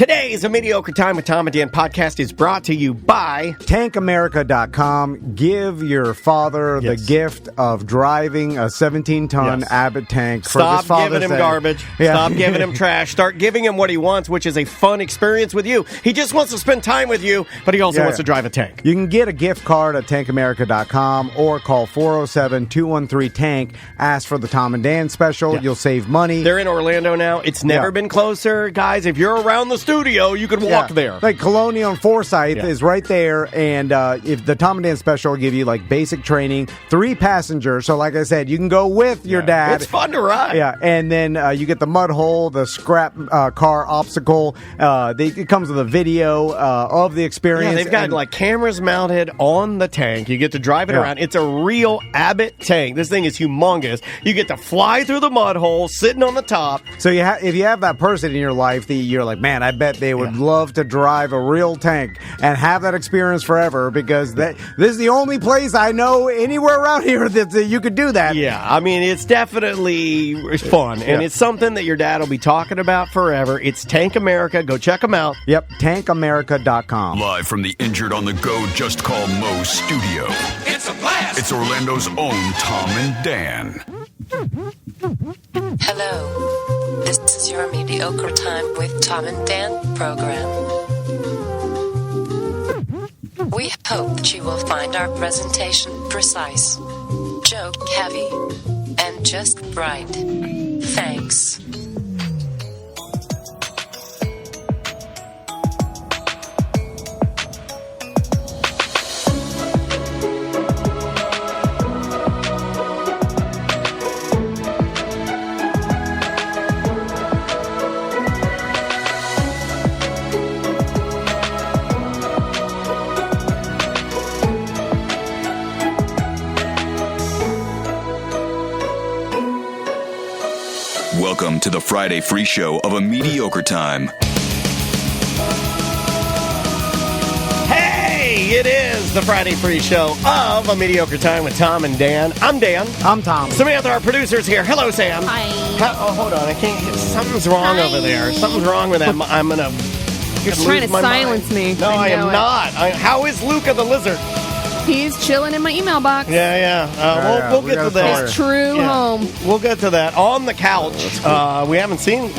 Today's A Mediocre Time with Tom and Dan podcast is brought to you by TankAmerica.com. Give your father the gift of driving a 17-ton Abbott tank for Stop this Father's giving him Day. garbage. Yeah. Stop giving him trash. Start giving him what he wants, which is a fun experience with you. He just wants to spend time with you, but he also wants to drive a tank. You can get a gift card at TankAmerica.com or call 407-213-TANK. Ask for the Tom and Dan special. Yeah. You'll save money. They're in Orlando now. It's never been closer. Guys, if you're around the studio, you can walk there. Like Colonial and Forsyth is right there, and if the Tom and Dan special will give you like basic training, 3 passengers. So like I said, you can go with your dad. It's fun to ride. Yeah, and then you get the mud hole, the scrap car obstacle. It comes with a video of the experience. Yeah, they've got like cameras mounted on the tank. You get to drive it around. It's a real Abbott tank. This thing is humongous. You get to fly through the mud hole, sitting on the top. So if you have that person in your life that you're like, man, I bet they would love to drive a real tank and have that experience forever, because this is the only place I know anywhere around here that you could do that. Yeah, I mean, it's definitely fun, and it's something that your dad will be talking about forever. It's Tank America. Go check them out. Yep, TankAmerica.com. Live from the Injured on the Go Just Call Mo studio. It's a blast! It's Orlando's own Tom and Dan. Hello. This is your Mediocre Time with Tom and Dan program. We hope that you will find our presentation precise, joke heavy, and just right. Thanks. Welcome to the Friday free show of A Mediocre Time. Hey, it is the Friday free show of A Mediocre Time with Tom and Dan. I'm Dan. I'm Tom. Samantha, our producer's here. Hello, Sam. Hi. Oh, hold on. I can't. Something's wrong over there. Something's wrong with that. I'm going to. You're trying to silence me. No, I am not. How is Luca the lizard? He's chilling in my email box. Yeah. We'll get to that. His true home. We'll get to that on the couch. We haven't seen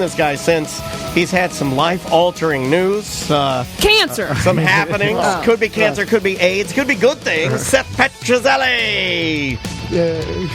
this guy since he's had some life-altering news. Cancer. Some happenings. Could be cancer. Could be AIDS. Could be good things. Seth Petrozelli. Yay.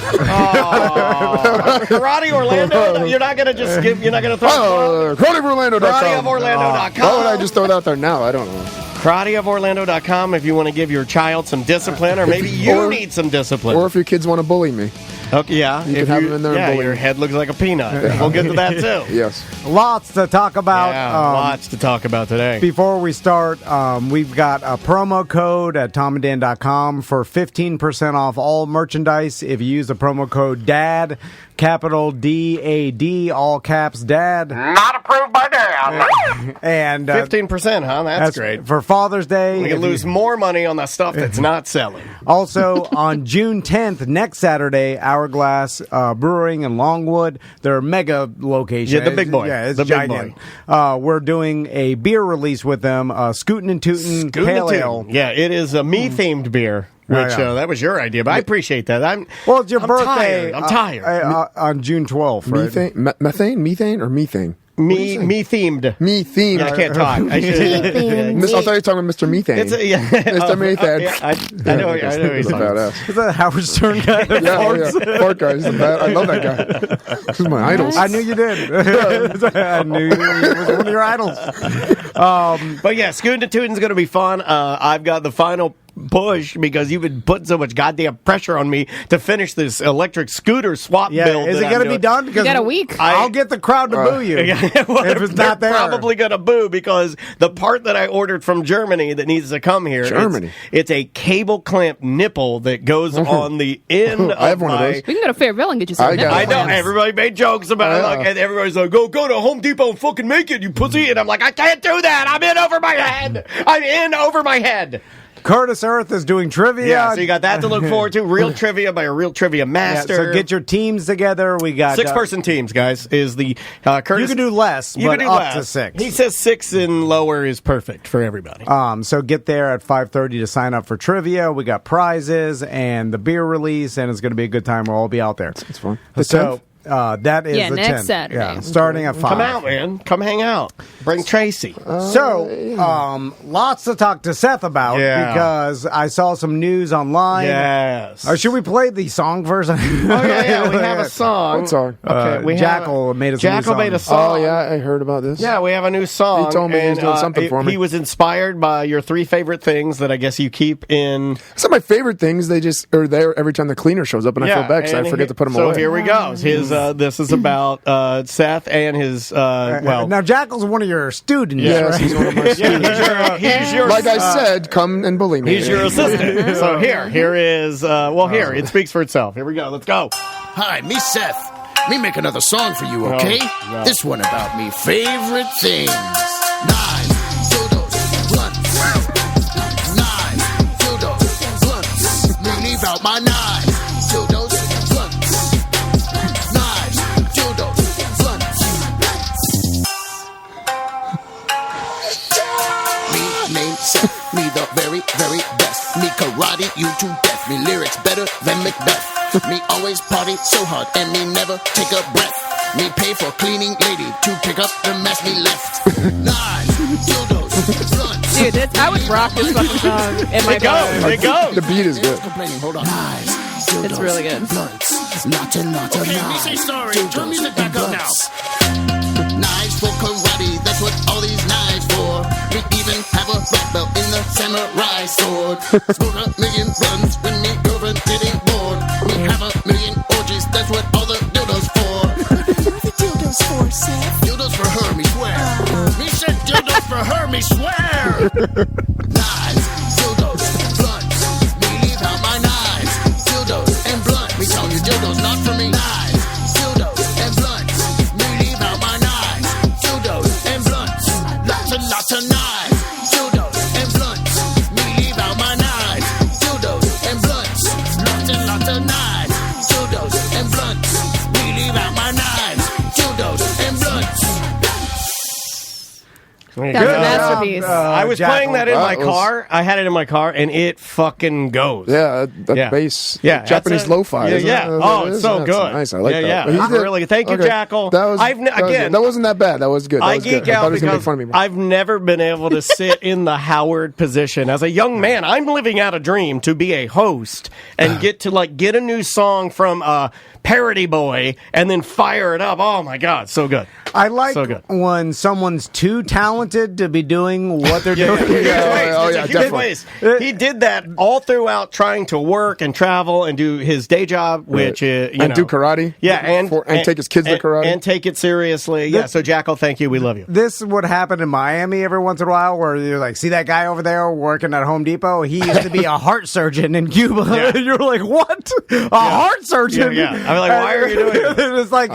Karate Orlando. You're not gonna just give. You're not gonna throw. KarateOfOrlando.com. KarateOfOrlando.com. Why would I just throw it out there now? I don't know. KarateOfOrlando.com if you want to give your child some discipline, or maybe you need some discipline. Or if your kids want to bully me. Okay, yeah. You can have them in there and bully your me. head looks like a peanut. We'll get to that too. Yes. Lots to talk about. Lots to talk about today. Before we start, we've got a promo code at TomandDan.com for 15% off all merchandise if you use the promo code DAD, capital D-A-D, all caps DAD. Not approved by Dan. And 15%, huh? That's great. For Father's Day. We can lose more money on the stuff that's not selling. Also, on June 10th, next Saturday, Hourglass Brewing in Longwood, their mega location. Yeah, the big boy. Yeah, it's the giant. big boy. We're doing a beer release with them, Scootin' and Tootin' Pale Ale. Yeah, it is a me-themed beer. Which that was your idea, but I appreciate that. Well, it's your birthday. I'm tired. On June 12th, right? Methane or methane? Me-themed. Me-themed. Yeah, I can't talk. I should. I thought you were talking about Mr. Methane. Mr. Methane. I know he's badass. Is that Howard Stern guy? Yeah. Fart guy. He's the bad. I love that guy. He's my idol. I knew you did. I knew you was one of your idols. But yeah, Scootin' and Tootin's going to be fun. I've got the final push because you've been putting so much goddamn pressure on me to finish this electric scooter swap build. Is it going to be done? You got a week. I'll get the crowd to boo you if it's not there. Probably going to boo because the part that I ordered from Germany that needs to come here. Germany. It's a cable clamp nipple that goes on the end. I have one of those. We can go to Fairville and get you some. I know. Everybody made jokes about it. Like, and everybody's like, go to Home Depot and fucking make it, you pussy. And I'm like, I can't do that. I'm in over my head. Curtis Earth is doing trivia. Yeah, so you got that to look forward to. Real trivia by a real trivia master. So get your teams together. We got 6-person teams, guys. Is the Curtis? You can do less, You but can do up less. to 6. He says 6 and lower is perfect for everybody. So get there at 5:30 to sign up for trivia. We got prizes and the beer release, and it's going to be a good time. We'll all be out there. It's fun. So that is the next 10th. Saturday. Yeah, starting at 5. Come out, man. Come hang out. Bring Tracy. Lots to talk to Seth about because I saw some news online. Yes. Or should we play the song first? Oh, yeah. We have a song. What song? Okay, Jackal made us a new Jackal song. made a song. Oh, yeah, I heard about this. Yeah, we have a new song. He told me he was doing something for me. He was inspired by your 3 favorite things that I guess you keep in. Some of my favorite things, they just are there every time the cleaner shows up, and I feel bad because I forget to put them away. So here we go. This is about Seth and his, now Jackal's one of your students. Yes, right? he's one of my students. he's your Like I said, come and bully me. He's your assistant. So here is, here, it speaks for itself. Here we go. Let's go. Hi, me Seth. Me make another song for you, okay? no. This one about me favorite things. 9 dildos, blunts. 9 dildos, blunts. Me leave out my 9 dildos, blunts. 9 dildos, blunts. Me name Seth, me the very, very best. Me karate you to death. Me lyrics better than Macbeth. Me always party so hard and me never take a breath. Me pay for cleaning lady to pick up the mess me left. 9 dildos, blunts. Dude, I would rock this fucking song in my car. It goes. The beat is good. Complaining, hold on. 9 dildos, It's really good. blunts. Lots and lots of Okay, knives. me say sorry. Dildos Turn music back and up blunts. Knives for karate, that's what all these knives for. We even have a black belt in the samurai sword. Smoke a million runs when me girlfriend getting bored. We have a million orgies, that's what all the dildos for. What are the dildos for, Seth? Dildos for her, me swear. Me said dildos for her, me swear. Knives, dildos, blunts. Me leave out my knives. Dildos and blunt. Me tell you dildos not for me. Knives, dildos and blunts. Me leave out my knives. Dildos and blunts. Lots of knives. Dildos and blunts. Me leave out my knives. Dildos and blunts. Lots of knives. Dildos and blunts. Me leave out my knives. Dildos and blunts. That's a masterpiece. I was Jackal. playing that in my That was- car. I had it in my car, and it fucking goes. Yeah, that Yeah. bass. Yeah, Japanese that's it. lo-fi. Yeah, isn't yeah. it? Oh, That it's is- so that's good. Nice, I like Yeah, that. yeah. But he I'm did- really- thank you, okay. Jackal. That was, I've that was again- good. That wasn't that bad. That was good. That I was good. geek I thought out he was gonna because make fun of me. More. I've never been able to sit in the Howard position. As a young man, I'm living out a dream to be a host and get to get a new song from Parody Boy and then fire it up. Oh my God, so good. I like So good. when someone's too talented to be doing what they're doing. definitely. He did that all throughout trying to work and travel and do his day job, which is, And do karate. Yeah, and take his kids to karate. and take it seriously. Yeah, so Jackal, thank you. We love you. This would happen in Miami every once in a while where you're like, see that guy over there working at Home Depot? He used to be a heart surgeon in Cuba. Yeah. You're like, what? A heart surgeon? Yeah, yeah. I'm like, why are you doing this? It's like,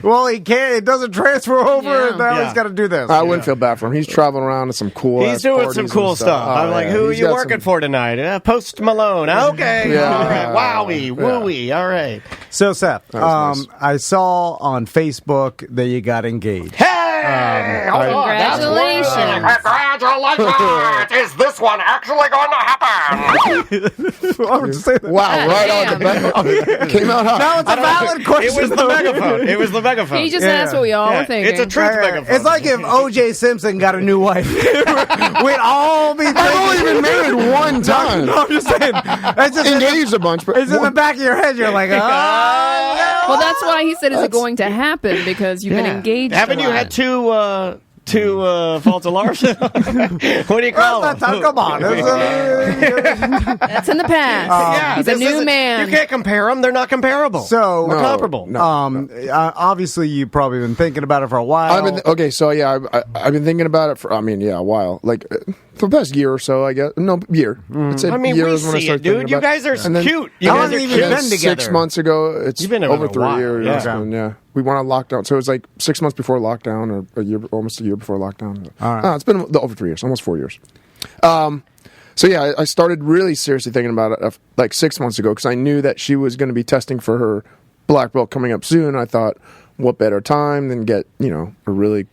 well, he can't. It doesn't transfer over, Yeah. and now Yeah. he's got to do this. I wouldn't feel bad for him. He's traveling around to some cool. He's doing some cool stuff. I'm like, who are you working for tonight? Post Malone. Okay. Yeah. All right. Wowie. Wooey. All right. So, Seth, was nice. I saw on Facebook that you got engaged. Hey! Hold on. Congratulations. Congratulations! Is this one actually going to happen? I would say that. Wow, right on the back. Came out hot. Now it's a valid question. It was the though. megaphone. It was the megaphone. He just Yeah. asked what we all Yeah, were thinking. it's a truth megaphone. It's like if O.J. Simpson got a new wife. We'd all be thinking. I've only been married one time. No, I'm just saying. It's just Engaged a bunch, but It's in the back of your head. You're like, oh. Well, that's why he said, "Is it going to happen?" Because you've been engaged. Haven't a you lot. had two faults of larceny? What do you call Well, them? come on. That's in the past. Yeah, He's a this new isn't- man. You can't compare them. They're not comparable. So, or comparable. no. Obviously, you've probably been thinking about it for a while. I've been thinking about it for, a while. Like, for the past year or so, I guess. No, year. I'd say I mean, year we is when I see started it, dude. thinking You about guys are And then- cute. You How guys long are have you cute. been together? 6 months ago. It's You've been over a 3 while, years. yeah. Yeah. We went on lockdown. So it was like 6 months before lockdown or almost a year before lockdown. All right. It's been over 3 years, almost 4 years. So yeah, I started really seriously thinking about it like 6 months ago because I knew that she was going to be testing for her black belt coming up soon. I thought, what better time than get a really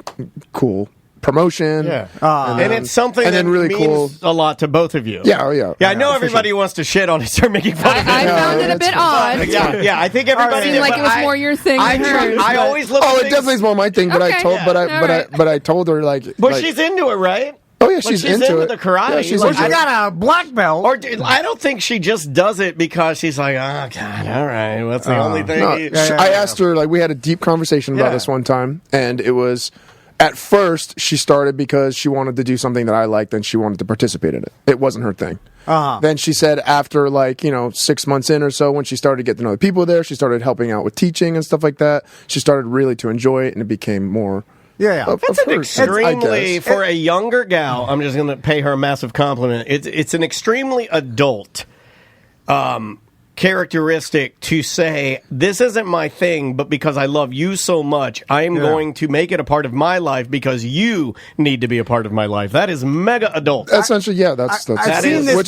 cool promotion? Yeah, and it's something that really means a lot to both of you. Yeah, yeah. I know everybody wants to shit on it, start making fun of it. I found it a bit odd. Yeah, I think everybody seemed like it was more your thing than hers. I always look. Oh, at it things, definitely is more my thing. But Okay. but I told her But she's into it, right? Oh yeah, she's into it. the karate. Yeah, she's Like, into I it. got a black belt. Or I don't think she just does it because she's like, oh God, all right, what's the only thing? No, I yeah. asked her, like, we had a deep conversation about Yeah. this one time, and it was, at first, she started because she wanted to do something that I liked, and she wanted to participate in it. It wasn't her thing. Then she said after, 6 months in or so, when she started to get to know the people there, she started helping out with teaching and stuff like that. She started really to enjoy it, and it became more... Yeah. That's an hers, extremely, I guess. for a younger gal, I'm just going to pay her a massive compliment. It's an extremely adult characteristic to say, this isn't my thing, but because I love you so much, I am going to make it a part of my life because you need to be a part of my life. That is mega adult. Essentially, yeah, that's I've seen this which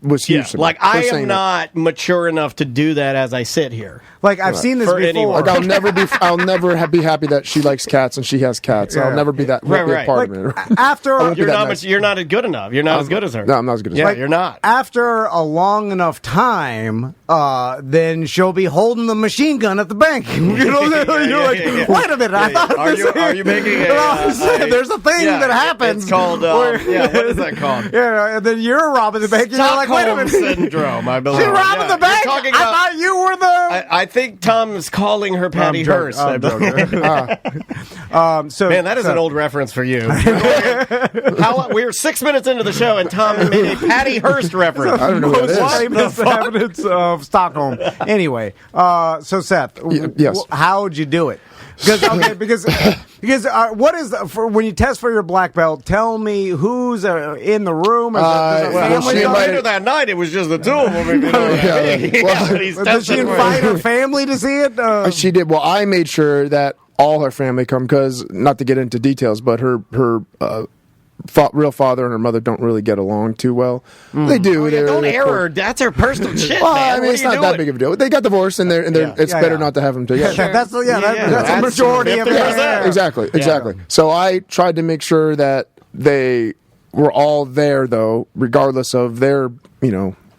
was huge to me. Like, For I saying am that. not mature enough to do that as I sit here. Like, I've seen this For before. anyone. Like, I'll never be happy that she likes cats and she has cats. Yeah. I'll never be that Right, be a right. part Like, of it. after won't be You're that not, nice. you're not good enough. You're not as good as her. No, I'm not as good as Yeah, her. you're not. after a long enough time, then she'll be holding the machine gun at the bank. You know, you're like, yeah. wait a minute, I thought Are this you making a... there's a thing that happens. It's called... what is that called? Yeah, and then you're robbing the bank, and you're like, wait a Stockholm minute. syndrome, I believe. She's robbing Yeah, the bank? you're I talking about- thought you were the... I think Tom is calling her Patty I'm joking. Hearst. I'm I believe. joking. So, Man, that is an old reference for you. We're 6 minutes into the show, and Tom made a Patty Hearst reference. I don't know what that most is. famous inhabitants of Stockholm. Anyway, so Seth, yes. how'd you do it? Because what is for when you test for your black belt? Tell me who's in the room. Is there a well, family? she Later invited- that night, it was just the two of them. If you know what I mean. Well, He's Did testing she for invite it. her family to see it? She did. Well, I made sure that all her family come because, not to get into details, but her real father and her mother don't really get along too well. They do. Yeah, don't they're air her. That's her personal shit, Well, man. I mean, What it's are you not that doing? big of a deal. They got divorced, and it's Yeah, better yeah. not to have them together. That's the that's majority of it. 50%. Yeah. Exactly. So I tried to make sure that they were all there, though, regardless of their,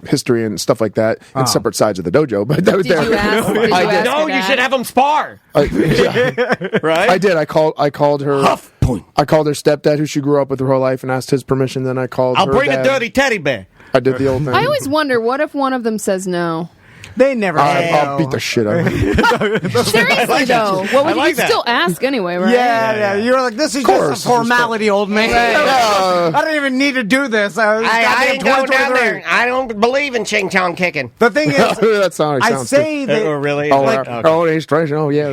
history and stuff like that, in separate sides of the dojo. But that was Did there. you ask? Did you I did. ask No, her you that? should have them spar. Right? I did. I called her. Huff point. I called her stepdad, who she grew up with her whole life, and asked his permission. Then I called. I'll her bring dad. a dirty teddy bear. I did the old thing. I always wonder, what if one of them says no? They never. I'll beat the shit out of her. Seriously, though. Well, I like you'd that. still ask anyway, right? Yeah. You're like, this is course. just a formality, old man. I don't even need to do this. I ain't going down there. I don't believe in ching chong kicking. The thing is, That sounds I good. say that really? Oh, Like, it's strange. Oh, yeah.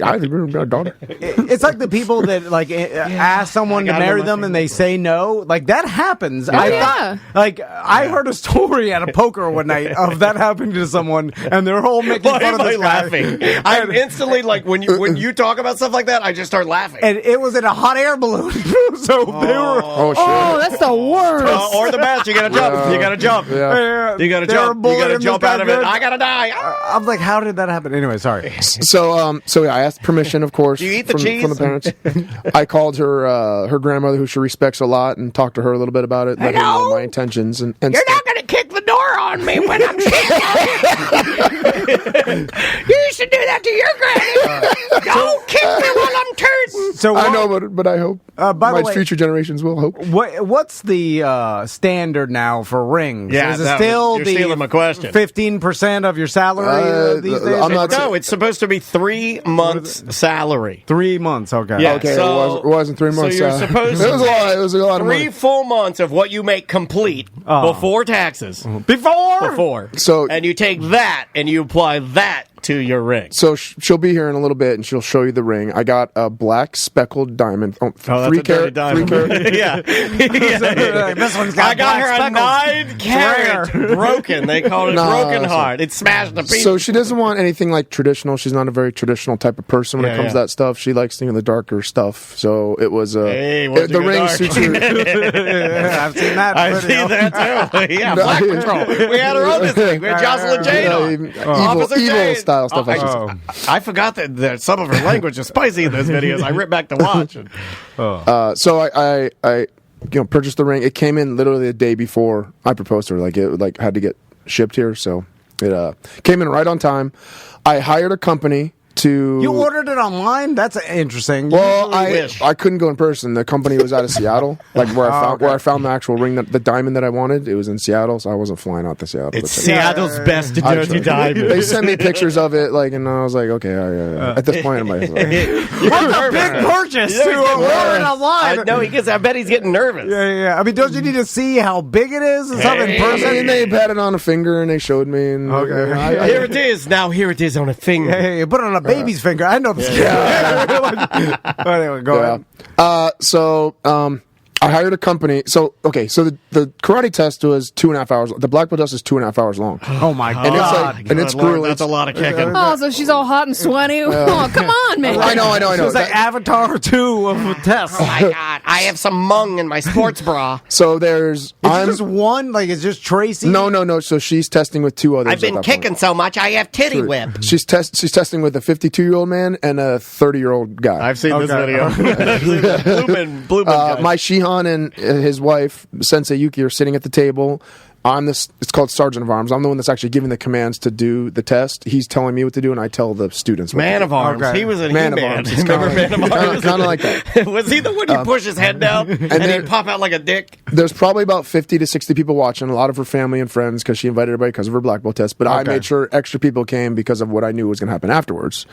I daughter. it's like the people that ask someone to got marry him on them and they say no. Like that happens. yeah. I heard a story at a poker one night of that happening to someone, and they're all making Why fun am of I this guy. laughing? I'm instantly like when you talk about stuff like that, I just start laughing. And it was in a hot air balloon, so they were. Oh, shit. Oh, that's the worst. Or the best, you gotta jump. You gotta jump. Yeah. You gotta They were jump. You bullying gotta this jump guy out of it. good. I gotta die. I'm like, how did that happen? Anyway, sorry. So yeah, I asked permission, of course, Do you eat the from cheese? the parents. I called her grandmother, who she respects a lot, and talked to her a little bit about it, let her know my intentions. And You're not gonna kick the door on me when I'm shitting. You used to do that to your granny. Don't kick me while I'm turning. So I know, but I hope by the my way- future generations will hope. What's the standard now for rings? Yeah, is it that- still you're the stealing my question. 15% of your salary these days? I'm not- No, it's supposed to be 3 months' salary. 3 months. Okay. Yeah. Okay, So- it wasn't 3 months. So you're supposed it was a lot. It was a lot of 3 money. full months of what you make complete before taxes. Before. Before. So- and you take that and you apply that to your ring? So she'll be here in a little bit, and she'll show you the ring. I got a black speckled diamond. That's a dirty diamond. 3 carat. Yeah. This one's got I got her a 9 carat broken. They call it broken heart. It's smashed to pieces. So she doesn't want anything like traditional. She's not a very traditional type of person when it comes to that stuff. She likes the darker stuff. So it was the ring suits her. I've seen that. I've seen that too. Yeah, Black Patrol. We had her on this thing. We had Jocelyn Jade on. Evil style stuff. I forgot that some of her language is spicy in those videos. I ripped back to watch. So I purchased the ring. It came in literally the day before I proposed to her. It had to get shipped here, so it came in right on time. I hired a company to... You ordered it online? That's interesting. Well, I couldn't go in person. The company was out of Seattle, where I found the actual ring, the diamond that I wanted. It was in Seattle, so I wasn't flying out to Seattle. It's Seattle's best dirty diamond. They sent me pictures of it, and I was like, okay, at this point, I'm like... What a big purchase to order it online. I bet he's getting nervous. Yeah. I mean, don't you need to see how big it is and stuff in person? And they had it on a finger, and they showed me. And, here it is. Now here it is on a finger. Hey, put it on a baby's finger. I know this. Anyway, go ahead. So I hired a company. So the karate test was 2.5 hours. The black belt test is 2.5 hours long. Oh my god! And it's grueling. That's a lot of kicking. Oh, so she's all hot and sweaty. Oh, come on, man. I know. It's like Avatar 2 of a test. Oh my god! I have some mung in my sports bra. So there's. It's just one. It's just Tracy. No. So she's testing with 2 others. I've been kicking so much, I have titty whip. She's testing with a 52-year-old man and a 30-year-old guy. I've seen this video. Blue my Shihan and his wife, Sensei Yuki, are sitting at the table. It's called Sergeant of Arms. I'm the one that's actually giving the commands to do the test. He's telling me what to do, and I tell the students what Man to of do. Arms. Okay. He was a Man of He-Man. Arms. Remember Man of Arms? Kind of like that. Was he the one you push his head down and he'd pop out like a dick? There's probably about 50 to 60 people watching, a lot of her family and friends, because she invited everybody because of her black belt test. But I made sure extra people came because of what I knew was going to happen afterwards.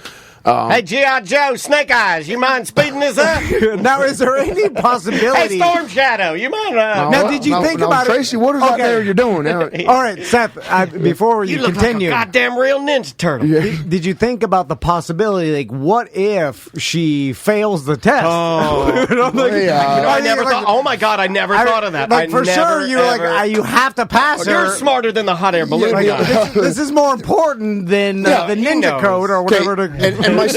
Hey, G.I. Joe, Snake Eyes, you mind speeding this up? Now, is there any possibility? Hey, Storm Shadow, you mind? Now, did you think about Tracy, what is that there you're doing? All right, Seth, before you continue. Like a goddamn real Ninja Turtle. Did you think about the possibility, what if she fails the test? Oh, I never thought. Oh my God, I never thought of that. For sure, you're you have to pass her. You're smarter than the hot air balloon guy. This is more important than the ninja code or whatever. And my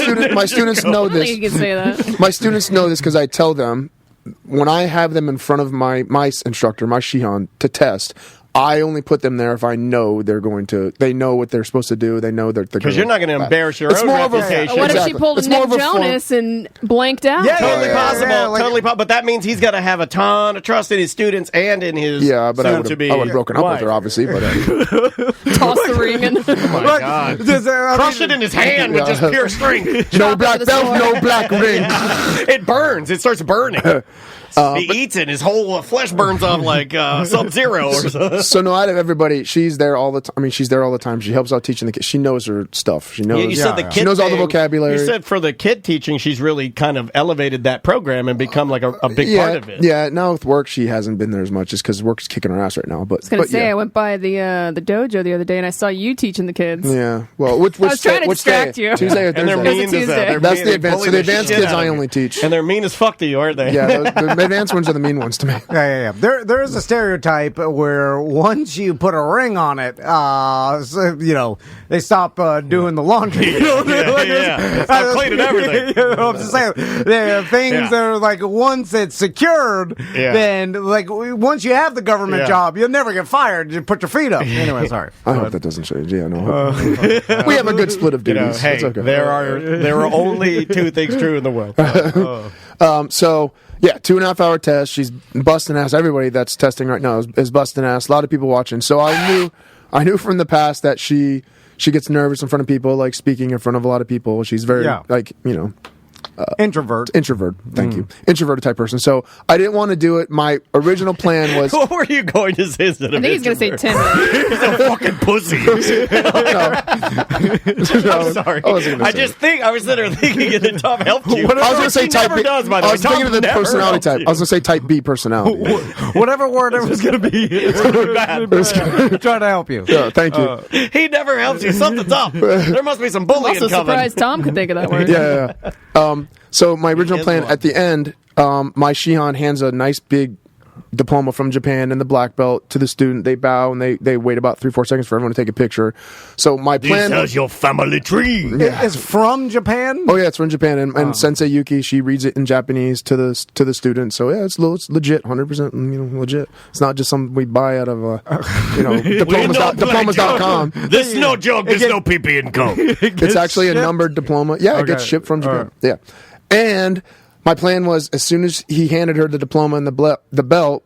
students know this. You can say that. My students know this because I tell them when I have them in front of my instructor, my Shihan, to test. I only put them there if I know they know what they're supposed to do. They know that because you're not going to embarrass your own reputation. What if she pulled a Nick Jonas and blanked out? Yeah, totally possible. Totally possible. But that means he's got to have a ton of trust in his students and in his. Yeah, but I would have broken up with her, obviously. But toss the ring in. Oh my God! Crush it in his hand with just pure strength. No black belt, no black ring. It burns. It starts burning. He eats it. His whole flesh burns off like Sub-Zero or something. So no, out of everybody, she's there all the time. I mean, she's there all the time. She helps out teaching the kids. She knows her stuff. She knows. You said the kid she knows all the vocabulary. You said for the kid teaching, she's really kind of elevated that program and become like a big part of it. Yeah. Now with work, she hasn't been there as much, just because work's kicking her ass right now. But I was going to say, I went by the dojo the other day and I saw you teaching the kids. Yeah. Well, which I was trying to distract you. Tuesday or Thursday? And they're mean as that. That's the advanced. So the advanced kids I only teach, and they're mean as fuck to you, aren't they? Yeah. The advanced ones are the mean ones to me. Yeah. There is a stereotype where once you put a ring on it, they stop doing the laundry. Stop cleaning everything. I'm just saying, there are things that are once it's secured, then once you have the government job, you'll never get fired. You put your feet up. Anyway, sorry. I hope that doesn't change. Yeah, no. We have a good split of duties. Hey, okay. There are only two things true in the world. 2.5 hour test. She's busting ass. Everybody that's testing right now is busting ass. A lot of people watching. So I knew from the past that she gets nervous in front of people, speaking in front of a lot of people. She's very introvert. Thank you. Introverted type person. So I didn't want to do it. My original plan was. What were you going to say instead of I think he's going to say timid. He's a fucking pussy. I'm sorry. I was sitting there thinking that Tom helped you. I was going to say type B. Does, by the I way. was thinking of the Tom never personality type. helps I was going to say type B personality. Whatever word it was going to be. Trying to help you. Yeah, thank you. He never helps you. Something's up. There must be some bullying Also coming. surprised Tom could think of that word. Yeah. So my original plan at the end, my Shihan hands a nice big diploma from Japan and the black belt to the student. They bow and they wait about 3-4 seconds for everyone to take a picture. So my plan. This is your family tree. It's from Japan? Oh yeah, it's from Japan, and Sensei Yuki, she reads it in Japanese to the student. So yeah, it's legit, 100%, legit. It's not just something we buy out of diplomas.com. This is no joke. There's no PP and Co. It's actually a numbered diploma. Yeah, it gets shipped from Japan. Yeah, and my plan was as soon as he handed her the diploma and the belt,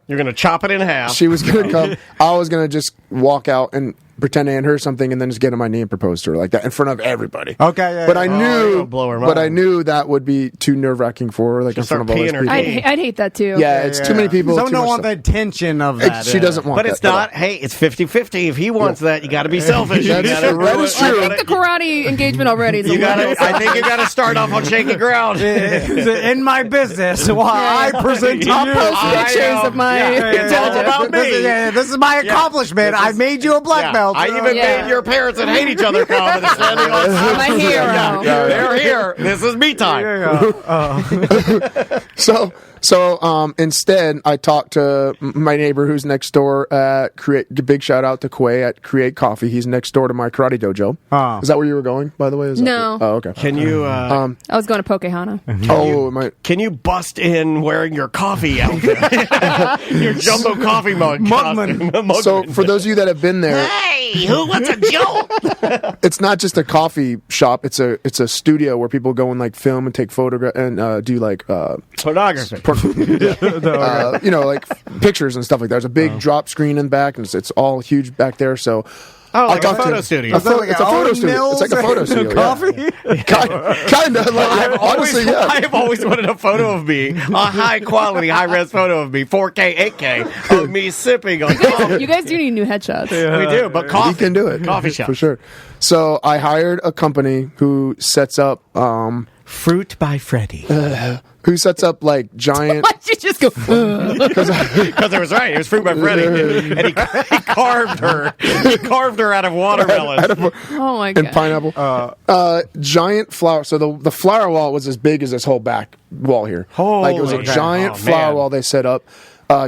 you're going to chop it in half. She was going to come. I was going to just walk out and pretend to hand her something and then just get on my knee and propose to her like that in front of everybody. Okay, yeah. But I knew, blow her mind. but I knew that would be too nerve-wracking for her, like in front of all those people. I'd hate that too. Yeah, it's too many people. Someone don't want the tension of that. She doesn't want but that. It's not. Hey, it's 50-50. If he wants that, you got to be selfish. That is true. I think the karate engagement already is I think you got to start off on shaky ground. In my business, while I present to I'll you. post pictures of my. It's all about me. This is my accomplishment. I made you a black belt. I even made your parents that hate each other come and standing on I'm a hero. They're here. This is me time. So instead, I talked to my neighbor who's next door at Create. Big shout out to Quay at Create Coffee. He's next door to my karate dojo. Is that where you were going, by the way? No. Oh, okay. Can you? I was going to Pokehana. Can you bust in wearing your coffee outfit? Your jumbo coffee mug. Mugman. So for those of you that have been there, Hey, who wants a jolt? it's not just a coffee shop. It's a studio where people go and like film and take photographs and do like Pornography. like pictures and stuff like that. There's a big drop screen in the back, and it's all huge back there. So. Like a photo studio. It's a photo studio. It's like a photo studio. Coffee? Kind of. Like, honestly, yeah. I have always wanted a photo of me, a high quality, high res photo of me, 4K, 8K, of me sipping on coffee. You guys do need new headshots. We do, but coffee. You can do it. Coffee shop. For sure. So I hired a company who sets up... Fruit by Freddy. Who sets up like giant... Why'd you just go... Because it was right. It was Fruit by Freddy. And he carved her. He carved her out of watermelon. Oh, my God. And pineapple. Giant flower. So the flower wall was as big as this whole back wall here. Like it was a giant flower wall they set up.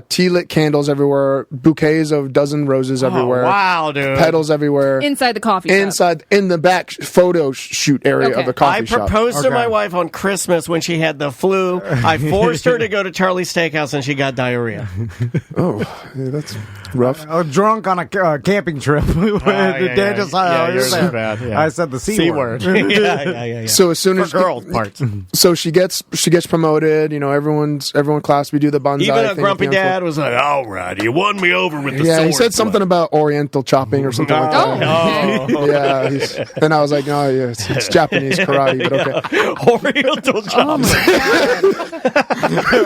Tea lit candles everywhere, bouquets of dozen roses everywhere. Wow, dude. Petals everywhere. Inside the coffee shop. In the back photo shoot area of the coffee shop. I proposed to my wife on Christmas when she had the flu. I forced her to go to Charlie's Steakhouse and she got diarrhea. Oh, yeah, that's rough. Drunk on a camping trip. I said the C word. Yeah. So as soon as girl parts. So she gets promoted. You know, everyone class. We do the bonsai. Even a thing grumpy dad was like, "All right, you won me over with the sword." Yeah, he said something about Oriental chopping or something like that. Oh, yeah. And I was like, "No, yeah, it's Japanese karate, but okay." Oriental chopping.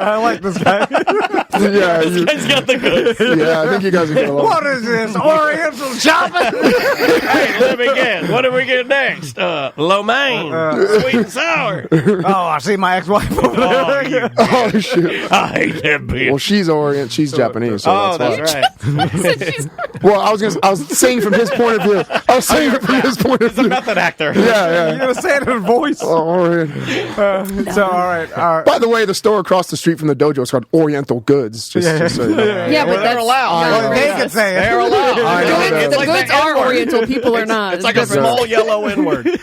I like this guy. Yeah, This guy's got the goods. yeah. I think you guys are gonna love. What is this? Oriental shopping? Hey, let me guess. What do we get next? Lo mein, sweet and sour. Oh, I see my ex-wife over there. Oh shit! I hate that bitch. Well, she's Orient, she's Japanese. So That's right. Well, I was saying from his point of view. I was saying it from his point of He's a view. method actor. Yeah. You're going to say it in a voice. Oh, Orient. So, all right. By the way, the store across the street from the dojo is called Oriental Goods. Just so you know. Yeah, but They're that's allowed. not They racist. can say it. They're allowed. I know that. It's The like goods the are N-word. Oriental. People are not. It's like a small yellow N-word.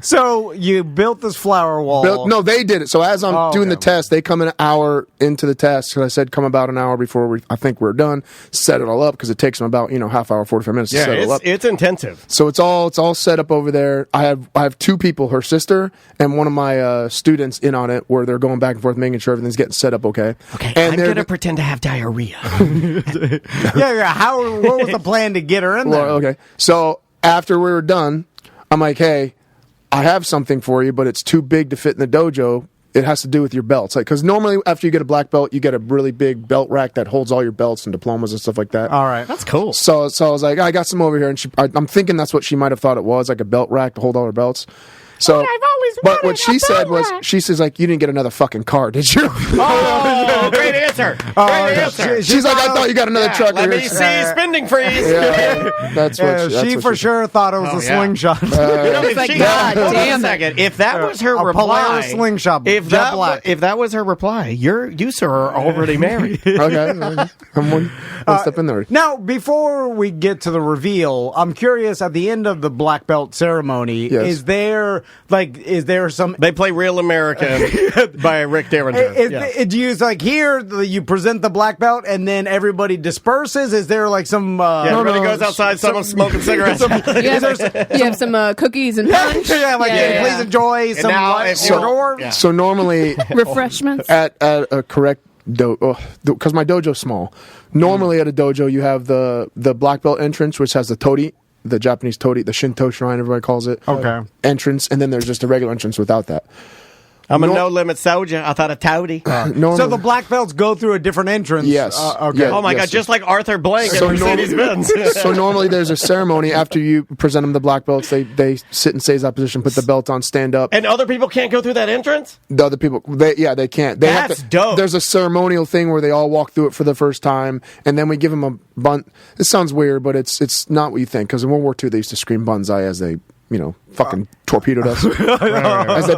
So, you built this flower wall. No, they did it. So as I'm doing the test, they come an hour into the test. Because I said come about an hour before I think we're done. Set it all up because it takes them about half hour, 45 minutes to set it all up. It's intensive. So it's all set up over there. I have two people, her sister and one of my students, in on it, where they're going back and forth, making sure everything's getting set up okay. Okay, and I'm going to pretend to have diarrhea. Yeah. What was the plan to get her in there? Well, okay. So after we were done, I'm like, hey, I have something for you, but it's too big to fit in the dojo. It has to do with your belts. Like, because normally after you get a black belt, you get a really big belt rack that holds all your belts and diplomas and stuff like that. All right. That's cool. So I was like, I got some over here, and I'm thinking that's what she might have thought it was, like a belt rack to hold all her belts. So, but what she said was, she says, like, you didn't get another fucking car, did you? Oh, great answer. Great answer. She's like, I thought you got another truck. Let me see spending freeze. That's what she for sure thought it was a slingshot. It's like, God damn it. If that was her a reply, Polaris slingshot, if that was her reply, you sir are already married. Okay, I'm one step in there. Now, before we get to the reveal, I'm curious. At the end of the black belt ceremony, is there some? They play Real American by Rick Derringer. Do you like here? You present the black belt, and then everybody disperses. Is there like some? Everybody goes outside. Someone's smoking cigarettes. You have some cookies and punch. Please enjoy some light. So normally refreshments at a correct because my dojo's small. Normally at a dojo you have the black belt entrance, which has the torii, the Japanese torii, the Shinto shrine, everybody calls it. Okay. Entrance, and then there's just a regular entrance without that. I'm a no-limit soldier. I thought a toady. So the black belts go through a different entrance? Yes. Okay. Oh, my God, just like Arthur Blank at Mercedes-Benz. So normally there's a ceremony after you present them the black belts. They sit in seiza position, put the belt on, stand up. And other people can't go through that entrance? The other people, they can't. That's dope. There's a ceremonial thing where they all walk through it for the first time, and then we give them a bun. It sounds weird, but it's not what you think, because in World War II they used to scream banzai as they fucking torpedoed us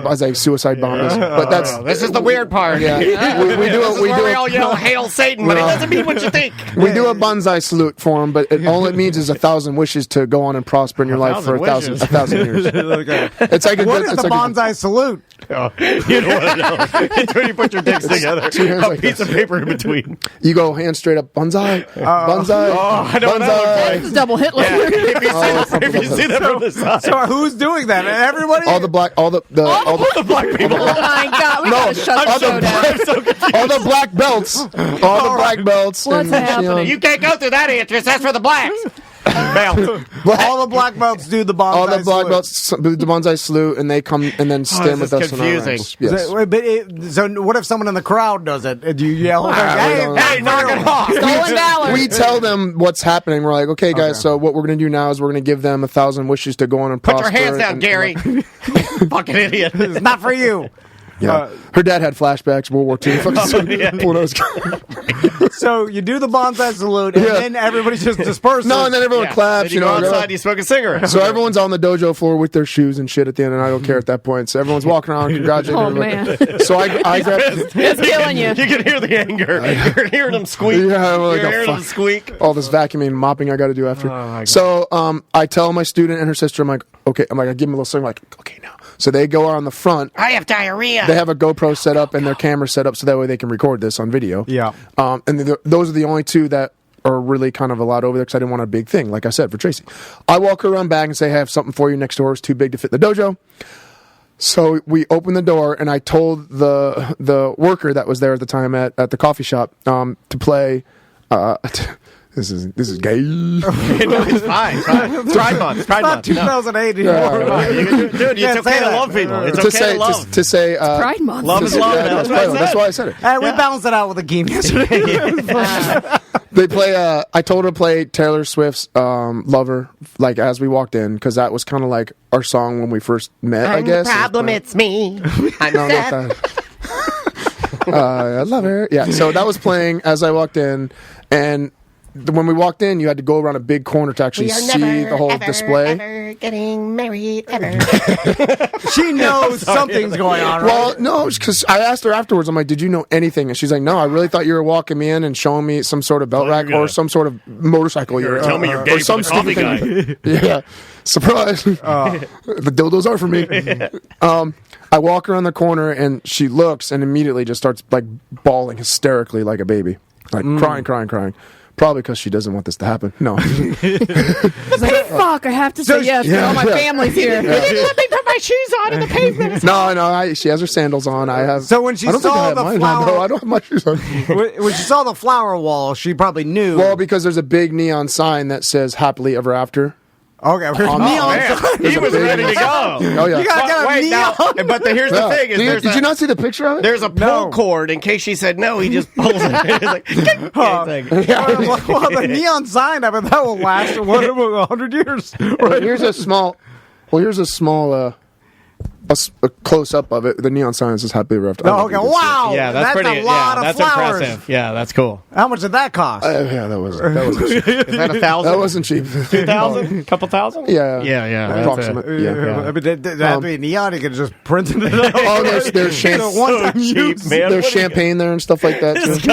as they suicide bombed us. But this is the weird part. Yeah, we all yell "Hail Satan," but it doesn't mean what you think. We do a banzai salute for him, but all it means is 1,000 wishes to go on and prosper in your life for 1,000 years. Okay. It's like what is the banzai salute? You don't want to know. It's when you put your dicks together, a piece of paper in between. You go hands straight up, banzai, banzai. I don't know. It's double Hitler. If you see that from the side. So who's doing that? Everybody? All the black people. Oh my God, we gotta shut the show down. All the black belts. All the black belts. What's happening? You can't go through that entrance. That's for the blacks. All the black belts do the banzai All the black salute. belts do the banzai salute, and they come and then stand with us. Confusing. Yes. So what if someone in the crowd does it? Do you yell? Hey, knock it off. Stolen valor. We tell them what's happening. We're like, okay, guys. So what we're going to do now is we're going to give them 1,000 wishes to go on and prosper. Put your hands down, Gary. Fucking idiot. It's not for you. Yeah, her dad had flashbacks, World War II. So you do the banzai salute, and then everybody just disperses. No, and then everyone claps. Then you go outside, you smoke a cigarette. So everyone's on the dojo floor with their shoes and shit at the end, and I don't care at that point. So everyone's walking around congratulating everybody. Man. So I grab. It's killing you. You can hear the anger. You're hearing them squeak. Yeah, You're hearing them squeak. All this vacuuming and mopping I got to do after. So I tell my student and her sister, I'm like, I give them a little song, like, okay, now. So they go on the front. I have diarrhea. They have a GoPro set up and their camera set up so that way they can record this on video. Yeah. And those are the only two that are really kind of allowed over there because I didn't want a big thing, like I said, for Tracy. I walk her around back and say, hey, I have something for you next door. It's too big to fit in the dojo. So we open the door, and I told the worker that was there at the time at the coffee shop to play... This is gay. No, it's fine. It's Pride Month. It's Pride Month. 2008 Dude, it's okay to love people. It's okay to love. To say Pride Month. Love is love. That's why I said it. Hey, we balanced it out with a game yesterday. They play. I told her to play Taylor Swift's "Lover" like as we walked in because that was kind of like our song when we first met. I guess. The problem, it's me. I'm sad. I love her. Yeah. So that was playing as I walked in, and when we walked in, you had to go around a big corner to actually see the whole display. Ever getting married ever. She knows something's going on, right? Well, no, because I asked her afterwards, I'm like, did you know anything? And she's like, no, I really thought you were walking me in and showing me some sort of belt rack or some sort of motorcycle. Tell me you're gay or some for the coffee guy. Yeah. Surprise. The dildos are for me. I walk around the corner and she looks and immediately just starts like bawling hysterically like a baby. Like crying. Probably because she doesn't want this to happen. No. It's like, fuck, I have to say yes. All my family's here. You didn't let me put my shoes on in the pavement. No, she has her sandals on. I have. So when she saw the flower, no, I don't have my shoes on. When she saw the flower wall, she probably knew. Well, because there's a big neon sign that says "Happily Ever After." Okay, there's neon sign. He was ready to go. Oh yeah. You gotta get a Wait, neon. but here's the thing: is Did you not see the picture of it? There's a pull cord in case she said no. He just pulls it. It's like, Well, the neon sign, I mean, that will last 100 years. Well, here's a small. A close up of it. The neon sign says "Happy Ever After." Oh, okay, wow. Yeah, that's pretty. a lot of that's flowers. impressive. Yeah, that's cool. How much did that cost? Yeah, that wasn't cheap. Is that 1,000? That wasn't cheap. 2,000? Couple thousand? Yeah, Yeah. That's approximate. Yeah. I mean, that had to be neon. You could just print it out. Oh, there's one-time cheap, use. man. There's champagne there and stuff like that too. This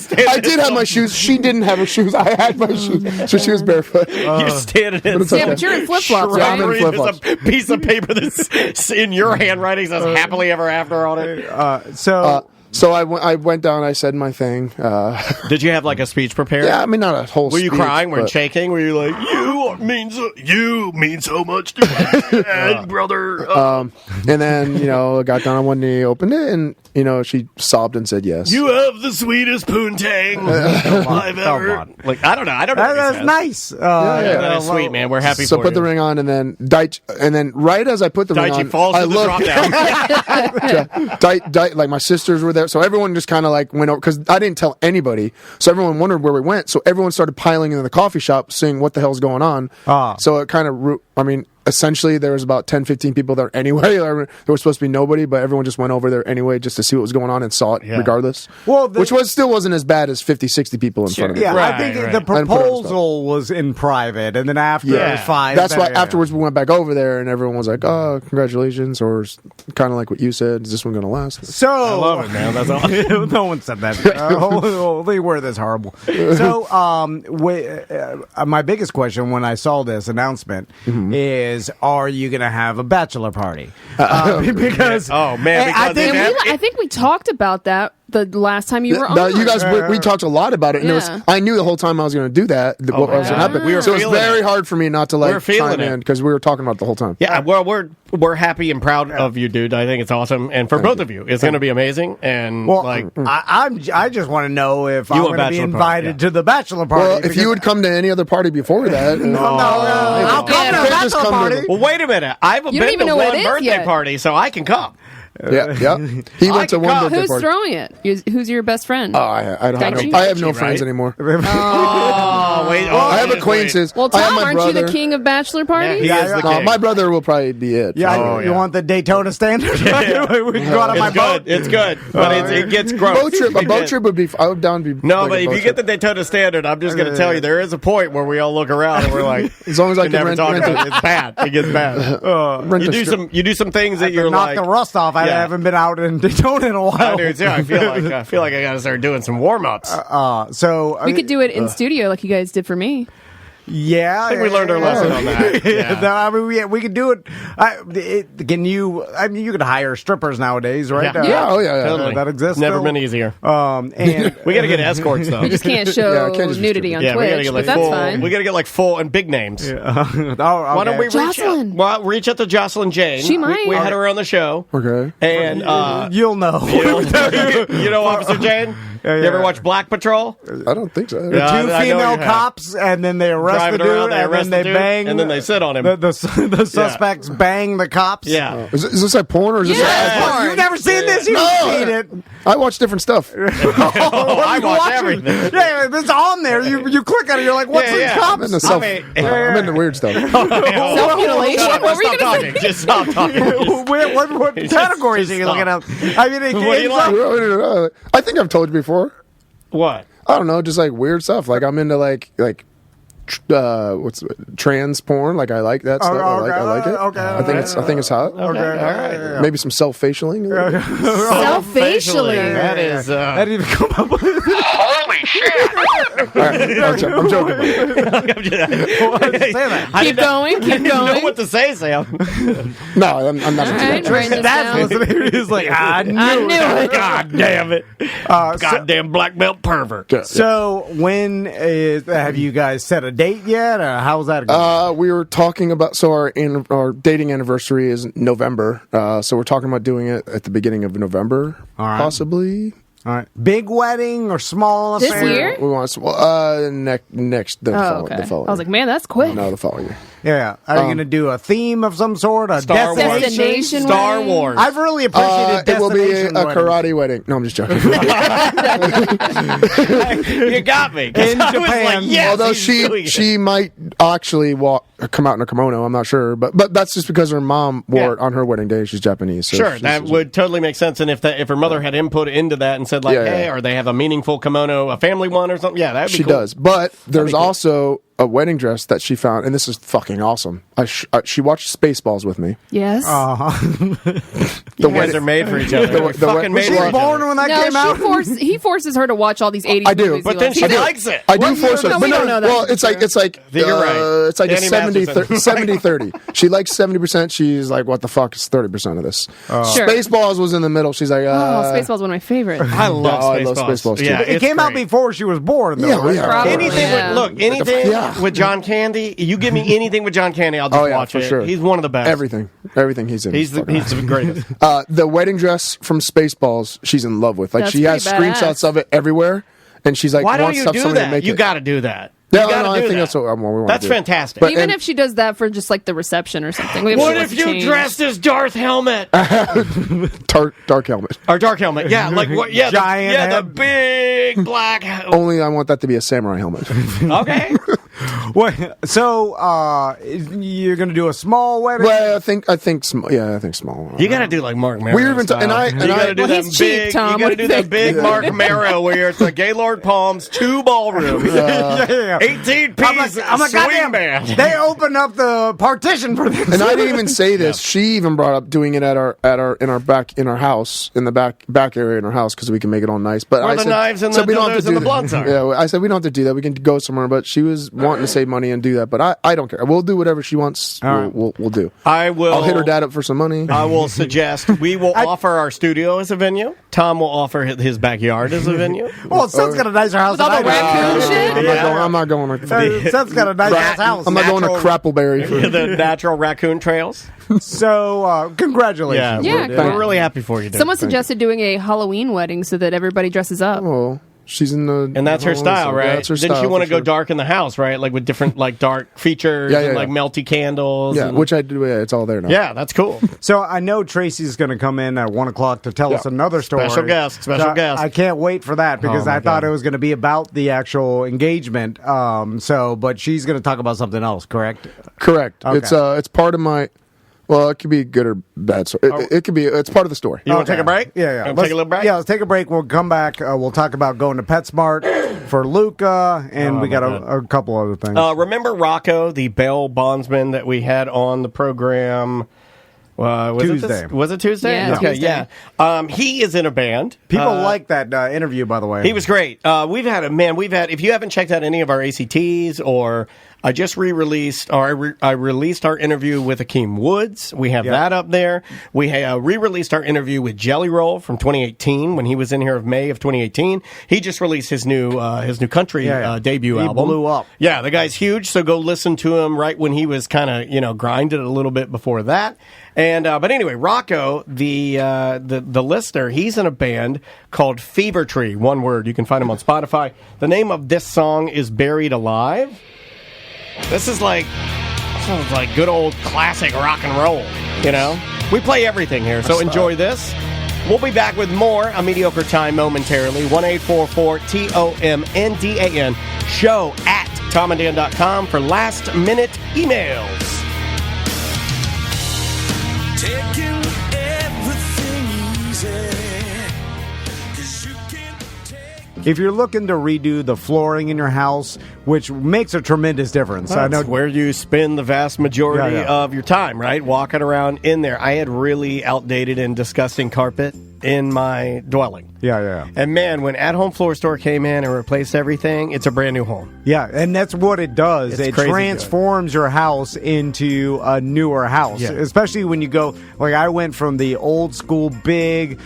guy. I did have my shoes. She didn't have her shoes. I had my shoes, so she was barefoot. You're standing in it's Yeah, okay. but you're in flip-flops, Yeah, I'm in right? flip-flops. There's a piece of paper that's in your handwriting says "Happily Ever After" on it. So I went down. I said my thing. Did you have like a speech prepared? Yeah, I mean not a whole. Were you speech, crying? Were you but- shaking? Were you like, you mean so much to me, Dad, brother? And then I got down on one knee, opened it, and she sobbed and said yes. You have the sweetest poontang I've ever. on. Like I don't know. What he That's says. nice. That is sweet, man. We're happy So for put you. the ring on, and then right as I put the ring Daichi on, falls I to the looked. drop down. Like my sisters were there, so everyone just kind of like went over because I didn't tell anybody. So everyone wondered where we went. So everyone started piling into the coffee shop, seeing what the hell's going on. So it kind of, essentially there was about 10, 15 people there anyway. There was supposed to be nobody, but everyone just went over there anyway just to see what was going on and saw it regardless. Well, which still wasn't as bad as 50, 60 people in front of me. Yeah, Right, I think right. the I didn't put it on proposal was in private, and then after it was fine. That's why afterwards we went back over there and everyone was like, "Oh, congratulations," or kind of like what you said. Is this one going to last? So I love it, man. That's all. no one said that. They were this horrible. So, my biggest question when I saw this announcement is: are you going to have a bachelor party? Because Oh man, I because think I think we talked about that the last time you were on. You guys, we talked a lot about it, and Yeah. I knew the whole time I was going to do that. What was going to happen? We were so it was feeling very it. hard for me not to We were like feeling chime it. in because we were talking about it the whole time. Yeah, well, we're happy and proud of you, dude. I think it's awesome, and for both of you, it's going to be amazing. And well, I just want to know if I'm want going to be bachelor party, invited yeah. to the bachelor party. Well, if you would come to any other party before that, I'll come to Yeah. the Can't just bachelor come to party. the- well, wait a minute. I've You don't been even to know what one it is birthday yet. party, so I can come. yeah. He went to one can- birthday Who's party. throwing it? Who's your best friend? Oh, I don't have Daichi? no, I have no Daichi, friends right? anymore. Oh, wait. I have acquaintances. Well, I have Tom, my aren't brother. you the king of bachelor parties? he is the No, king. my brother will probably be it. Yeah, Oh, you yeah. want the Daytona standard? We can go out on my It's boat. good. It's good, but it gets gross. A boat trip would be. I would down to be. No, like but a if boat you get the trip. Daytona Standard, I'm just going to tell you there is a point where we all look around and we're like, As long as I we can never rent- talk rent about a- it. It's bad. It gets bad. Rent You a do strip. some things that you're Knock like. the rust off. I Yeah. haven't been out in Daytona in a I while. do too. I feel like I got to start doing some warm ups. So We could do it in studio like you guys did for me. Yeah, I think we learned our lesson on that. Yeah. No, I mean, we could do it. Can you? I mean, you could hire strippers nowadays, right? Yeah. Yeah, oh yeah. Totally. that exists. Never still. been easier. And We got to get escorts though. You just can't show Yeah, can't just be nudity on yeah, we got to Twitch, get but like that's full. fine. We got to get like full and big names. Why don't we reach out? Jocelyn. Well, reach out to Jocelyn Jane. She might. We had her on the show. Okay. And You'll know. you know Officer Jane? You ever watch Black Patrol? I don't think so. Yeah. Two I know female you have. cops, and then they arrest Driving the dude, around, they and arrest then the they dude, bang, and then they sit on him. The suspects bang the cops. Yeah. Is this like porn or is this? Yeah. Oh, you've never seen this? You've seen it. I watch different stuff. Oh, I You watch watch it. everything. Yeah, it's on there. You click on it. You're like, what's the Yeah. I'm cops? into self. I mean- I'm into weird stuff. Self-mutilation? Shut up, What were you stop going to talking. say? Just stop talking. What categories are you looking at? I mean, What do you like? I think I've told you before. What? I don't know, just like weird stuff. Like I'm into like what's trans porn. Like I like that stuff. I like it. okay, I think it's hot. Okay, all right. Maybe some self-facialing. Self-facially. That is. I didn't even come up with it. Holy shit! All right, I'm joking. Say that. I Keep didn't know- going, I keep didn't know going. what to say, Sam. No, I'm not. All right, write this That's down. listening. He's like, I knew I knew it. it. God damn it. Goddamn black belt pervert. So, have you guys set a date yet, or how's that going? We were talking about our dating anniversary is November, so we're talking about doing it at the beginning of November, possibly. All right, big wedding or small This affair? year? We want the Oh, following. okay. The following I was like, year. man, that's quick. No, the following year. Yeah. Are you going to do a theme of some sort? A Star Wars. Destination Star wedding? Wars. I've really appreciated It will be a destination weddings. karate wedding. No, I'm just joking. You got me. 'Cause In I was Japan. like, yes, Although he's doing it. she might actually come out in a kimono. I'm not sure, but that's just because her mom wore it on her wedding day. She's Japanese. So Sure, that would totally make sense. And if her mother had input into that and said, like, Yeah, hey, yeah. or they have a meaningful kimono, a family one or something, yeah, that'd be she cool. does. But there's be cool. also a wedding dress that she found, and this is fucking awesome. She watched Spaceballs with me. Yes. You guys are made for each other. You're fucking made Was for she each born other. when that No, came out? he forces her to watch all these 80s I do, movies. But he then loves. she likes it. I do force her. No, but we don't know that. Well, it's like You're right. it's like a Danny 70 Masterson. 30. She likes 70%. She's like, what the fuck is 30% of this? Sure. Spaceballs was in the middle. She's like, Spaceball's one of my favorites. I love Oh, I Spaceballs. love Spaceballs, too. Yeah, It it's came out great. before she was born, though. Yeah, right? yeah. Probably. Anything Yeah. anything Yeah. with John Candy, you give me anything with John Candy, I'll just Oh, yeah, watch for it. sure. He's one of the best. everything he's in. He's the greatest. The wedding dress from Spaceballs, she's in love with. Like That's she has pretty badass. screenshots of it everywhere, and she's like, Why don't wants you to have do somebody to that? make You it. got to do that. Yeah, You gotta no, do I think that. that's what we want. That's to do. fantastic. But- Even and- if she does that for just like the reception or something. Maybe What she if wants to you change. dressed as Darth Helmet? Dark helmet. Or Dark Helmet, yeah, like what? Yeah, Giant the head. big black. Only I want that to be a samurai helmet. Okay, What, so, you're going to do a small wedding? Well, I think small. Yeah, I think small. you got to do like Mark Marrow. We were even style. and I you got to do Well, that he's cheap, big. Tom. You got What to do you do that think? big Mark Marrow where it's the Gaylord Palms 2 ballrooms, Yeah. 18 piece I'm like, swing goddamn, band. they opened up the partition for this. And I didn't even say this. She even brought up doing it in our house in the back area in our house because we can make it all nice. But Where I the said, knives and so the we don't have dildos to and do the blunts that. are. Yeah, I said we don't have to do that. We can go somewhere. But she was wanting to save money and do that. But I don't care. We'll do whatever she wants. right. We'll do. I'll hit her dad up for some money. I will suggest we will offer our studio as a venue. Tom will offer his backyard as a venue. Well, Seth's got a nicer house With all than the I do. raccoon shit? I'm not going. Seth's got a nice ass house. I'm not going to Crappleberry. For, The natural raccoon trails. So, congratulations. Yeah, we're really happy for you. Dude. Someone suggested doing a Halloween wedding so that everybody dresses up. oh, she's in the. And that's her style, right? Yeah, that's her Didn't style. she want to for go sure. dark in the house, right? Like with different like dark features Yeah, and yeah, like yeah. melty candles. Yeah, and- which I do. Yeah, it's all there now. yeah, that's cool. So I know Tracy's going to come in at 1 o'clock to tell us another story. Special guest. So I can't wait for that because Oh, my I thought God. it was going to be about the actual engagement. But she's going to talk about something else, correct? Correct. Okay. It's part of my. Well, it could be good or bad. So it could be. It's part of the story. You want to take a break? Yeah. Wanna take a little break? Yeah, let's take a break. We'll come back. We'll talk about going to PetSmart for Luca, and we got a couple other things. Remember Rocco, the bail bondsman that we had on the program? Was Tuesday. Was it Tuesday? Yeah, Okay, Tuesday. yeah. He is in a band. People like that interview, by the way. He was great. We've had, if you haven't checked out any of our ACTs or I just re-released, or I released our interview with Akeem Woods. We have that up there. We re-released our interview with Jelly Roll from 2018 when he was in here of May of 2018. He just released his new country debut album. He blew up. Yeah, the guy's huge. So go listen to him right when he was kind of grinded a little bit before that. And but anyway, Rocco, the listener, he's in a band called Fever Tree. One word. You can find him on Spotify. The name of this song is Buried Alive. This is like good old classic rock and roll, We play everything here, so enjoy this. We'll be back with more A Mediocre Time momentarily. 1-844-TOMNDAN. Show at TomAndDan.com for last-minute emails. Taking everything easy. 'Cause you can take. If you're looking to redo the flooring in your house, which makes a tremendous difference. I know That's where you spend the vast majority of your time, right? Walking around in there. I had really outdated and disgusting carpet in my dwelling. Yeah. And man, when At Home Floor Store came in and replaced everything, it's a brand new home. Yeah, and that's what it does. It's It crazy transforms your house into a newer house, Yeah. especially when you go, like I went from the old school big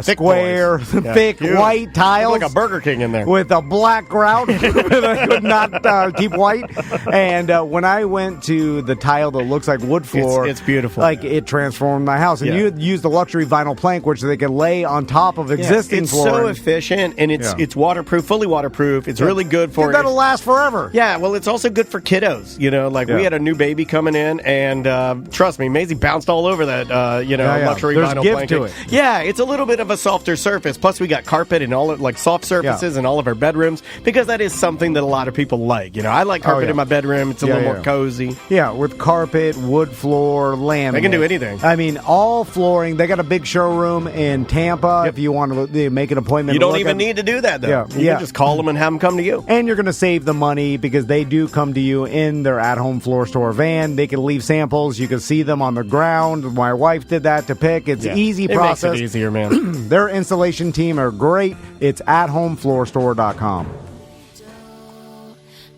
Thick square, boys. Yeah. thick Huge. white tiles. Like a Burger King in there. With a black grout that I could not keep white. And when I went to the tile that looks like wood floor, It's beautiful. Like it transformed my house. And Yeah. you use the luxury vinyl plank, which they can lay on top of existing it's flooring. so efficient, and it's waterproof, fully waterproof. It's really good for That'll last forever. Yeah, well, it's also good for kiddos. You know, like we had a new baby coming in, and trust me, Maisie bounced all over that. Luxury There's vinyl give blanket. to it. Yeah, it's a little bit of a softer surface. Plus, we got carpet and all of, like soft surfaces in all of our bedrooms because that is something that a lot of people like. You know, I like carpet in my bedroom. It's a little more cozy. Yeah, with carpet, wood floor, laminate. They can do anything. I mean, all flooring. They got a big showroom in Tampa. If you want to make an appointment, You don't even need to do that, though. Yeah, You can just call them and have them come to you. And you're going to save the money because they do come to you in their at-home floor store van. They can leave samples. You can see them on the ground. My wife did that to pick. It's easy process. It makes it easier, man. Their installation team are great. It's athomefloorstore.com.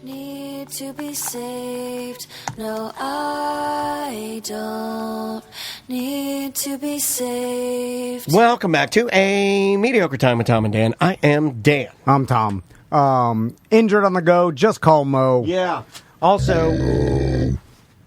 Need to be saved. No, I don't need to be saved. Welcome back to A Mediocre Time with Tom and Dan. I am Dan. I'm Tom. Injured on the go, just call Mo. Yeah. Also,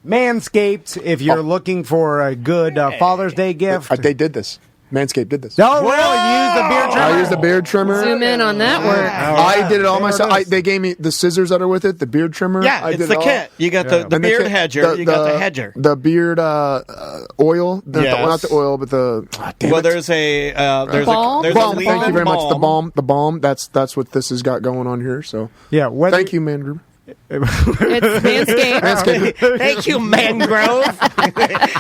Manscaped, if you're looking for a good Father's Day gift. They did this. Manscaped did this. Oh, really? Use the beard trimmer? I used the beard trimmer. Zoom in on that work. I did it all myself. They gave me the scissors that are with it, the beard trimmer. Yeah, it's the kit. You got the beard hedger. You got the hedger. The beard oil. Not the oil, but the... there's a... there's balm? There's balm. a Thank you very much. balm. The balm. That's what this has got going on here. So yeah. Thank you, Man Group. It's Manscaped. Thank you, Mangrove.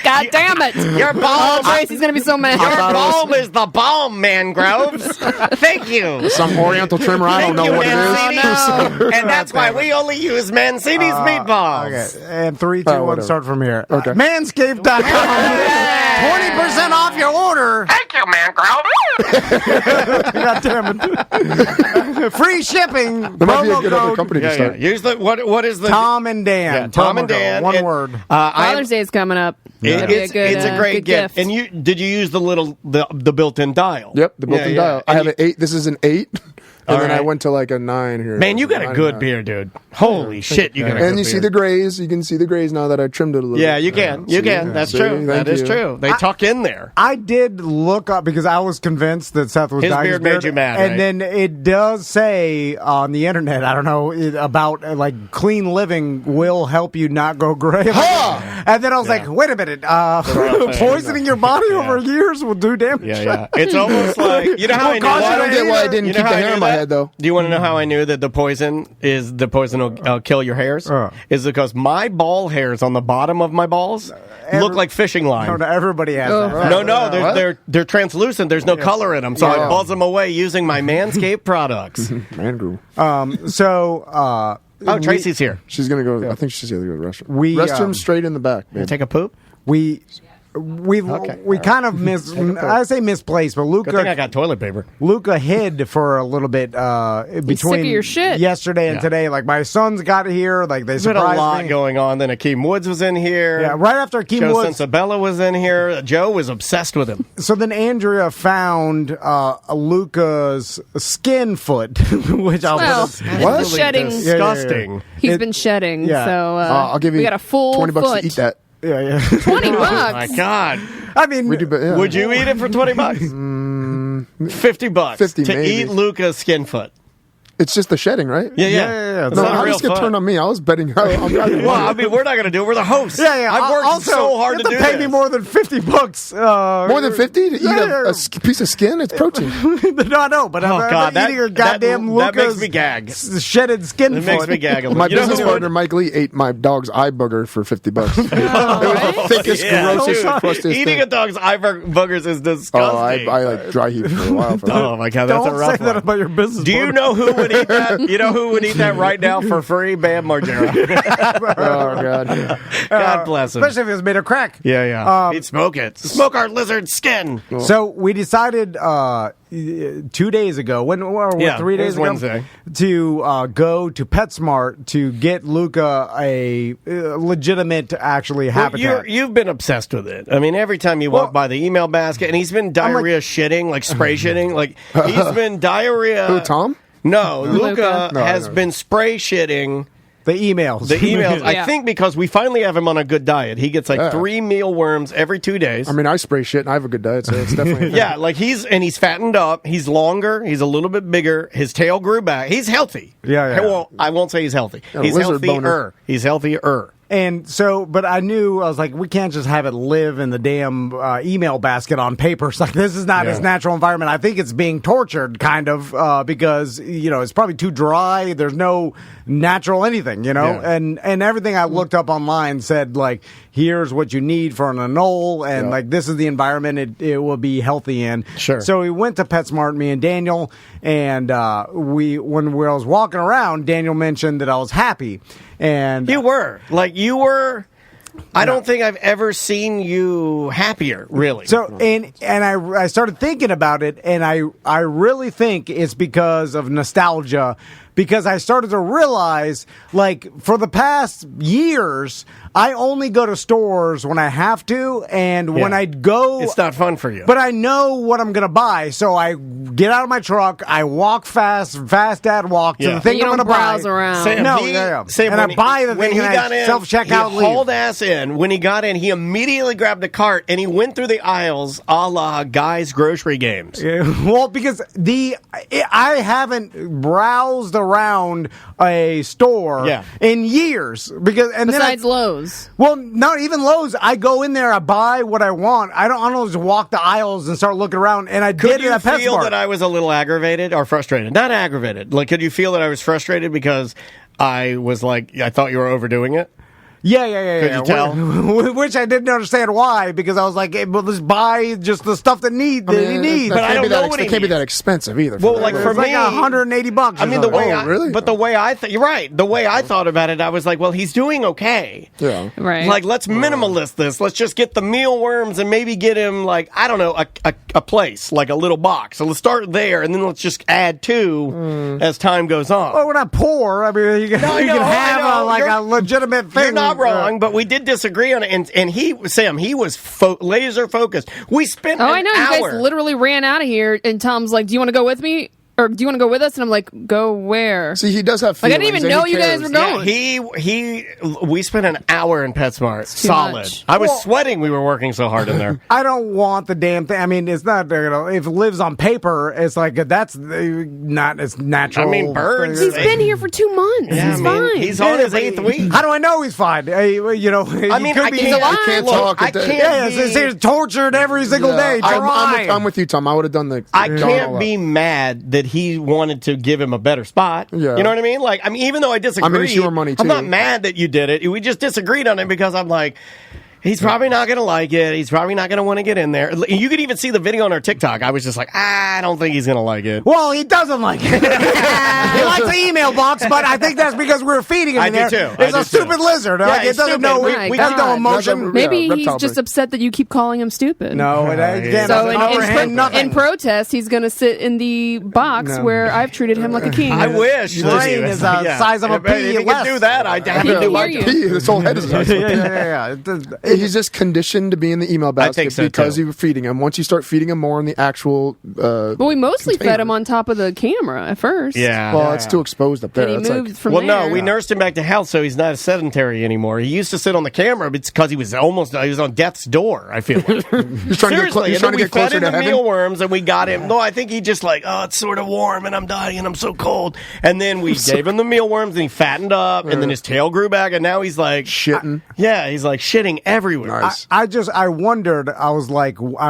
God damn it. Your balm... Tracy's going to be so mad. Your balm is the balm, Mangroves. Thank you. Some Oriental trimmer. I don't know what it is. And that's why we only use Mancini's meatballs. Okay. And 3, 2, 1, whatever. start from here. Okay. Manscaped.com. 20% off your order. Thank you, Mangrove. God damn it. Free shipping. There might be a Promo good other code company to start. Use the what is the Tom and Dan. Yeah, Tom and Promo code. Dan. One And, word. Father's Day is coming up. That'd be It's a great good gift. And did you use the built-in dial? Yep, the built-in dial. I have an 8. This is an 8. And then I went to like a 9 here. Man, you got a good beard, dude. Holy shit, you got a good beard. And you see the grays. You can see the grays now that I trimmed it a little Yeah, bit. you can. You can. That's See? true. Thank That is you. true. They tuck in there. I did look up because I was convinced that Seth was His dyeing beard made you mad, and right? then it does say on the internet, I don't know, about like clean living will help you not go gray. And then I was like, wait a minute, poisoning your body over years will do damage. Yeah. It's almost like, you know how I knew I don't that? get why I didn't You know keep the how I hair knew in my that? head, though. Do you want to know how I knew that the poison will kill your hairs? Is because my ball hairs on the bottom of my balls look like fishing line. No, everybody has that. No, they're translucent. There's no color in them, so I buzz them away using my Manscaped products. Man Group. Tracy's here. She's going to go, I think she's going to go to the restroom. Restroom straight in the back. Babe. Take a poop? We kind of I say misplaced, but Good thing I Luca got toilet paper. hid for a little bit between sick of your shit. yesterday and today. Like my sons got here, like they There's been surprised a lot me. going on. Then Akeem Woods was in here. Yeah, right after Akeem Joe Woods. Sensabella was in here. Joe was obsessed with him. So then Andrea found Luca's skin foot, which He's shedding. Disgusting. He's been shedding. Yeah. So I'll give you we got a full $20 foot. to eat that. Yeah. $20. Oh my God. I mean, Would you eat it for $20? $50 50 to maybe. eat Luca's skin foot. It's just the shedding, right? Yeah. It's No, not how real does it get fun. turned on me? I was betting. Well, I mean, we're not going to do it. We're the hosts. Yeah. I've worked also, so hard you to have do to pay me this. more than $50. More than 50 to eat a piece of skin? It's protein. No, but I'm God, eating your goddamn that Luca's makes me gag. shedded skin It foot. makes me gag a little. My You know business who partner, Mike Lee, ate my dog's eye booger for $50. It was the thickest, Yeah, grossest, dude, crustiest eating thing. a dog's eye boogers is disgusting. I like dry heat for a while. For that. Oh my God, that's Don't a rough say that one. about your business. Do you know who would eat that? You know who would eat that right now for free? Bam Margera. Oh, God. God bless him. Especially if it's made of crack. Yeah. He'd smoke it. Smoke our lizard skin. So we decided 2 days ago, 3 days ago, Wednesday, to go to PetSmart to get Luca a legitimate, actually, habitat. You've been obsessed with it. I mean, every time you walk by the email basket, and he's been diarrhea shitting, like spray shitting. Like, he's been diarrhea. Who, Tom? No, Luca Luca. has been spray shitting The emails. The emails. Yeah. I think because we finally have him on a good diet. He gets like 3 mealworms every 2 days. I mean, I spray shit and I have a good diet, so it's definitely. Yeah, like he's fattened up. He's longer. He's a little bit bigger. His tail grew back. He's healthy. Yeah. Well, I won't say he's healthy. He's lizard healthier. boner. He's healthier. And so, but I was like, we can't just have it live in the damn email basket on paper. It's like, this is not its natural environment. I think it's being tortured, kind of, because, it's probably too dry. There's no natural anything, and everything I looked up online said, like, here's what you need for an anole, and like, this is the environment it will be healthy in. Sure. So we went to PetSmart, me and Daniel, and when I was walking around, Daniel mentioned that I was happy. And You were. I don't think I've ever seen you happier, really. So and I started thinking about it, and I really think it's because of nostalgia, because I started to realize, like, for the past years, I only go to stores when I have to, and when I go, it's not fun for you. But I know what I'm going to buy, so I get out of my truck, I walk fast dad walk to the thing you I'm don't going to buy. browse around. Sam, and I buy the thing, and I self-checkout leave. He hauled ass in. When he got in, he immediately grabbed the cart, and he went through the aisles a la Guy's Grocery Games. Well, because I haven't browsed around a store in years, besides Lowe's. Well, not even Lowe's. I go in there, I buy what I want. I don't just walk the aisles and start looking around. And I did it at PetSmart. Could you feel that I was a little aggravated or frustrated? Not aggravated. Like, could you feel that I was frustrated because I was like, I thought you were overdoing it? Yeah. Could you tell? Which I didn't understand why, because I was like, hey, well, let's buy just the stuff that he needs. But I don't know what it can't be that expensive either. Well, like for me, like $180. I mean, the way you're right. The way I thought about it, I was like, well, he's doing okay. Yeah. Right. Like, let's minimalist this. Let's just get the mealworms and maybe get him, like, I don't know, a place, like a little box. So let's start there, and then let's just add two as time goes on. Well, we're not poor. I mean, you can have a legitimate thing. You're not wrong, but we did disagree on it. And he was laser focused. We spent I know. hour. You guys literally ran out of here, and Tom's like, do you want to go with me? Or do you want to go with us? And I'm like, go where? See, he does have feelings. I didn't even know you guys were going. We spent an hour in PetSmart. Solid. Much. I was sweating. We were working so hard in there. I don't want the damn thing. I mean, it's not, if it lives on paper, it's like, that's not as natural. I mean, birds. He's been here for 2 months. Yeah, He's fine. He's on his 8th week. How do I know he's fine? I mean, he's alive. I can't talk. He's tortured every single day. I'm with you, Tom. I would have done the. I can't be mad that he wanted to give him a better spot. Yeah. You know what I mean? Like, even though I disagree, I mean, it's your money, too. I'm not mad that you did it. We just disagreed on it because I'm like, he's probably not going to like it. He's probably not going to want to get in there. You could even see the video on our TikTok. I was just like, I don't think he's going to like it. Well, he doesn't like it. He likes the email box, but I think that's because we're feeding him in there. I do too. It's a stupid lizard. Like, it doesn't know. We has no emotion. Maybe he's just upset that you keep calling him stupid. No, in protest, he's going to sit in the box where I've treated him like a king. I wish. His brain is the size of a pea. If he could do that, I'd have to do my pea. His whole head is yeah. He's just conditioned to be in the email basket because you were feeding him. Once you start feeding him more in the actual But we mostly fed him on top of the camera at first. Yeah. Well, it's too exposed up there. And he moved from there. Well, no, we nursed him back to health, so he's not sedentary anymore. He used to sit on the camera, but it's because he was on death's door, I feel like. He's trying to get closer to heaven? Mealworms, and we got him. No, I think he just like, it's sort of warm, and I'm dying, and I'm so cold. And then we gave him the mealworms, and he fattened up, and then his tail grew back, and now he's like... shitting. He's like shitting everywhere. Nice. I wondered, I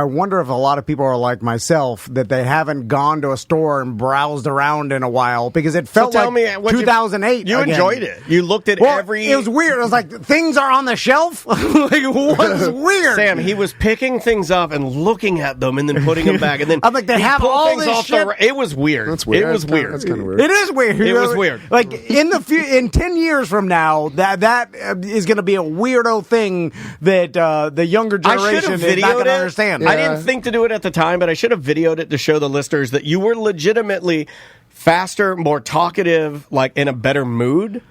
wonder if a lot of people are like myself, that they haven't gone to a store and browsed around in a while, because it felt like 2008. You enjoyed it. You looked at every... It was weird. I was like, things are on the shelf? Like, what's weird? Sam, he was picking things up and looking at them and then putting them back. And then I'm like, they have all this shit? It was weird. That's weird. It was weird. That's kind of weird. It is weird. It was weird. Like, in 10 years from now, that is going to be a weirdo thing that the younger generation is not going to understand. I didn't think to do it at the time, but I should have videoed it to show the listeners that you were legitimately faster, more talkative, like in a better mood.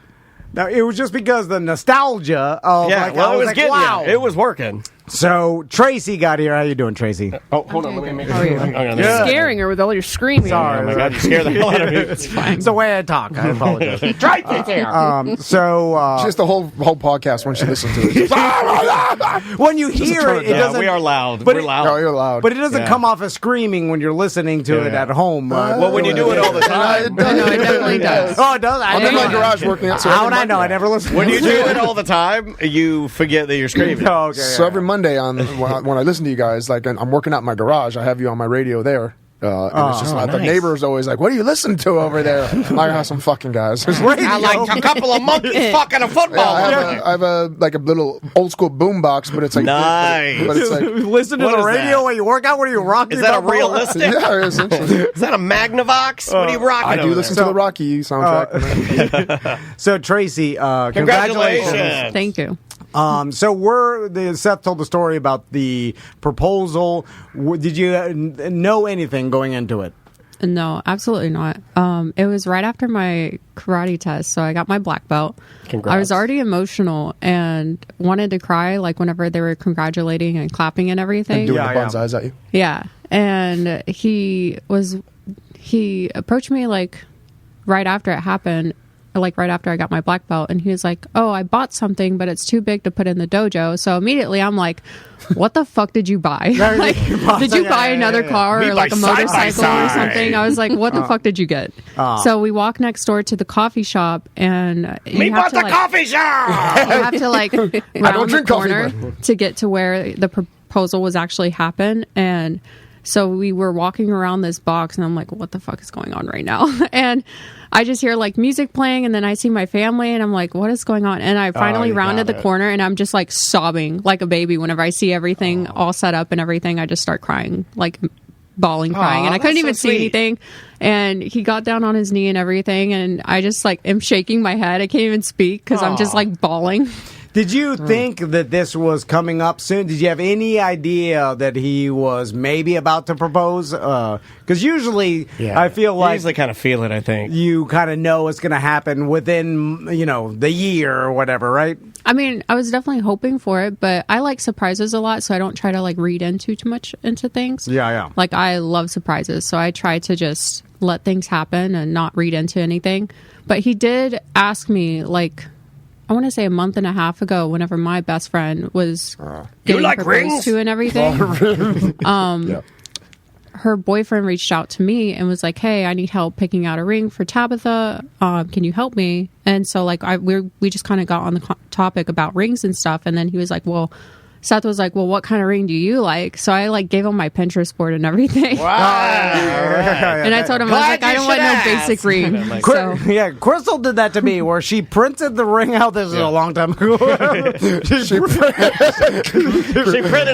Now, it was just because the nostalgia of, it was like, wow. It was working. So Tracy got here. How you doing, Tracy? Oh, hold on. Let me make How are you? You're scaring her with all your screaming. Sorry. Oh my God, you scared the hell out of me. It's fine. It's the way I talk. I apologize. Just the whole podcast when she listens to it. When you hear it, it doesn't. We are loud. But We're loud. Oh, you're loud. But it doesn't come off as screaming when you're listening to it at home. Well, when you do it all the time. No, it definitely does. Oh, it does? I'm in my garage working out. How would I know? I never listened. When you do it all the time, you forget that you're screaming. Oh, okay. So every Monday when I listen to you guys, like, and I'm working out in my garage, I have you on my radio there. And it's just like the neighbor's always like, "What are you listening to over there?" I have some fucking guys. I like a couple of monkeys fucking a football. I have a little old school boom box, but it's like nice. But it's like listen to the radio while you work out. What are you rocking? Is that a realistic? Yeah, essentially. Is that a Magnavox? What are you rocking? I do listen to the Rocky soundtrack. So Tracy, congratulations. Thank you. So Seth told the story about the proposal. Did you know anything going into it? No, absolutely not. It was right after my karate test, so I got my black belt. Congrats. I was already emotional and wanted to cry, like whenever they were congratulating and clapping and everything. And doing the bonsais at you. Yeah, and he approached me like right after it happened. Like right after I got my black belt, and he was like, "Oh, I bought something, but it's too big to put in the dojo." So immediately I'm like, "What the fuck did you buy? Like, did you buy another car or like a motorcycle or something?" I was like, "What the fuck did you get?" So we walk next door to the coffee shop, and we bought the coffee shop. You have to like round the corner to get to where the proposal was actually happen, and so we were walking around this box, and I'm like, "What the fuck is going on right now?" And I just hear like music playing, and then I see my family, and I'm like, what is going on? And I finally rounded the corner, and I'm just like sobbing like a baby whenever I see everything all set up and everything. I just start crying, like bawling, crying, and I couldn't even see anything. And he got down on his knee and everything, and I just like am shaking my head. I can't even speak because I'm just like bawling. Did you think that this was coming up soon? Did you have any idea that he was maybe about to propose? Because usually, I feel like... You usually kind of feel it, I think. You kind of know it's going to happen within, the year or whatever, right? I mean, I was definitely hoping for it, but I like surprises a lot, so I don't try to, like, read too much into things. Yeah. Like, I love surprises, so I try to just let things happen and not read into anything. But he did ask me, like... I want to say a month and a half ago, whenever my best friend was getting proposed to and everything, her boyfriend reached out to me and was like, "Hey, I need help picking out a ring for Tabitha. Can you help me?" And so, like, we just kind of got on the topic about rings and stuff, and then he was like, Seth was like, "Well, what kind of ring do you like?" So I like gave him my Pinterest board and everything. Wow! And I told him, I was like, "I don't want no basic ring." So. Yeah, Crystal did that to me, where she printed the ring out. This is a long time ago. She printed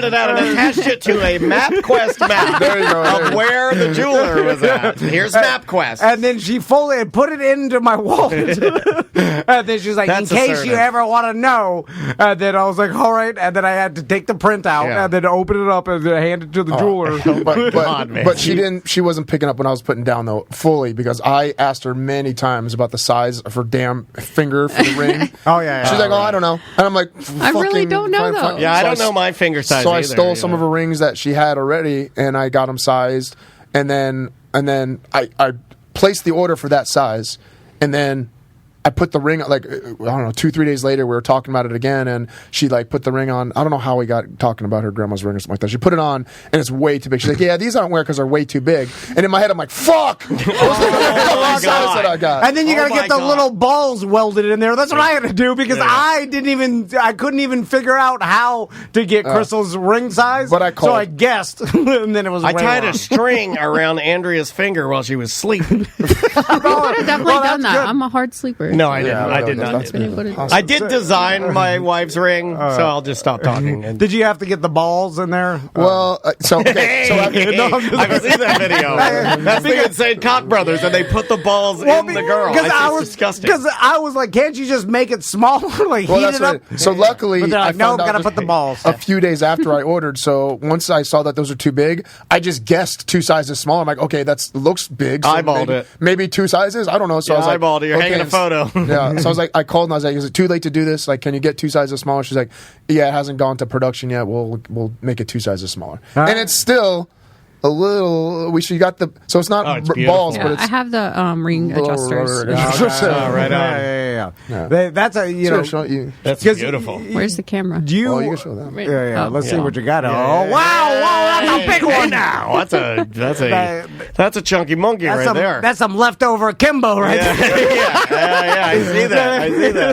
it out and attached it to a MapQuest map of where the jeweler was at. Here's MapQuest. And then she folded put it into my wallet. And then she's like, "In case you ever want to know." And then I was like, "All right." And then I had to take the print out and then open it up and then hand it to the jeweler. But she wasn't picking up when I was putting down though fully, because I asked her many times about the size of her damn finger for the ring. She's like, "Oh, I don't know," and I'm like, "I really don't know though." Yeah, I don't know my finger size. So either, I stole some of her rings that she had already, and I got them sized, and then I placed the order for that size, and then I put the ring, like, I don't know, 2-3 days later, we were talking about it again, and she, like, put the ring on. I don't know how we got talking about her grandma's ring or something like that. She put it on, and it's way too big. She's like, "Yeah, these I don't wear because they're way too big." And in my head, I'm like, fuck! And then you got to get the little balls welded in there. That's what I had to do, because I couldn't even figure out how to get Crystal's ring size. But so I guessed, and then it was I tied a string around Andrea's finger while she was sleeping. You could have definitely done that. Good. I'm a hard sleeper. No, I didn't. I did not. I did design my wife's ring, so I'll just stop talking. Did you have to get the balls in there? Well, I've seen that video. That's the Insane Cock Brothers, and they put the balls in the girl. It's disgusting. Because I was like, "Can't you just make it smaller, like heat it up?" So luckily, but I found out gotta put the balls. A few days after I ordered. So once I saw that those are too big, I just guessed 2 sizes smaller. I'm like, "Okay, that looks big." So eyeballed it. Maybe 2 sizes. I don't know. So I was like, eyeballed it. You're hanging a photo. go. Yeah. So I was like, I called and I was like, is it too late to do this? Like, can you get 2 sizes smaller? She's like, yeah, it hasn't gone to production yet. We'll make it 2 sizes smaller. And it's still a little. She got the. So it's not balls, but it's. I have the ring adjusters. Right on. Yeah. That's a that's beautiful. Where's the camera? You can show that. Yeah. Let's see what you got. Yeah. Oh wow, that's a big one now. That's a chunky monkey there. That's some leftover Kimbo right there. I see that.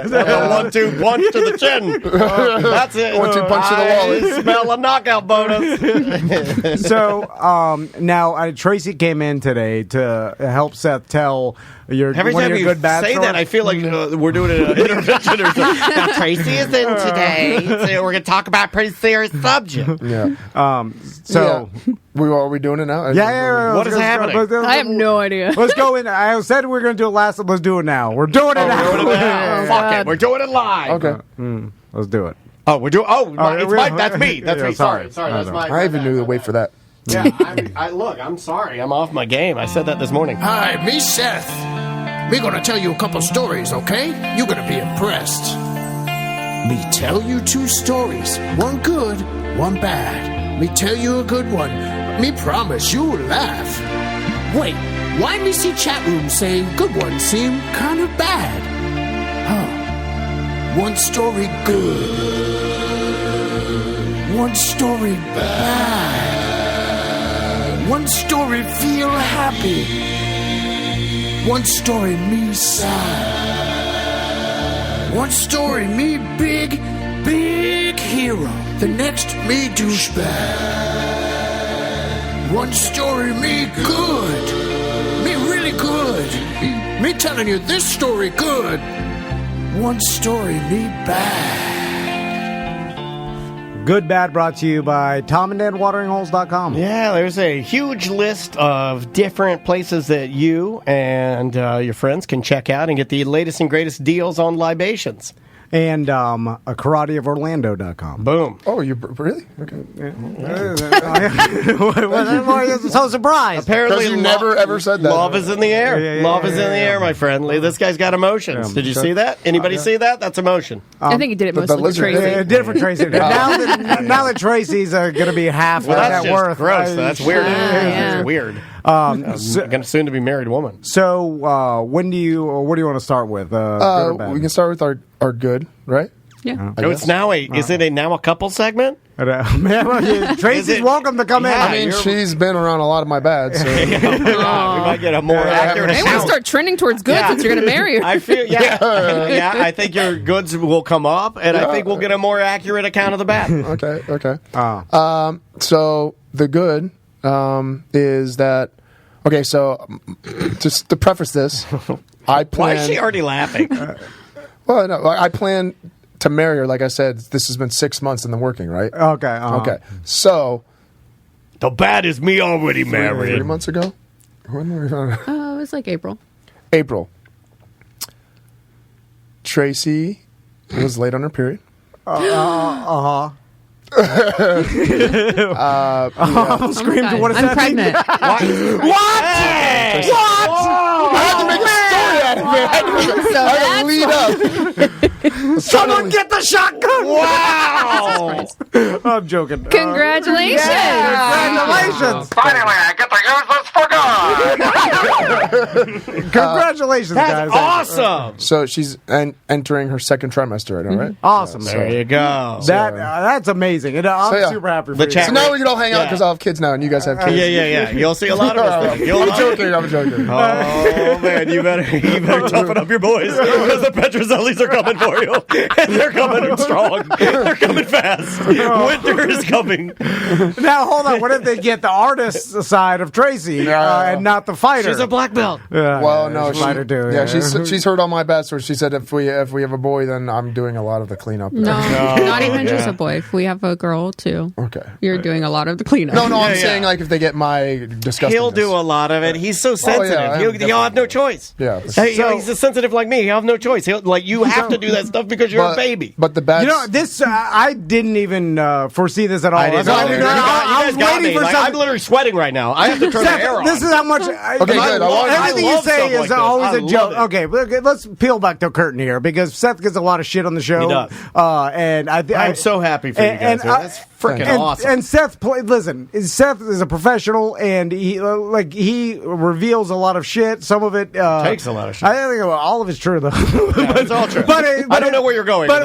That's a 1-2 punch to the chin. That's it. 1-2 punch to the wallet. I smell a knockout bonus. So. Now Tracy came in today to help Seth tell every one time of your you good bad say stories. that, I feel like we're doing an intervention or something. Now Tracy is in today, so we're going to talk about a pretty serious subject. Yeah. Are we doing it now? Yeah. What is happening? I have no idea. Let's go in. I said we were going to do it last. Let's do it now. We're doing it now. Fuck it. We're doing it live. Okay. Let's do it. Oh, we're doing. It's Mike. That's me. That's me. Sorry. That's my. I even knew to wait for that. Yeah, I'm sorry. I'm off my game. I said that this morning. Hi, me Seth. Me gonna tell you a couple stories, okay? You gonna be impressed. Me tell you 2 stories. One good, one bad. Me tell you a good one. Me promise you will laugh. Wait, why me see chat room saying good ones seem kind of bad? One story good. One story bad. One story feel happy. One story me sad. One story me big hero. The next me douchebag. One story me good. Me really good. Me telling you this story good. One story me bad. Good Bad brought to you by TOMANDDAN Yeah, there's a huge list of different places that you and your friends can check out and get the latest and greatest deals on libations. And karateoforlando.com. Boom. Oh, you really? Okay. So surprised. Apparently, you never ever said that. Love is in the air. Love is in the air, my friend. This guy's got emotions. Did you see that? Anybody see that? That's emotion. I think he did it mostly for Tracy. It did for Tracy. now that Tracy's going to be half that's net worth. Gross. That's weird. That's weird. Soon to be married woman. So, what do you want to start with? Good or bad? We can start with our good, right? Yeah. It's now is it now a couple segment? Tracy's welcome to come in. I mean, she's been around a lot of my bad. So. We might get a more accurate. Maybe we'll start trending towards good since you're going to marry her. I feel, I think your goods will come up, and I think we'll get a more accurate account of the bad. Okay. So the good is that. Okay, so just to preface this, I plan. Why is she already laughing? Well, no, I plan to marry her. Like I said, this has been 6 months in the working, right? Okay. Okay. So the bad is me already married. 3 months ago. When were we? It was like April. Tracy was late on her period. Screamed. God. What is I'm that? pregnant. What? Hey! What? I had to make a story out of it. I had to lead up. Someone get the shotgun! Wow! I'm joking. Congratulations! Congratulations! Finally, I get to use this for good. Congratulations, That's guys! awesome. So she's entering her second trimester right now, right? Awesome. There you go. That's amazing. And I'm super happy for you. chat So now we can all hang out because I'll have kids now, and you guys have kids. Yeah. You'll see a lot of us. I'm joking. Oh man, you better toughen up your boys because the Petrozellis are coming for you, and they're coming strong. They're coming fast. Winter is coming. Now hold on. What if they get the artist side of Tracy and not the fighter? She's a black belt. Well, no, fighter too. Yeah, she's heard all my bad stories. She said if we have a boy, then I'm doing a lot of the cleanup. No, not even just a boy. If we have a girl too, okay, you're doing a lot of the cleanup. No, I'm saying like if they get my disgusting. He'll do a lot of it. He's so sensitive. He'll have no choice. Yeah, he's sensitive like me. He'll have no choice. You have to do that stuff because because you're a baby. But the bad, this I didn't even foresee this at all. I didn't. I was waiting for something. I'm literally sweating right now. I have to turn the air on. This is how much. Everything you say is always a joke. Okay, let's peel back the curtain here because Seth gets a lot of shit on the show. He does. And I'm so happy for you guys. That's freaking awesome. And Seth, listen, Seth is a professional, and he reveals a lot lot of shit. Some of it takes a lot of shit. I think all of it's true though. Yeah, it's all true. But I don't know where you're going. But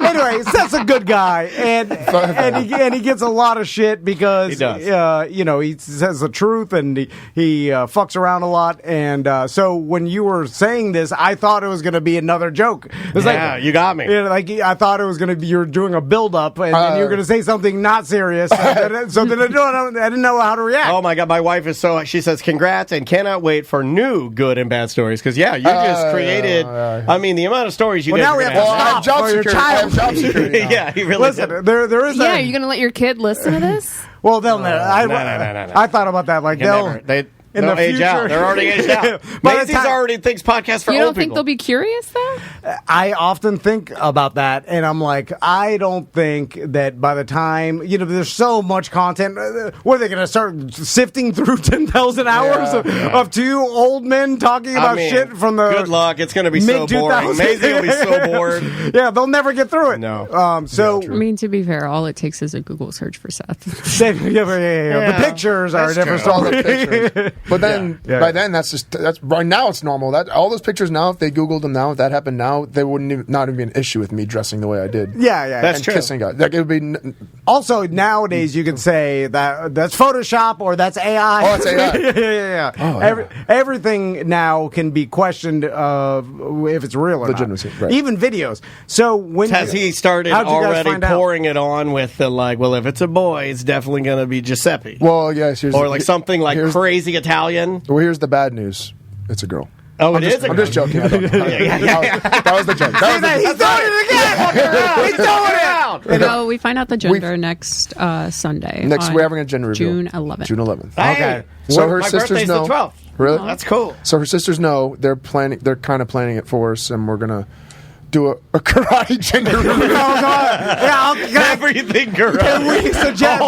anyway, Seth's a good guy, and he gets a lot of shit because he does. He says the truth and he fucks around a lot. And so when you were saying this, I thought it was going to be another joke. It was you got me. I thought it was going to be you're doing a build up and then you were going to say something not serious. So then I didn't know how to react. Oh my god, my wife is she says congrats and cannot wait for new good and bad stories because you just created. I mean, the amount of stories you guys now we have to stop job for your child. Job security. Yeah, he really listen. did. There is. Yeah, you're gonna let your kid listen to this? Well, they'll never. No. I thought about that. Like They'll age out. They're already aged out. Macy's already thinks podcasts for old people. You don't think they'll be curious, though? I often think about that, and I'm like, I don't think that by the time, there's so much content, what are they going to start sifting through 10,000 hours of two old men talking about shit from the good luck. It's going to be so boring. Maisie will be so bored. Yeah, they'll never get through it. No. To be fair, all it takes is a Google search for Seth. The pictures are a different story. But then, by then, that's right now it's normal. That all those pictures now, if they Googled them now, if that happened now, they wouldn't not even be an issue with me dressing the way I did. Yeah, that's true. Kissing guys. Like it would be. Also, nowadays you can say that's Photoshop or that's AI. Oh, it's AI. yeah. Oh, everything now can be questioned if it's real or legitimacy, not. right. Even videos. So when has he started already pouring it on with the well, if it's a boy, it's definitely going to be Giuseppe. Well, yes, or something like crazy Italian. Well, here's the bad news. It's a girl. Oh, I'm just joking. That was the joke. He's doing it again. He's doing it. No, we find out the gender next Sunday. We're having a gender reveal. June 11th. June 11th. Hey, okay. So her my sisters birthday's know. The 12th. Really? Oh, that's cool. So her sisters know. They're planning. They're kind of planning it for us, and we're gonna do a karate gender reveal. Everything karate. Can we suggest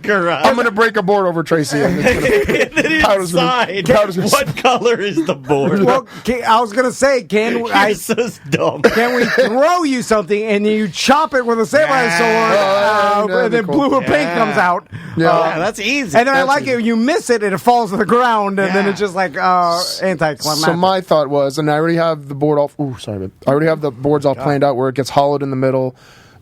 karate? I'm gonna break a board over Tracy. And what color is the board? Well, I was gonna say, can we throw you something and you chop it with a samurai sword, and then blue or pink comes out? Yeah, that's easy. And then I like it. You miss it and it falls to the ground, and then it's just like anticlimactic. So my thought was, and I already have the board all. Ooh, sorry, but I already have the boards all planned out where it gets hollowed in the middle.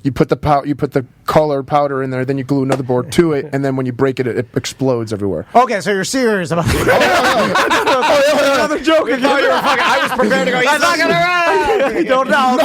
You put the colored powder in there, then you glue another board to it, and then when you break it, it explodes everywhere. Okay, so you're serious about it. Another joke again. I was prepared to go. He's not gonna don't know.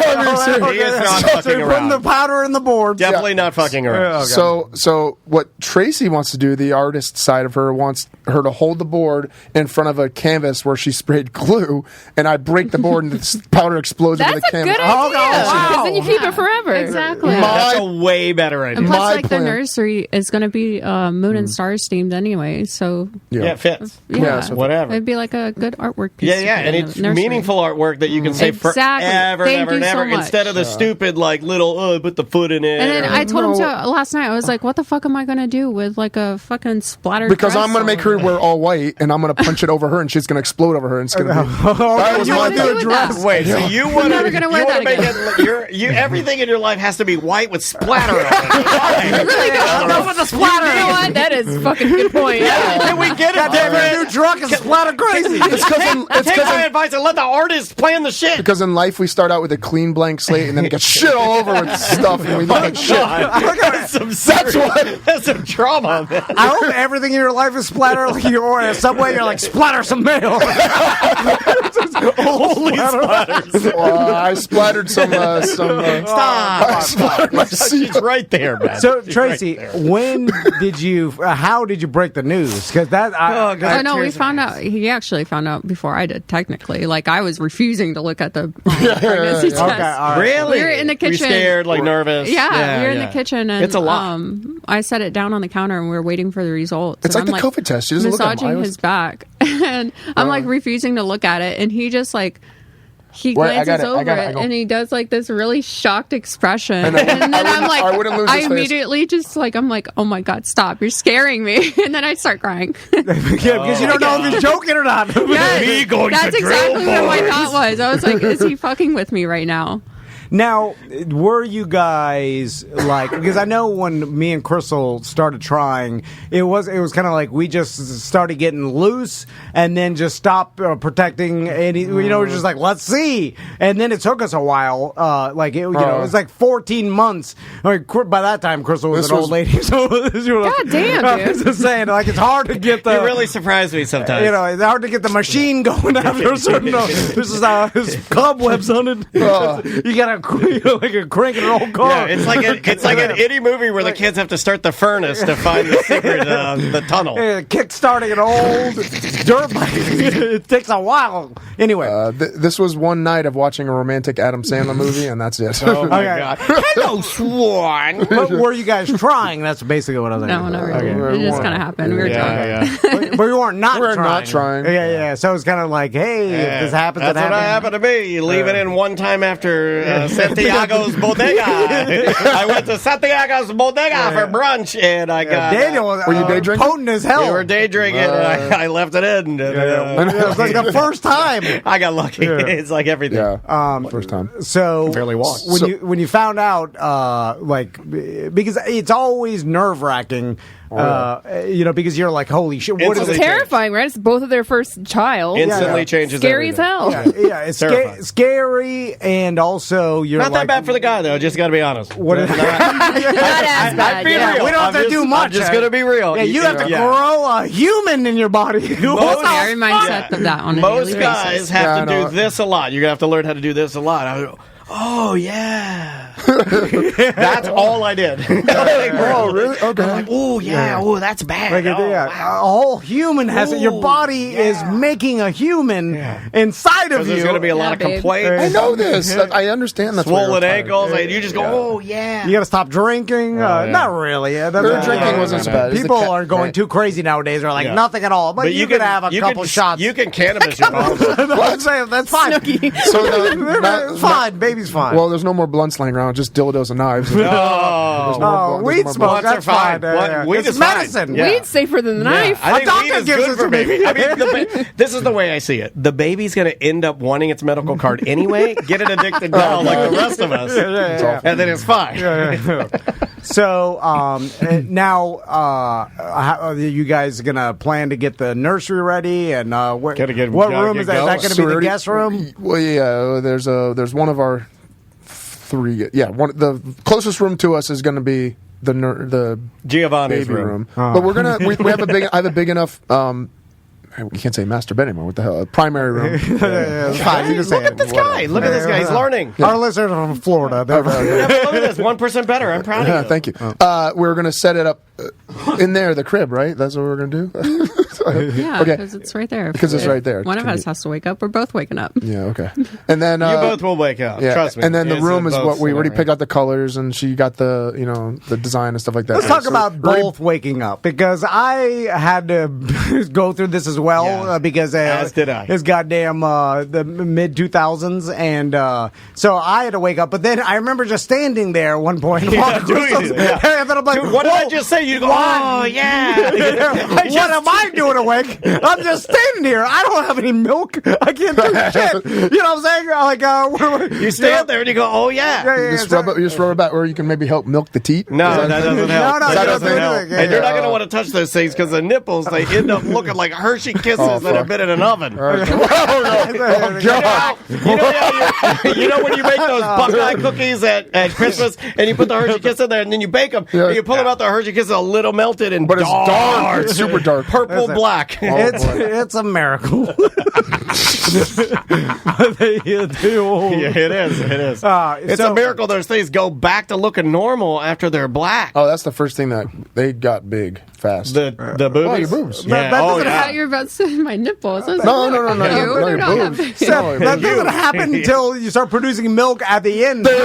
He is not fucking around. Putting the powder in the board. Definitely not fucking around. So what Tracy wants to do, the artist side of her, wants her to hold the board in front of a canvas where she sprayed glue, and I break the board and the powder explodes over the canvas. That's a good idea. Because then you keep it forever. Exactly. That's a way better idea. And plus, the nursery is going to be Moon and Stars themed anyway, so it fits. Yeah, whatever. It'd be like a good artwork piece. Yeah, and it's meaningful artwork that you can say forever and ever and ever instead of the stupid little put the foot in it. And then I told him last night, I was like, what the fuck am I going to do with like a fucking splattered because dress I'm going to make her wear all white, and I'm going to punch it over her, and she's going to explode over her, and it's going to be. That was my dress. Wait, so you want to make it? Everything in your life has to be white with splatter on it. Enough with the splatter. You know what? That is fucking good point. Can we get it? Damn, new drunk is splatter crazy. Take my advice and let the artist plan the shit. Because in life we start out with a clean blank slate, and then it gets shit all over with stuff, and we look like shit. That's some trauma, man. I hope everything in your life is splatter. Like you're at Subway, you're like splatter some mail. Holy splatters. I splattered some. Stop. I splattered my seat. She's right there, man. So Tracy, when did you? How did you break the news? Because that. I know we found out. He actually found out before I did. Technically, like I was refusing to look at the pregnancy test. Okay, really? We were in the kitchen. Were you scared, nervous? Yeah, we were in the kitchen, and it's a lot. I set it down on the counter, and we were waiting for the results. It's like the COVID test. She doesn't massaging look at his back, and I'm refusing to look at it, and he just He glances over it and he does like this really shocked expression. And then I'm like, I immediately just like, I'm like, oh my God, stop. You're scaring me. And then I start crying. Because you don't know if he's joking or not. Yes, that's exactly what my thought was. I was like, is he fucking with me right now? Now, were you guys like, because I know when me and Crystal started trying, it was kind of like we just started getting loose and then just stopped protecting any, we're just like, let's see. And then it took us a while, it was like 14 months. I mean, by that time, Crystal was an old lady. So God damn, dude. I was just saying, like, it's hard to get the... You really surprised me sometimes. It's hard to get the machine going after a certain... This is cobwebs on it. You gotta like a cranking an old car. Yeah, it's like an any movie where the kids have to start the furnace to find the secret of the tunnel. Kick starting an old dirt bike. It takes a while. Anyway, this was one night of watching a romantic Adam Sandler movie, and that's it. Oh my God! Hello, Swan. But were you guys trying? That's basically what I was saying. No, not really. It just kind of happened. We were drunk. But we weren't We're not trying. Yeah. So it's kind of like, hey, if this happens, that's what happened to me. You leave it in one time after Santiago's Bodega. I went to Santiago's Bodega for brunch, and I got... Daniel were you day drinking? Potent as hell. We were day drinking, and I left it in. It was like the first time. I got lucky. Yeah. It's like everything. Yeah. First time. So barely walked. When you found out, because it's always nerve-wracking, because you're like, holy shit, what is it? It's terrifying, right? It's both of their first child. Instantly changes Scary everything. as hell. Yeah, it's scary, and also you're not that bad for the guy, though. Just got to be honest. Not as bad. We don't have to do much. I'm just going to be real. Yeah, you have to grow a human in your body. Very mindset of that on a daily basis. Most guys have to do this a lot. You're going to have to learn how to do this a lot. Oh, yeah. That's all I did. Oh, really? Okay. I'm like, oh, yeah. Oh, that's bad. A whole human has it. Your body is making a human inside of you. There's going to be a lot of complaints. I know this. I understand that. Swollen ankles. You just go, oh, yeah. You got to stop drinking. Not really. Drinking wasn't so bad. People are going too crazy nowadays. They're like, nothing at all. But you could have a couple shots. You can cannabis your balls. I'm saying, that's fine. So fine. Baby's fine. Well, there's no more blunts laying around. Just dildos and knives. Weed smoke. That's fine. Weed is medicine. Weed's safer than the knife. I think weed is good for baby. I mean, this is the way I see it. The baby's going to end up wanting its medical card anyway. Get it addicted now, like the rest of us, and then it's fine. So now, are you guys gonna plan to get the nursery ready? And what room is that? Is that going to be the guest room? Well, yeah. There's one of our three. Yeah, the closest room to us is going to be the Giovanni's baby room. But we're gonna we have I have a big enough. We can't say master bed anymore. What the hell? Primary room. Fine. You can say Look at this guy. Look at this guy. He's learning. Our listeners are from Florida. Look at this. 1% better. I'm proud of you. Thank you. We're going to set it up in there, the crib, right? That's what we're going to do? Yeah, because it's right there. Because it's right there. One of us has to wake up. We're both waking up. Yeah, okay. And then... you both will wake up. Yeah. Trust me. And then the room is what we already picked out the colors, and she got the design and stuff like that. Let's talk about both waking up, because I had to go through this as well, because as did I. It's goddamn the mid 2000s, and so I had to wake up. But then I remember just standing there at one point. And then I'm like, what did I just say? You go, oh yeah. What am I doing awake? I'm just standing here. I don't have any milk. I can't do shit. You know what I'm saying? Like, you stand there and you go, oh yeah. You just rub it back, or you can maybe help milk the teat. No, that doesn't help. That doesn't help. And you're not going to want to touch those things, because the nipples, they end up looking like Hershey Kisses that have been in an oven. Oh, God. You know when you make those Buckeye cookies at Christmas, and you put the Hershey Kiss in there, and then you bake them, and you pull them out, the Hershey Kiss is a little melted and but it's dark. It's super dark. Purple black. It's a miracle. Yeah, it is. It's a miracle those things go back to looking normal after they're black. Oh, that's the first thing that they got big fast. The boobies? Oh, your boobs. Yeah. I thought you were about to say my nipples. I was no, your boobs. That doesn't happen until you start producing milk at the end. They've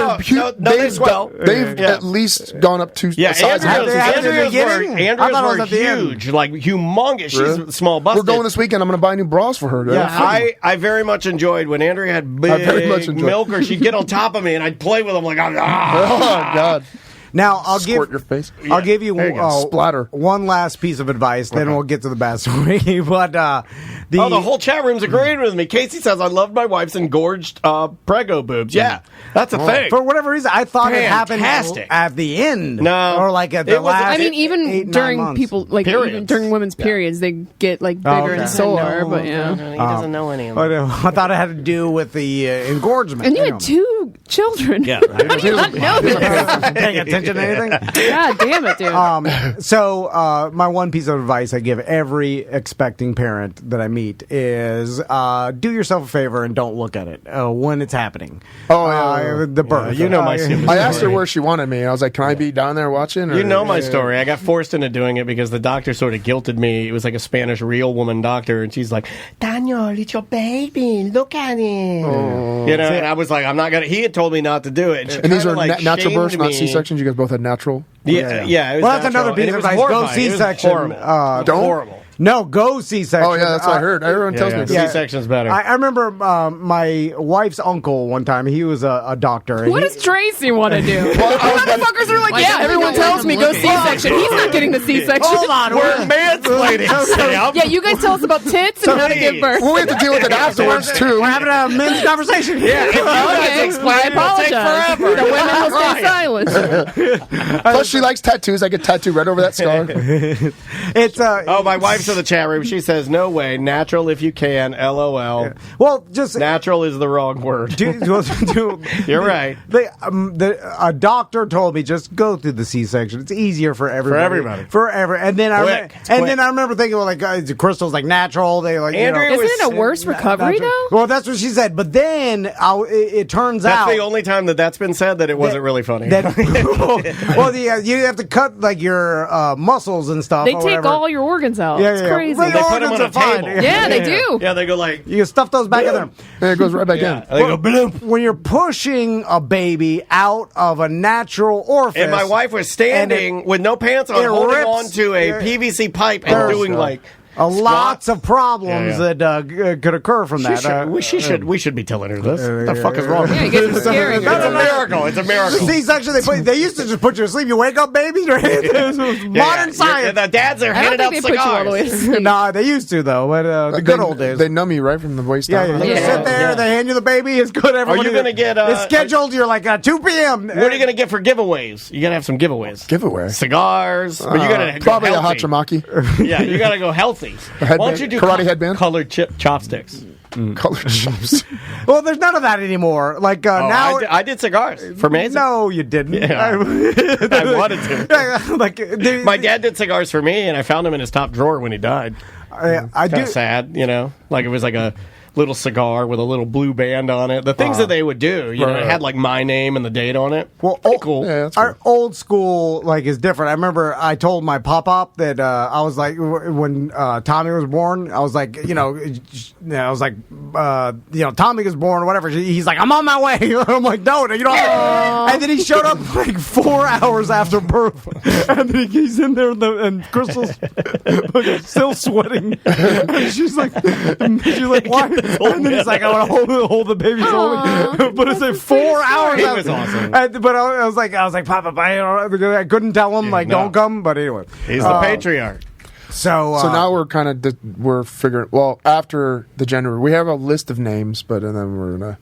at least gone up to Andrea's Andrea's I thought it was were at the end. huge, like humongous. Really? She's small busted. We're going this weekend. I'm going to buy new bras for her. Yeah, I very much enjoyed when Andrea had big milker. She'd get on top of me and I'd play with them like, oh God. Now I'll Squirt your face. I'll give you, splatter. One last piece of advice, then we'll get to the bad story. But the whole chat room's agreeing with me. Casey says I loved my wife's engorged prego boobs. Yeah, that's a thing. For whatever reason, I thought it happened at the end. No, or like at the last. I mean, even during people like even during women's periods, they get like bigger and sore. But yeah, he doesn't know any of them. I thought it had to do with the engorgement. And you had 2 children. Yeah, how do you not know this? Paying attention to anything? God damn it, dude. So my one piece of advice I give every expecting parent that I meet is do yourself a favor and don't look at it when it's happening. The birth. You know my story. I asked her where she wanted me. I was like, "Can I be down there watching?" Or? You know my story. I got forced into doing it because the doctor sort of guilted me. It was like a Spanish real woman doctor, and she's like, "Daniel, it's your baby. Look at him." Oh. You know, and I was like, "I'm not gonna." He had told me not to do it. And these are natural births, not C-sections. You guys both had natural. Yeah. Well, that's another piece of advice. Go C-section. Don't. Horrible. No, go C-section. Oh, yeah, that's what I heard. Everyone tells me C-section's better. I remember my wife's uncle one time. He was a doctor. What does Tracy want to do? Motherfuckers are like, yeah, everyone tells me go C-section. He's not getting the C-section. Hold on. We're mansplaining, Sam. Yeah, you guys tell us about tits and how to give birth. Well, we have to deal with it afterwards, too. We're having a men's conversation. Yeah, okay, I apologize. The women will stay silent. Plus, she likes tattoos. I get tattooed right over that scar. It's my wife's in the chat room. She says, "No way, natural if you can." LOL. Well, just natural is the wrong word. You're right. A doctor told me just go through the C-section. It's easier for everybody. Forever. And then I remember thinking, well, like Crystal's like natural. They like isn't it a worse recovery though? Well, that's what she said. But then it turns out that's the only time that's been said that it wasn't really funny. You have to cut like your muscles and stuff. They take all your organs out. Yeah, it's crazy. They put them on a table. Yeah, they do. Yeah, they go like you stuff those back in there. And it goes right back in. They go bloop. When you're pushing a baby out of a natural orifice, and my wife was standing with no pants on, holding on to a PVC pipe and doing like. Lots of problems that could occur from that. We should be telling her this. What the fuck is wrong? Yeah, it gets scary. It's a miracle. It's a miracle. C-section. They used to just put you to sleep. You wake up, baby. Modern science. The dads are handing out cigars. Nah, they used to though. But the good old days. They numb you right from the waist down. You sit there. They hand you the baby. It's good. Are you going to get? It's scheduled. You're like 2 p.m. What are you going to get for giveaways? You got to have some giveaways. Giveaway. Cigars. But you got to probably a hachamaki. Yeah, you got to go healthy. Why don't you do karate headband? Colored chopsticks. Colored chips. Well, there's none of that anymore. Like now, I did cigars for me. No, you didn't. Yeah. I wanted to. My dad did cigars for me, and I found them in his top drawer when he died. I do. Sad, like it was like a little cigar with a little blue band on it. The things that they would do, it had like my name and the date on it. Well, cool. Yeah, our old school is different. I remember I told my pop-up that I was like, when Tommy was born, I was like, Tommy was born or whatever. He's like, I'm on my way. I'm like, no, you don't have to. And then he showed up like 4 hours after birth. And then he's in there and Crystal's still sweating. And she's like, why? And then he's like, I want to hold the baby slowly. But it's like 4 hours. It was awesome. But I was like, Papa, I couldn't tell him don't come. But anyway, he's the patriarch. So now we're figuring. Well, after the gender, we have a list of names, but then we're gonna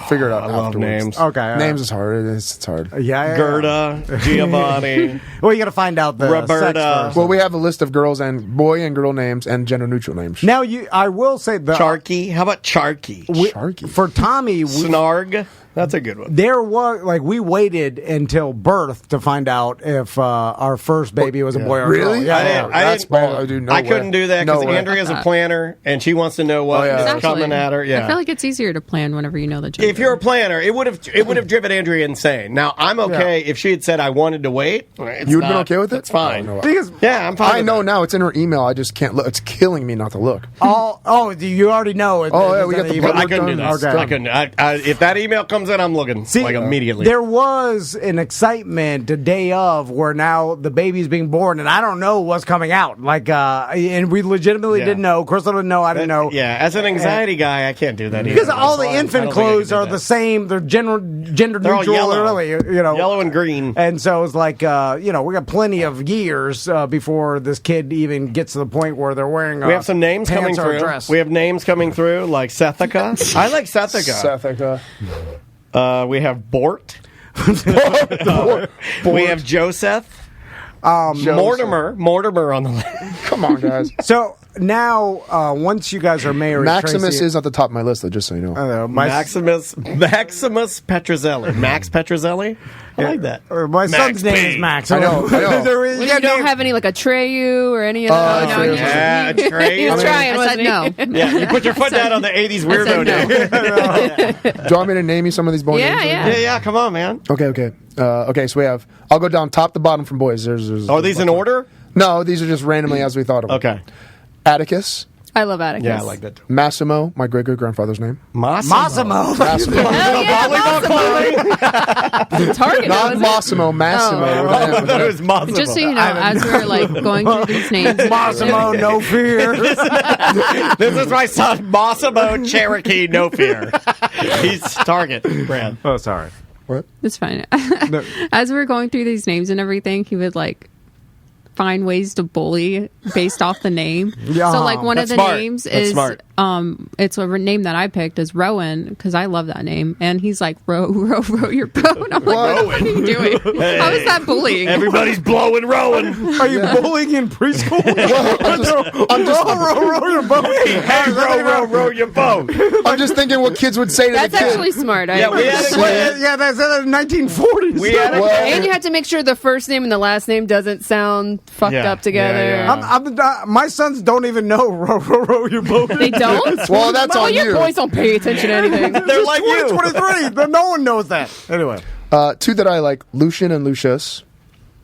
figure it out. I love names. Okay, names is hard. It's hard. Yeah. Gerda, Giovanni. Well, you got to find out the Roberta. sex first. Well, we have a list of boy and girl names and gender neutral names. Now, I will say Charky. How about Charky? Charky for Tommy. Snarg. That's a good one. There was we waited until birth to find out if our first baby was a boy or a girl. Really? Yeah, I couldn't do that because Andrea's a planner and she wants to know what is coming at her. Yeah. I feel like it's easier to plan whenever you know the gender. If you're a planner, it would have driven Andrea insane. Now I'm okay if she had said I wanted to wait. You would have been okay with it? It's fine. No. I'm fine. I know now. It's in her email. I just can't look. It's killing me not to look. You already know. We got the I couldn't do that. Okay. I couldn't. If that email comes comes in, I'm looking like immediately. There was an excitement the day of where now the baby's being born, and I don't know what's coming out. And we legitimately didn't know. Crystal didn't know. I didn't know. Yeah, as an anxiety guy, I can't do that either. Because all the infant clothes are the same. They're gender neutral. Yellow. Really, Yellow and green. And so it's like, we got plenty of years before this kid even gets to the point where they're wearing. We have some names coming through. We have names coming through like Sethica. I like Sethica. We have Bort. We have Joseph. Mortimer on the list. Come on, guys. So now, once you guys are married, Maximus Tracy, is at the top of my list, though, just so you know. Maximus Petrozelli. Max Petrozelli? I like that. My son's name is Max. I know. You don't have any like Atreyu or any of those? No, Atreyu. He was trying, I said no. Yeah, you put your foot down on the 80s weirdo name. Do you want me to name you some of these boy names? Yeah, come on, man. Okay, so we have, I'll go down top to bottom from boys. Are these in order? No, these are just randomly as we thought of them. Okay. Atticus. I love Atticus. Yeah, I like that too. Massimo, my great-great-grandfather's name. Massimo. Target. Not Massimo, Massimo. I thought it was Massimo. Just so you know, as we're like going through these names, Massimo, no fear. This is my son, Massimo Cherokee, no fear. He's Target brand. Oh, sorry. What? it's fine. As we're going through these names and everything, he would like find ways to bully based off the name. Yeah. So like one of the names is it's a name that I picked is Rowan because I love that name, and he's like row your boat. And I'm like, what are you doing? Hey. How is that bullying? Everybody's blowing Rowan. Are you bullying in preschool? I'm just row your boat. Hey, row your boat. I'm just thinking what kids would say to That's the kid. actually smart. Yeah, that's in the 1940s. And you have to make sure the first name and the last name doesn't sound fucked up together. Yeah. My sons don't even know row your boat. They don't? Well, that's on you. Your boys don't pay attention to anything. They're like you. 23. No one knows that. Anyway. Two that I like, Lucian and Lucius.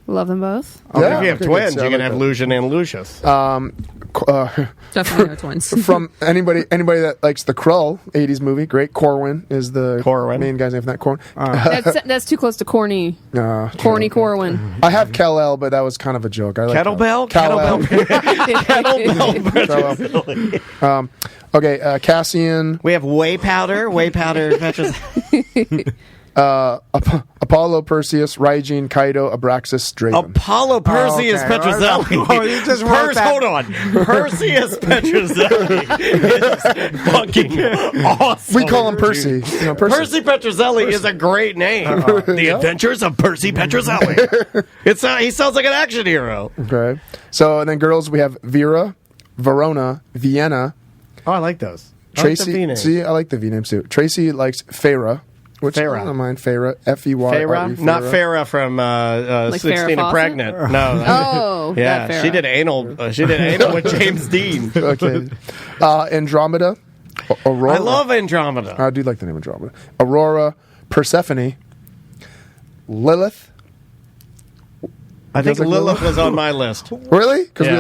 Love them both. Okay. If you have twins, you can have Lucian and Lucius. Definitely no twins. From anybody that likes the Krull 80s movie, great. Corwin is the main guy's name for that. Corwin. That's too close to corny. Corny Corwin. I have Kal-El, but that was kind of a joke. I like Kettlebell? Kettlebell. Okay, Cassian. We have Whey Powder. Apollo, Perseus, Raijin, Kaido, Abraxas, Draven. Apollo, Perseus, Petrozelli. You just wrote that. Hold on. Perseus Petrozelli is fucking awesome. We call him Percy. Percy Petrozelli is a great name. The Adventures of Percy Petrozelli. He sounds like an action hero. Okay. So, and then girls, we have Vera, Verona, Vienna. Oh, I like those. Tracy. See, I like the V names too. Tracy likes Farah. Which I don't mind. Farah. F-E-Y-R-E. Not Farah from like 16 and Pregnant. No. Oh, yeah. She did anal. With James Dean. Okay. Andromeda. Aurora. I love Andromeda. I do like the name Andromeda. Aurora. Persephone. Lilith. I think Lilith was on my list. Really? Because I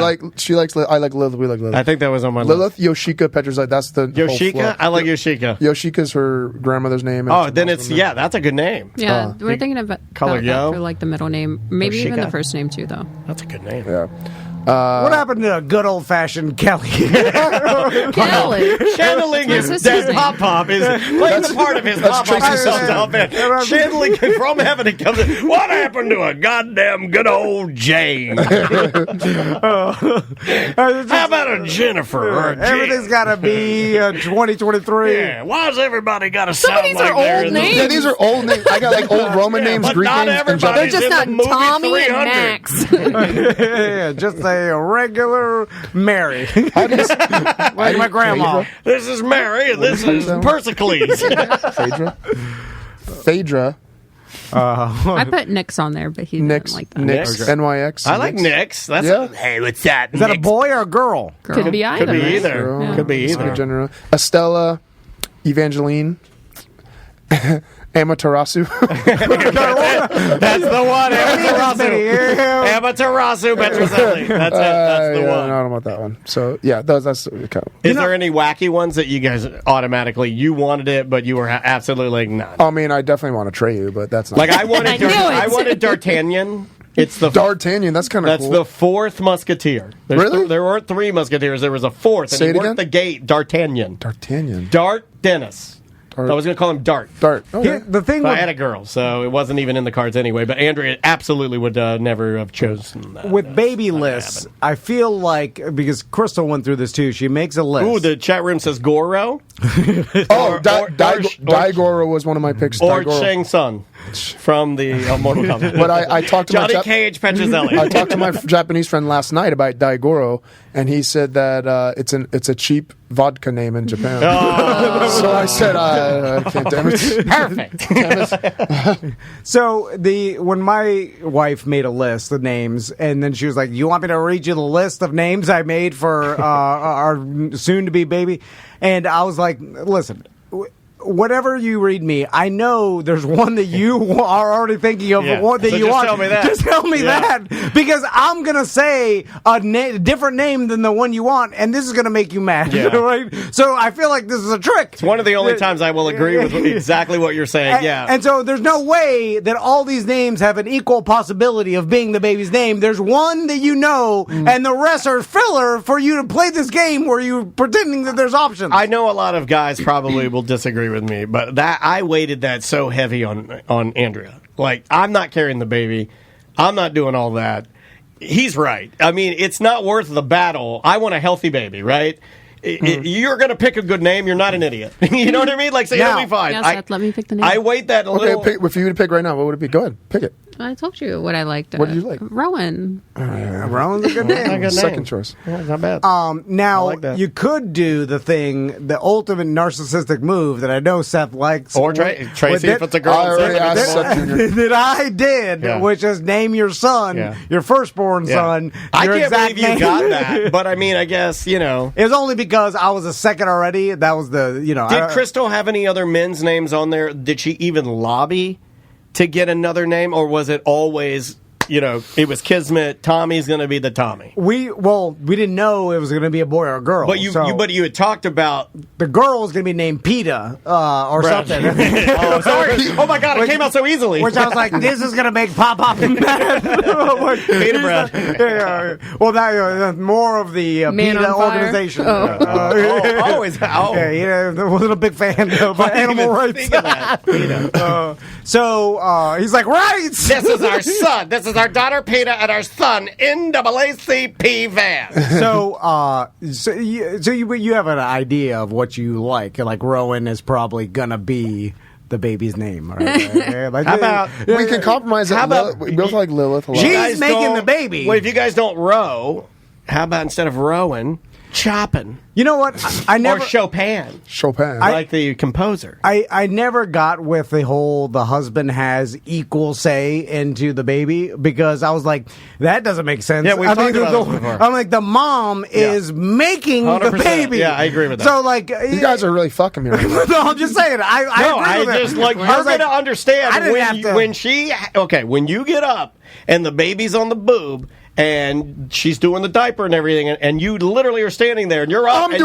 like Lilith. We like Lilith. I think that was on my list. list. Yoshika, Petrozelli. That's the Yoshika? I like Yoshika. Yoshika's her grandmother's name. Oh, then that's a good name. Yeah, we're thinking about Color that for like the middle name. Maybe even the first name too, though. That's a good name. Yeah. What happened to a good old fashioned Kelly? Kelly. Channeling his dead Pop is playing the part of his Pop himself. Channeling from heaven, it comes in. What happened to a goddamn good old Jane? How about a Jennifer or a Jane? Everything's got to be 2023. Yeah, why's everybody got to sound Some of these like are old names. Yeah, these are old names. I got like old Roman names, but Greek not names, and everybody's They're just in not the movie Tommy 300. and Max. Yeah, just a regular Mary. Like my grandma. This is Mary, and this is Persicles. Phaedra. I put Nyx on there, but he didn't like that. Nyx. Okay. N-Y-X. I like Nyx. Hey, what's that? Is that a boy or a girl? Could be either. Could be either. Estella. Evangeline. Amaterasu. That's the one. Amaterasu Petroselli. That's it. That's the one. I don't know about that one. So yeah, that's kind of. Is there any wacky ones that you guys automatically you wanted it, but you were absolutely like not? I mean, I definitely want to Treyu, but that's not. Like I wanted D'Artagnan. It's the D'Artagnan. That's kind of cool. That's the fourth musketeer. Really? There weren't three musketeers. There was a fourth. Say and it he worked again? the gate. D'Artagnan. Dart Dennis. I was going to call him Dart. Okay. The thing I had a girl, so it wasn't even in the cards anyway. But Andrea absolutely would never have chosen that. With baby lists, I feel like, because Crystal went through this too, she makes a list. Ooh, the chat room says Goro. Daigoro was one of my picks. Or Daigoro. Shang Tsung from the Mortal Kombat. But I talked to Johnny Cage Petroselli. I talked to my Japanese friend last night about Daigoro, and he said that it's a cheap vodka name in Japan. Oh. So I said, I can't, damn it. Perfect. Damn it. So when my wife made a list of names, and then she was like, "You want me to read you the list of names I made for our soon-to-be baby?" And I was like, "Listen, whatever you read me, I know there's one that you are already thinking of, one that so you just want. tell me that. Just tell me that, because I'm gonna say a different name than the one you want, and this is gonna make you mad, right? So I feel like this is a trick. It's one of the only times I will agree with exactly what you're saying. And so there's no way that all these names have an equal possibility of being the baby's name. There's one that you know, and the rest are filler for you to play this game where you're pretending that there's options. I know a lot of guys probably will disagree with me, but that I weighted that so heavy on Andrea. Like, I'm not carrying the baby. I'm not doing all that. He's right. I mean, it's not worth the battle. I want a healthy baby, right? You're going to pick a good name. You're not an idiot. You know what I mean? Like, so it'll be fine. Yes, Seth, let me pick the name. I weight that a little. Okay, if you were to pick right now, what would it be? Go ahead, pick it. I told you what I liked. What did you like? Rowan. Rowan's a good name. Second choice. Yeah, not bad. Now, like you could do the ultimate narcissistic move that I know Seth likes. Or Tracy, if it's a girl. I already asked Seth Jr. that I did, which is name your son, your firstborn son. I your can't exact believe you name. got that. But I mean, I guess, It was only because I was a second already. That was Did Crystal have any other men's names on there? Did she even lobby to get another name, or was it always, it was Kismet, Tommy's going to be the Tommy? We didn't know it was going to be a boy or a girl. But you had talked about the girl was going to be named PETA or something. Oh, sorry. Oh my God, it came out so easily. Which I was like, this is going to make Pop mad. PETA bread. Well, now more of the PETA organization. Yeah, he wasn't a big fan of animal rights. So he's like, rights. This is our son. This is our daughter PETA and our son NAACP Van. So you have an idea of what you like. Like Rowan is probably gonna be the baby's name. Right? Like, how about we can compromise that? We both like Lilith a lot. She's making the baby. Well, if you guys don't row, how about instead of rowing, chopping? You know what? I never or Chopin. Like the composer. I never got with the husband has equal say into the baby, because I was like, that doesn't make sense. Yeah, we've talked about this before. I'm like, the mom is making 100%. The baby. Yeah, I agree with that. So like, you guys are really fucking me right now. No, I'm just saying. I just like, you're going to understand when you get up and the baby's on the boob and she's doing the diaper and everything, and you literally are standing there, and you're up. I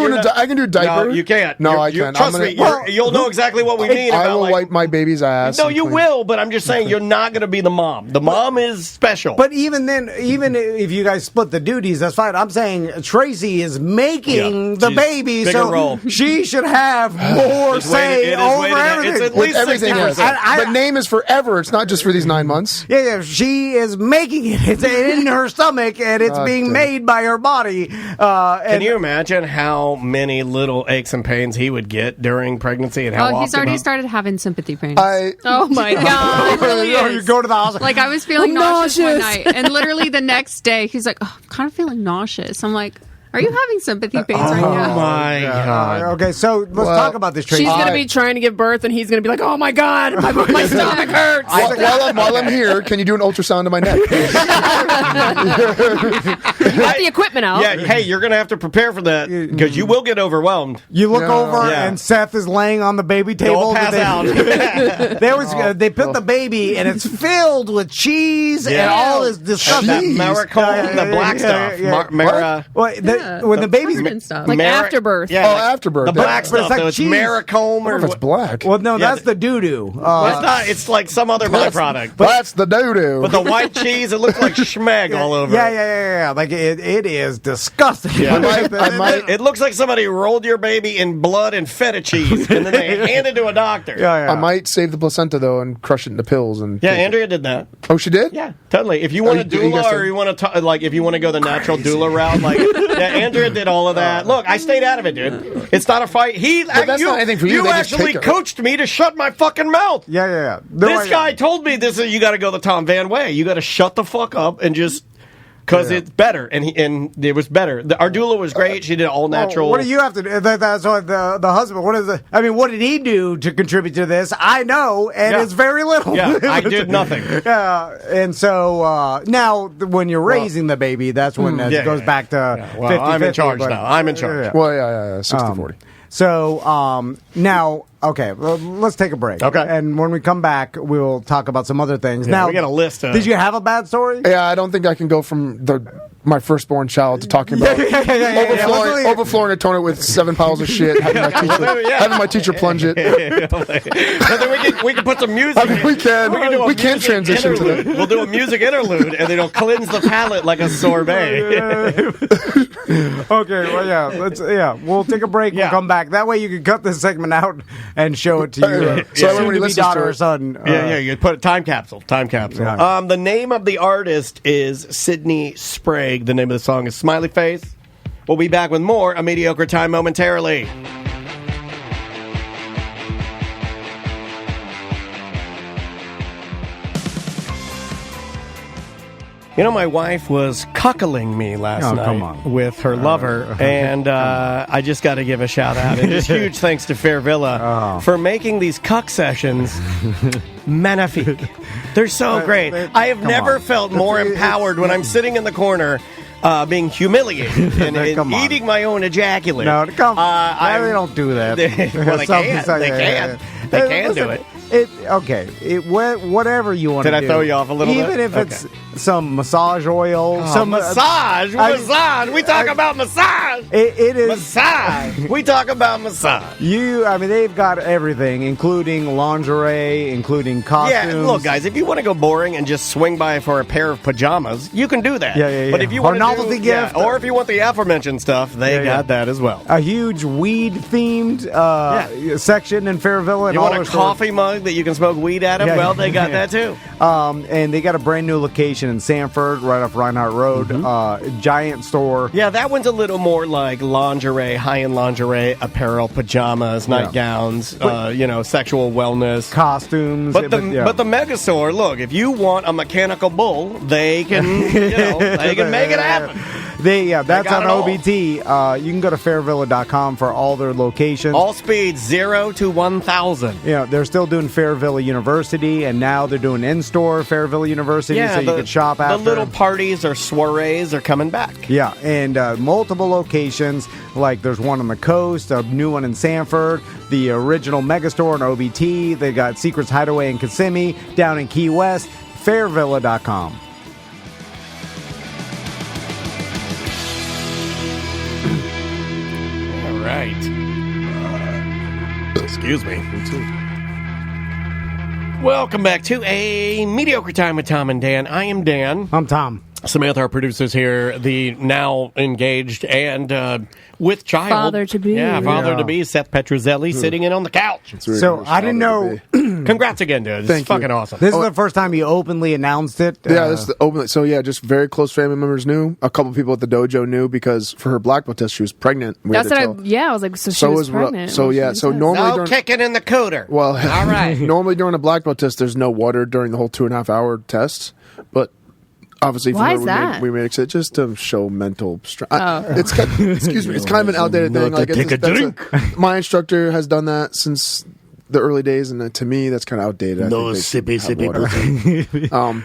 can do diaper. No, you can't. I can't. Trust me, you'll know exactly what we mean. I will wipe my baby's ass. No, you will, but I'm just saying you're not going to be the mom. The mom is special. But even then, even if you guys split the duties, that's fine. I'm saying Tracy is making the baby, so she should have more say over everything. It's at least everything. The name is forever. It's not just for these 9 months. Yeah. She is making it. It's in her stomach, and it's being made by her body. Can you imagine how many little aches and pains he would get during pregnancy, and how he's already started having sympathy pains. Oh my God! It really is. You go to the hospital. Like, I was feeling nauseous one night, and literally the next day he's like, I'm kind of feeling nauseous. I'm like, Are you having sympathy pains right Oh now? my God. Okay, so let's talk about this, Tracy. She's going to be trying to give birth, and he's going to be like, "Oh my God, my stomach hurts." While I'm here, can you do an ultrasound of my neck? You got the equipment out. Yeah, hey, you're going to have to prepare for that because you will get overwhelmed. You look over, Yeah. and Seth is laying on the baby table. Don't pass out. They put the baby, and it's filled with cheese and all this disgusting. That maricol, the black stuff. When the baby's Permanent stuff. Like afterbirth. Yeah, afterbirth. The black But stuff. it's like though, it's cheese. maricomb or if it's black. well, no, Yeah, that's the doo doo. It's not. It's like some other byproduct. That's the doo-doo. But the white cheese, it looks like schmeg all over. Yeah. Like it is disgusting. Yeah. I might. It looks like somebody rolled your baby in blood and feta cheese, and then they hand it to a doctor. Yeah. I might save the placenta though and crush it into pills and. Yeah, take it. Andrea did that. Oh, she did. Yeah, totally. If you want a you guys doula, said- or you want to like, if you want to go the natural doula route, like, yeah, Andrea did all of that. Look, I stayed out of it, dude. It's not a fight. that's not anything for you. You They just actually take it. coached me to shut my fucking mouth. Yeah. This guy told me this. You got to go the Tom Van way. You got to shut the fuck up and just. Because it's better, and it was better. Our doula was great. She did all natural. What do you have to do? That's what the husband. What is it? I mean, what did he do to contribute to this? I know, and it's very little. Yeah, I did nothing. And so now, when you're raising the baby, that's when it goes back to 50-50. I'm in charge now. I'm in charge. Yeah. Well, yeah, 60-40. So now, okay, well, let's take a break. Okay. And when we come back, we'll talk about some other things. Yeah, now, we got a list. Did you have a bad story? Yeah, I don't think I can go from my firstborn child to talking about overflowing a toilet with 7 piles of shit, having my teacher plunge it. But then we can put some music. I mean, we can transition to that. We'll do a music interlude, and it'll cleanse the palate like a sorbet. Okay, well, we'll take a break. We'll come back. That way, you can cut this segment out and show it to your soon-to-be daughter or son. You put a time capsule. Yeah. The name of the artist is Sydney Sprague. The name of the song is Smiley Face. We'll be back with more A Mediocre Time momentarily. You know, my wife was cuckling me last night with her lover, and I just got to give a shout out. And just huge thanks to Fair Villa for making these cuck sessions magnifique. They're so great. I have never felt more empowered when I'm sitting in the corner being humiliated and eating my own ejaculate. No, they don't do that. Well, they can. They can do it. Whatever you want to do. Did I throw you off a little bit? Even if it's some massage oil. Massage. We talk about massage. It is. Massage. We talk about massage. They've got everything, including lingerie, including costumes. Yeah, look, guys, if you want to go boring and just swing by for a pair of pajamas, you can do that. Yeah. But if you or want novelty gift. or if you want the aforementioned stuff, they got that as well. A huge weed-themed section in Fair Villa. You want a coffee mug that you can smoke weed out of? Yeah. Well, they got that too. And they got a brand new location in Sanford, right off Reinhardt Road. Giant store. Yeah, that one's a little more like lingerie, high-end lingerie, apparel, pajamas, nightgowns, sexual wellness, costumes. But the Megastore, look, if you want a mechanical bull, they can, they can make it happen. That's on OBT. You can go to fairvilla.com for all their locations. All speeds 0 to 1,000. They're still doing Fair Villa University, and now they're doing in-store Fair Villa University, so you can shop after. The little parties or soirees are coming back. Yeah, and multiple locations. Like there's one on the coast, a new one in Sanford, the original Megastore in OBT. They got Secrets Hideaway in Kissimmee, down in Key West. Fairvilla.com. Right. Excuse me. Welcome back to A Mediocre Time with Tom and Dan. I am Dan. I'm Tom. Samantha, our producer's here, the now engaged and with child. Father-to-be. Yeah, father-to-be, Seth Petruzzelli, sitting in on the couch. So I didn't know. Congrats again, dude. This is fucking awesome. This is the first time you openly announced it. Yeah, this is the open. So yeah, just very close family members knew. A couple people at the dojo knew because for her black belt test, she was pregnant. I was like, so she was pregnant. So normally no kicking in the cooter. Well, all right. Normally during a black belt test, there's no water during the whole 2.5 hour test, but Obviously, Why is we that? made it just to show mental strength. It's excuse me, it's kind of an outdated thing. Like take a drink. My instructor has done that since the early days, and to me, that's kind of outdated. No sippy pussy.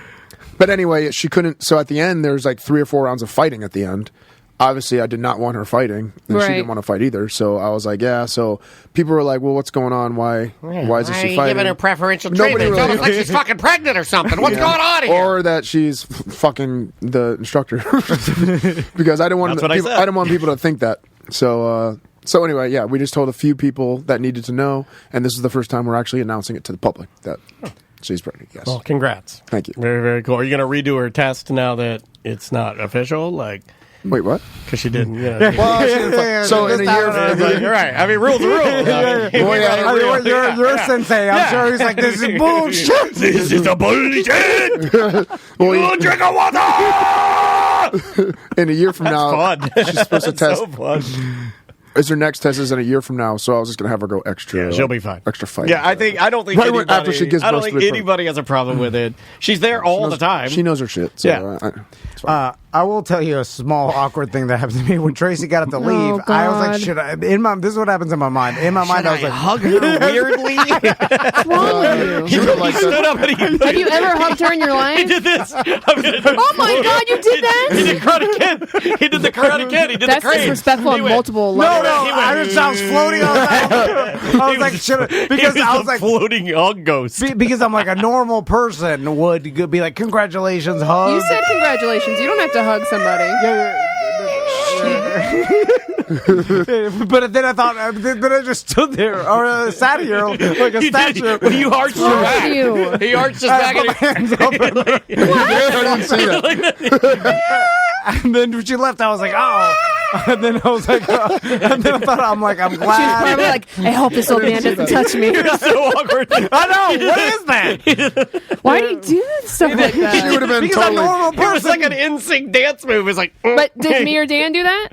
But anyway, she couldn't. So at the end, there's like 3 or 4 rounds of fighting at the end. Obviously, I did not want her fighting, and she didn't want to fight either. So I was like, yeah. So people were like, well, what's going on? Why isn't she fighting? Giving her preferential Nobody treatment? really- It's almost like she's fucking pregnant or something. What's going on here? Or that she's fucking the instructor. Because I didn't want That's what I said. I didn't want people to think that. So anyway, yeah, we just told a few people that needed to know, and this is the first time we're actually announcing it to the public that she's pregnant. Yes. Well, congrats. Thank you. Very, very cool. Are you going to redo her test now that it's not official? Like, wait, what? because she didn't. So in a year, You're right. I mean, rules are rules. Your sensei, I'm sure he's like, this is bullshit. This is a bullshit. well, Drink of water. in a year from now, Fun. she's supposed to test. So fun. Is her next test is in a year from now? So I was just gonna have her go extra. Yeah, she'll be fine. Extra fight. Yeah, I don't think Right anybody, after she gives I don't birth think to her. anybody has a problem with it. She's there all the time. She knows her shit. So Yeah. it's fine. I will tell you a small awkward thing that happened to me when Tracy got up to leave. I was like, God. should I? This is what happens in my mind. In my mind, I was like, hug her weirdly. What's wrong with you? You like Stood up and he Have you ever hugged her in your life? did this. Oh my God, you did that? He did Karate Kid. He did the Karate Kid. He did That's the crane. disrespectful He on went, multiple no, levels. I was floating on that. I was like, should I? Because I was like, floating hug ghost. because I'm like a normal person would be like, congratulations, hug. You said congratulations. You don't have to hug somebody. But then I thought, then I just stood there or sat here like a statue. You arched your What's wrong back. with you? He arched his I back. had my hands up I didn't see that. and then she left. I was like, oh. And then I was like, and then I thought, I'm She's glad. probably like, I hope this old man doesn't touch me. So awkward. I know. What is that? Why do you do stuff like She would that? have been Because totally. I'm a normal It was person. like an NSYNC dance move. It was like, But did me or Dan do that?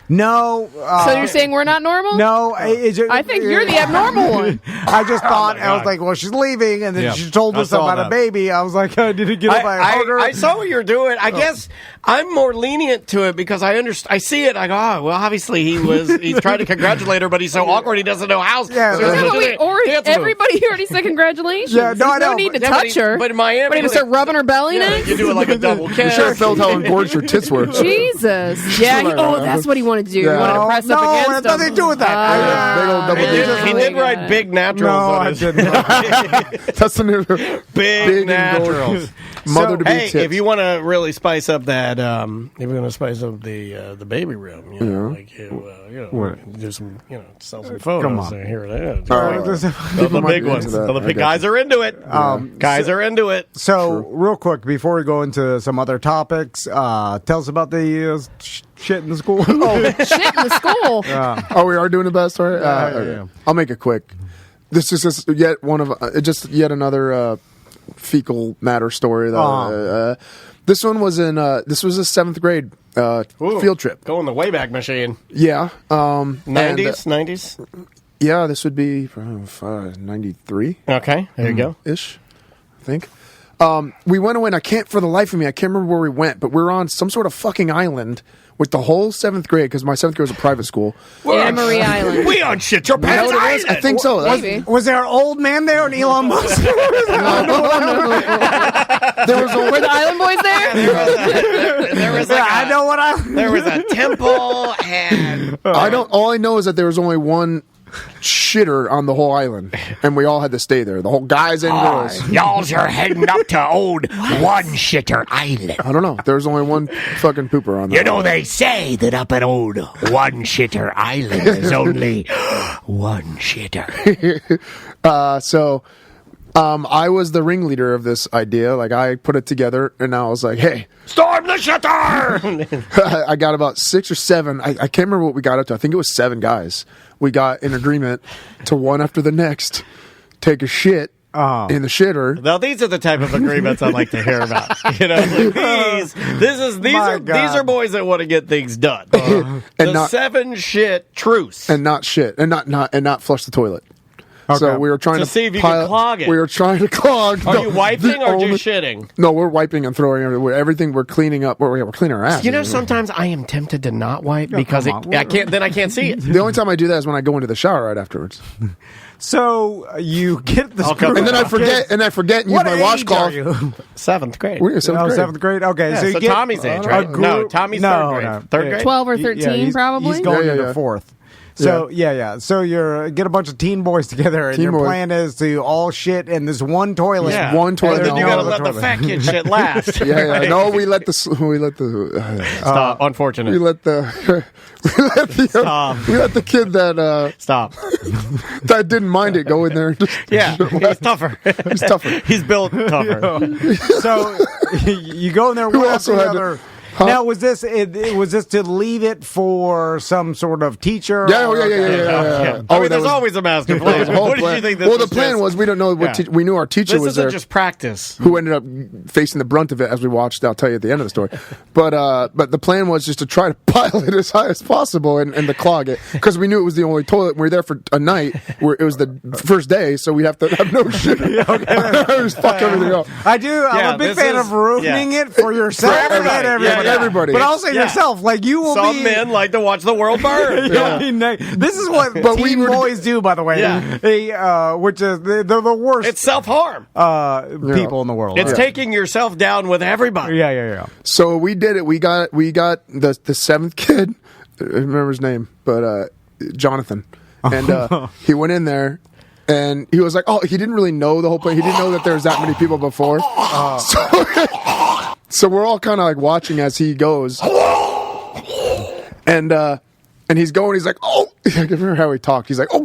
No. So you're saying we're not normal? No. I think you're the abnormal one. I just thought, I was like, well, she's leaving. And then she told I us about saw a that. baby. I was like, I didn't get up. I hugged her. I saw what you're doing. I guess I'm more lenient to it because I understand. I see it. I go, oh, well, obviously he's trying to congratulate her, but he's so awkward he doesn't know how. Yeah, so yeah, he's Yeah, gonna but do the dance move. everybody already said congratulations. Yeah, no, I There's know, need to Yeah, but touch her. But in Miami, What, are you gonna start rubbing her belly next? you do it like a double You kiss. should have felt how engorged your tits were. Jesus. Yeah. That's what he wanted to do. Yeah. He wanted to press no, up it against had nothing to do with that. Big old double He digits. did write big naturals No, on I his didn't. That's the new big and naturals. mother to be Hey, tits. if you want to really spice up that, if you're going to spice up the baby room, you know, like do some, sell some photos. Come on. Here it is. People The might big be ones. into that. So the I big got guys are into it. Guys are into it. So, real quick, before we go into some other topics, tell us about the shit in the school. Shit in the school. Oh, we are doing the best story. Okay. I'll make it quick. This is just yet one of yet another fecal matter story. This one was in this was a 7th grade field trip. Go in the Wayback Machine. Yeah, 90s? Yeah, this would be 93 Okay, there you go. ish, I think. We went away, and I can't for the life of me, I can't remember where we went, but we were on some sort of fucking island with the whole 7th grade because my 7th grade was a private school. Anna Marie Island. We on shit your You know pants what it is? I think so. Maybe. Was there an old man there and Elon Musk? There was a Were the Island Boys there? There was I know what I. There was a temple and all I know is that there was only one shitter on the whole island, and we all had to stay there. The whole guys and girls. Y'all's are heading up to old One Shitter Island. I don't know. There was only one fucking pooper on there. You know, they say that up at old One Shitter Island there's only one shitter. I was the ringleader of this idea. Like, I put it together, and I was like, hey, Storm the shitter! I got about 6 or 7. I can't remember what we got up to. I think it was 7 guys. We got in agreement to one after the next take a shit in the shitter. Now these are the type of agreements I like to hear about. These are boys that want to get things done. And the not 7 shit truce. and not shit and not flush the toilet. So we were trying to see if you can clog it. We were trying to clog. Are you wiping or just shitting? No, we're wiping and throwing everywhere. Everything we're cleaning up. We're cleaning our ass. You know, sometimes I am tempted to not wipe because I can't see it. The only time I do that is when I go into the shower right afterwards. So you get the screw, and then I forget, and use my washcloth. 7th grade. We're in 7th grade. Okay, yeah, so you get Tommy's age, right? No, Tommy's third grade. No. Third grade, 12 or 13, probably. He's going into 4th. So So you get a bunch of teen boys together, and your plan is to all shit in this one toilet. Yeah. One toilet. And then you gotta let the fat kid shit last. Right? No, we let the stop. Unfortunate. We let the kid that stop that didn't mind it go in there. He's tougher. He's tougher. He's built tougher. So you go in there. Who also had to, Now, was this to leave it for some sort of teacher? Yeah. I mean, there's always a master plan. What did you think this was? Well, the plan was we don't know what we knew our teacher was there. This isn't just practice. Who ended up facing the brunt of it as we watched. I'll tell you at the end of the story. But the plan was just to try to pile it as high as possible and to clog it because we knew it was the only toilet. We were there for a night where it was the first day, so we have to have no shit. Just fuck everything up. I'm a big fan of ruining it for yourself and everybody. But also yourself, like you will Some men like to watch the world burn. This is what teen boys do, by the way. Which is they're the worst. It's self-harm. People in the world. It's taking yourself down with everybody. Yeah. So we did it. We got the 7th kid. I remember his name, but Jonathan, and he went in there. And he was like, he didn't really know the whole plan. He didn't know that there was that many people before. So we're all kind of like watching as he goes. And he's going, he's like, I can't remember how he talked. He's like, oh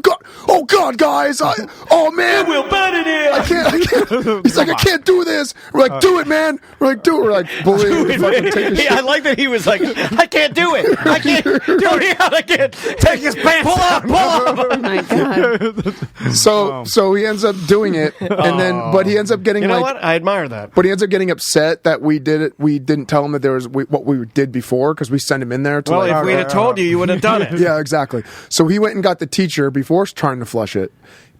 God, guys. Oh man. We'll burn it in. I can't. He's like, I can't do this. We're like, do it, man. We're like, do it. We're like, bullying. I like that he was like, I can't do it. I can't do it. I can't take his pants. Pull up. Oh my God. So he ends up doing it, and but he ends up getting. You know what? I admire that. But he ends up getting upset that we did it. We didn't tell him that there was what we did before because we sent him in there. Well, if we'd have told you, you would have done it. Yeah, exactly. So he went and got the teacher before trying to flush it.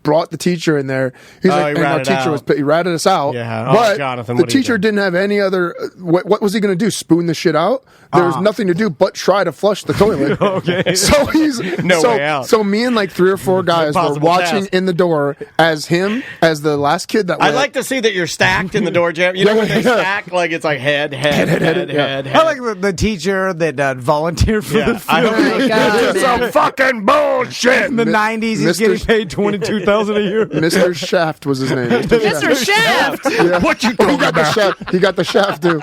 Brought the teacher in there. He's like, and our teacher he ratted us out. Yeah. But Jonathan, the teacher didn't have any other. What was he going to do? Spoon the shit out? There was nothing to do but try to flush the toilet. Okay. So he's way out. So me and like 3 or 4 guys were watching in the door as the last kid that. I like to see that you're stacked in the door jam. You know when they stack, like it's like head. I like the teacher that volunteered for the film. Oh my God, some fucking bullshit. In the 90s, he's getting paid $22,000 a year. Mr. Shaft was his name. Mr. Shaft. Yeah. What you talking about? He got the shaft too.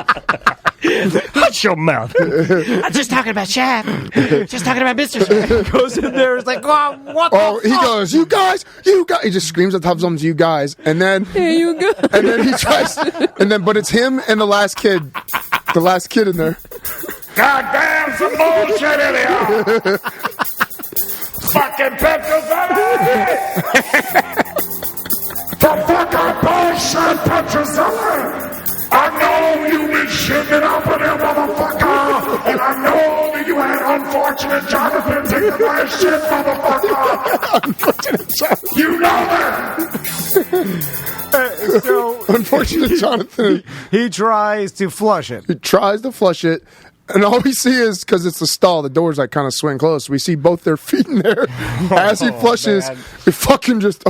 Shut your mouth. I'm just talking about Shaft. Just talking about Mr. Shaft. Goes in there, it's like, what the fuck? He goes, you guys. He just screams at the top of his lungs, you guys. And then, you go. And then he tries, but it's him and the last kid in there. Goddamn, some bullshit in here. Fucking petrol's on the fucking bullshit, petrol's on. I know you been shitting up in there, motherfucker. And I know that you had unfortunate Jonathan take the last shit, motherfucker. Unfortunate Jonathan. You know that. So unfortunate Jonathan. He tries to flush it. He tries to flush it. And all we see is, because it's the stall, the doors like kind of swing closed. We see both their feet in there. As he flushes, it fucking just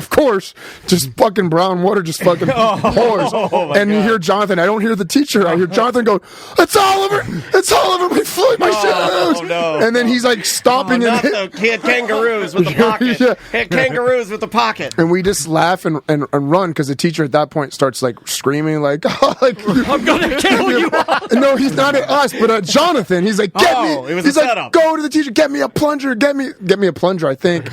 fucking brown water just fucking pours. And you hear Jonathan. I don't hear the teacher. I hear Jonathan go, "It's all over! It's all over my foot, my shoes!" No. And then he's like stomping not the kangaroos with the pocket. Kangaroos with the pocket. And we just laugh and run because the teacher at that point starts like screaming like, "I'm gonna kill you!" No, he's not at us, but Jonathan. He's like, "Get me!" It was he's a like, setup. "Go to the teacher, get me a plunger, get me a plunger." I think.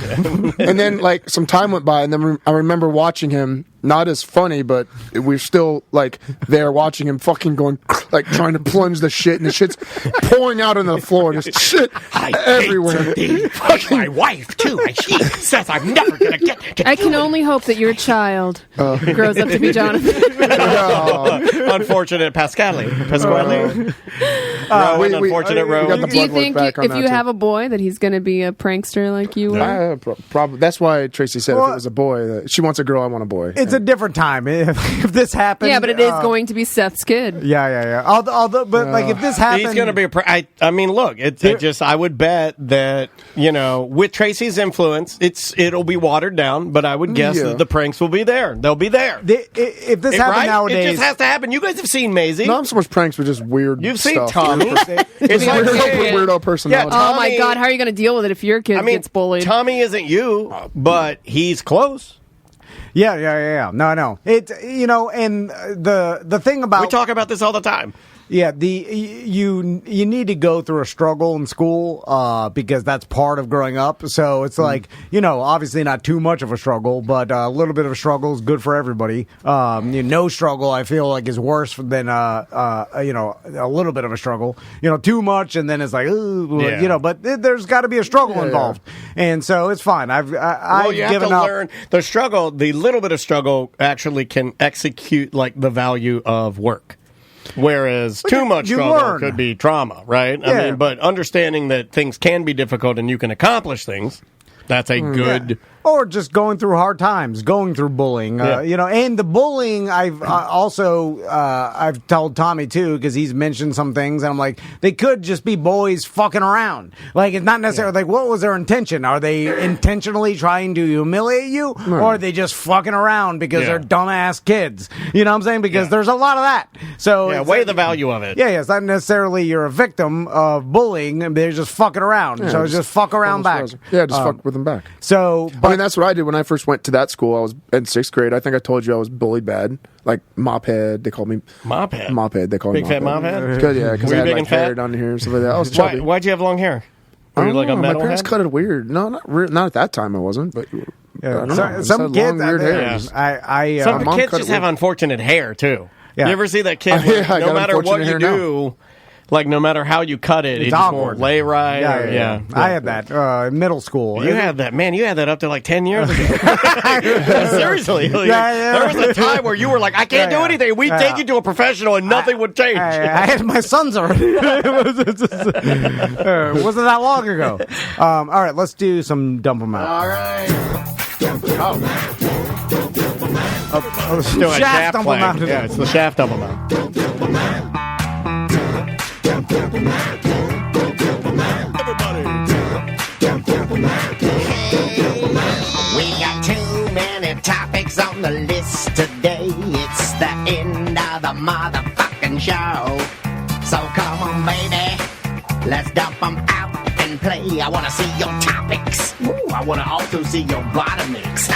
And then like some time went by, and then I remember watching him. Not as funny, but we're still like there watching him fucking going like trying to plunge the shit, and the shit's pouring out on the floor, and there's shit everywhere. Fucking my wife too. She says I'm never gonna get to. I can only hope that your child grows up to be Jonathan. Unfortunate Pasquale. Unfortunate Row. Do you think if you have a boy that he's going to be a prankster like you were? Probably. That's why Tracy said if it was a boy, she wants a girl, I want a boy. It's a different time. If this happened, yeah, but it is going to be Seth's kid. Yeah. Although, but like if this happened, he's going to be I mean, look, I would bet that with Tracy's influence, it'll be watered down, but I would guess that the pranks will be there. They'll be there. If this happened nowadays, it just has to happen. You guys have seen Maisie. Not so much pranks, but just weird. You've stuff. seen Tommy. It's weirdo personality. Yeah, oh my God, how are you going to deal with it if your kid gets bullied? Tommy isn't you, but he's close. Yeah. No. It and the thing about we talk about this all the time. Yeah, you need to go through a struggle in school because that's part of growing up. So it's like, obviously not too much of a struggle, but a little bit of a struggle is good for everybody. No struggle, I feel like, is worse than a little bit of a struggle. Too much, and then it's like, but there's got to be a struggle involved, and so it's fine. I've given up. Learn the struggle. The little bit of struggle actually can execute like the value of work. Whereas too much struggle could be trauma, right? Yeah. I mean, but understanding that things can be difficult and you can accomplish things, that's a good... Or just going through hard times, going through bullying, and the bullying. I've told Tommy too because he's mentioned some things, and I'm like, they could just be boys fucking around. Like it's not necessarily like what was their intention? Are they intentionally trying to humiliate you, or are they just fucking around because they're dumbass kids? You know what I'm saying? Because there's a lot of that. So weigh the value of it. Yeah, it's not necessarily you're a victim of bullying. They're just fucking around. So just fuck around back. Yeah, just fuck with them back. So. I mean, that's what I did when I first went to that school. I was in 6th grade. I think I told you I was bullied bad. Like, mophead. They called me... Mophead? Mophead. They called me Big fat mophead? Yeah, because I had like hair down here and stuff like that. I was chubby. Why'd you have long hair? Were you like a my parents metalhead? cut it weird. No, not at that time I wasn't, but... Yeah. I don't know. Some kids... weird hair. Some kids just have unfortunate hair, too. Yeah. You ever see that kid where no matter what you do... Like, no matter how you cut it, it just won't lay right. Yeah. I had that in middle school. You had that. Man, you had that up to like 10 years ago. Seriously. There was a time where you were like, I can't do anything. We'd take you to a professional and nothing would change. I had my sons already. It wasn't that long ago. All right, let's do some Dump 'em Out. All right. Let's do a shaft Dump 'em Out. Yeah, it's the shaft Dump 'em Out. We got too many topics on the list today. It's the end of the motherfucking show. So come on, baby, let's dump 'em out and play. I wanna see your topics. Ooh, I wanna also see your bottom mix.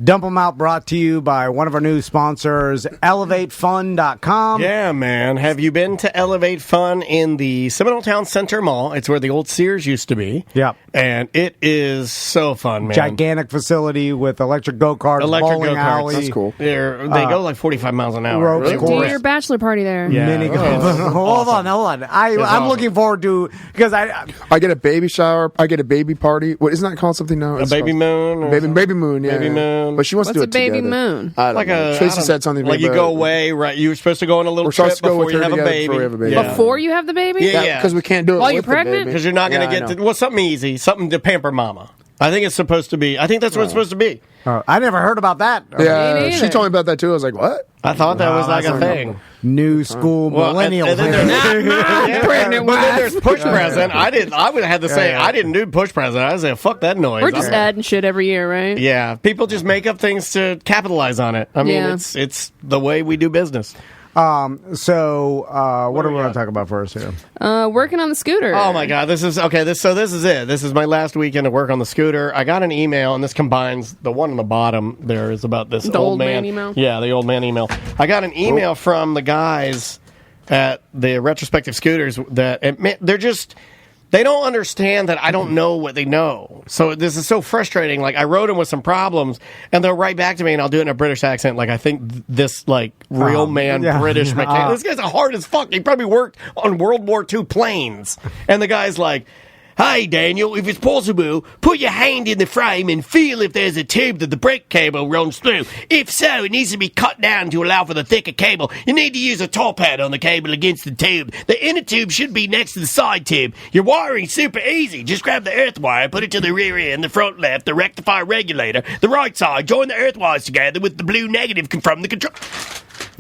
Dump 'em Out brought to you by one of our new sponsors, ElevateFun.com. Yeah, man. Have you been to Elevate Fun in the Seminole Town Center Mall? It's where the old Sears used to be. Yep. And it is so fun, man. Gigantic facility with electric go-karts, bowling alley. That's cool. They go like 45 miles an hour. Ropes Do your bachelor party there. Yeah. Mini hold on. I'm looking forward to because I get a baby shower. I get a baby party. What isn't that called something now? A baby moon? Baby moon. Yeah. Baby moon. But she wants to do it baby together. moon? I don't know. Tracy said something. Like you go away, right? You were supposed to go on a little trip before you have a baby. Before you have the baby? Yeah. Because we can't do it while with you're pregnant. Because you're not going to get to something easy, something to pamper mama. I think it's supposed to be. I think that's what it's supposed to be. I never heard about that. Yeah, she told me about that too. I was like, what? I thought that was like a thing. New school millennial. And then pregnant but then there's push present. I would have to say I didn't do push present. I said fuck that noise. We're just adding shit every year, right? Yeah, people just make up things to capitalize on it. I mean, it's the way we do business. So what are we going to talk about first here? Working on the scooter. Oh my god, this is okay. This is it. This is my last weekend to work on the scooter. I got an email, and this combines the one on the bottom. There is about this old man email. Yeah, the old man email. I got an email from the guys at the Retrospective Scooters that they're just. They don't understand that I don't know what they know. So this is so frustrating. Like, I wrote them with some problems, and they'll write back to me, and I'll do it in a British accent. Like, I think this, like, real man British mechanic. This guy's hard as fuck. He probably worked on World War II planes. And the guy's like, Hey, Daniel, if it's possible, put your hand in the frame and feel if there's a tube that the brake cable runs through. If so, it needs to be cut down to allow for the thicker cable. You need to use a top hat on the cable against the tube. The inner tube should be next to the side tube. Your wiring's super easy. Just grab the earth wire, put it to the rear end, the front left, the rectifier regulator, the right side, join the earth wires together with the blue negative from the control.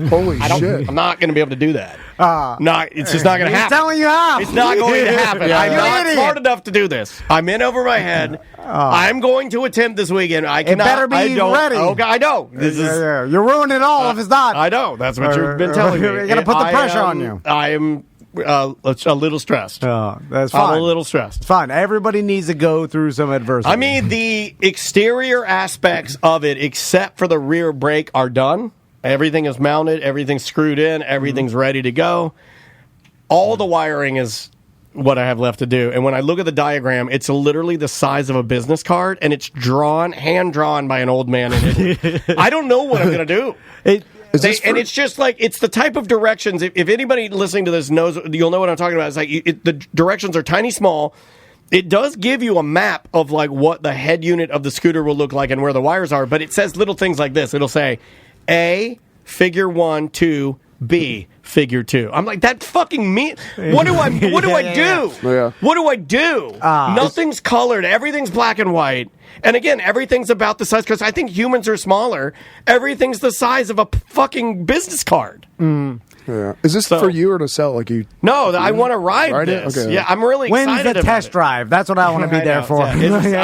Holy shit. I'm not going to be able to do that. It's just not going to happen. He's telling you how. It's not going to happen. Yeah, I'm you're not an idiot. smart enough to do this. I'm in over my head. I'm going to attempt this weekend. I cannot. It better be ready. Okay, I know. This is. You're ruining it all if it's not. I know. That's what you've been telling me. You're going to put the pressure on you. I am a little stressed. That's fine. I'm a little stressed. It's fine. Everybody needs to go through some adversity. I mean, the exterior aspects of it, except for the rear brake, are done. Everything is mounted. Everything's screwed in. Everything's ready to go. All the wiring is what I have left to do. And when I look at the diagram, it's literally the size of a business card, and it's hand-drawn by an old man in Italy. I don't know what I'm going to do. And it's just like, it's the type of directions, if anybody listening to this knows, you'll know what I'm talking about. It's like, the directions are tiny, small. It does give you a map of like what the head unit of the scooter will look like and where the wires are, but it says little things like this. It'll say, A, figure 1, 2, B, figure 2. I'm like, that fucking me. What do I do? Yeah. What do I do? Nothing's colored. Everything's black and white. And again, everything's about the size, because I think humans are smaller. Everything's the size of a fucking business card. Yeah. Is this for you or to sell? Like you? No, I want to ride this. Okay. Yeah, I'm really excited. When's the test drive? That's what I want to be there for. I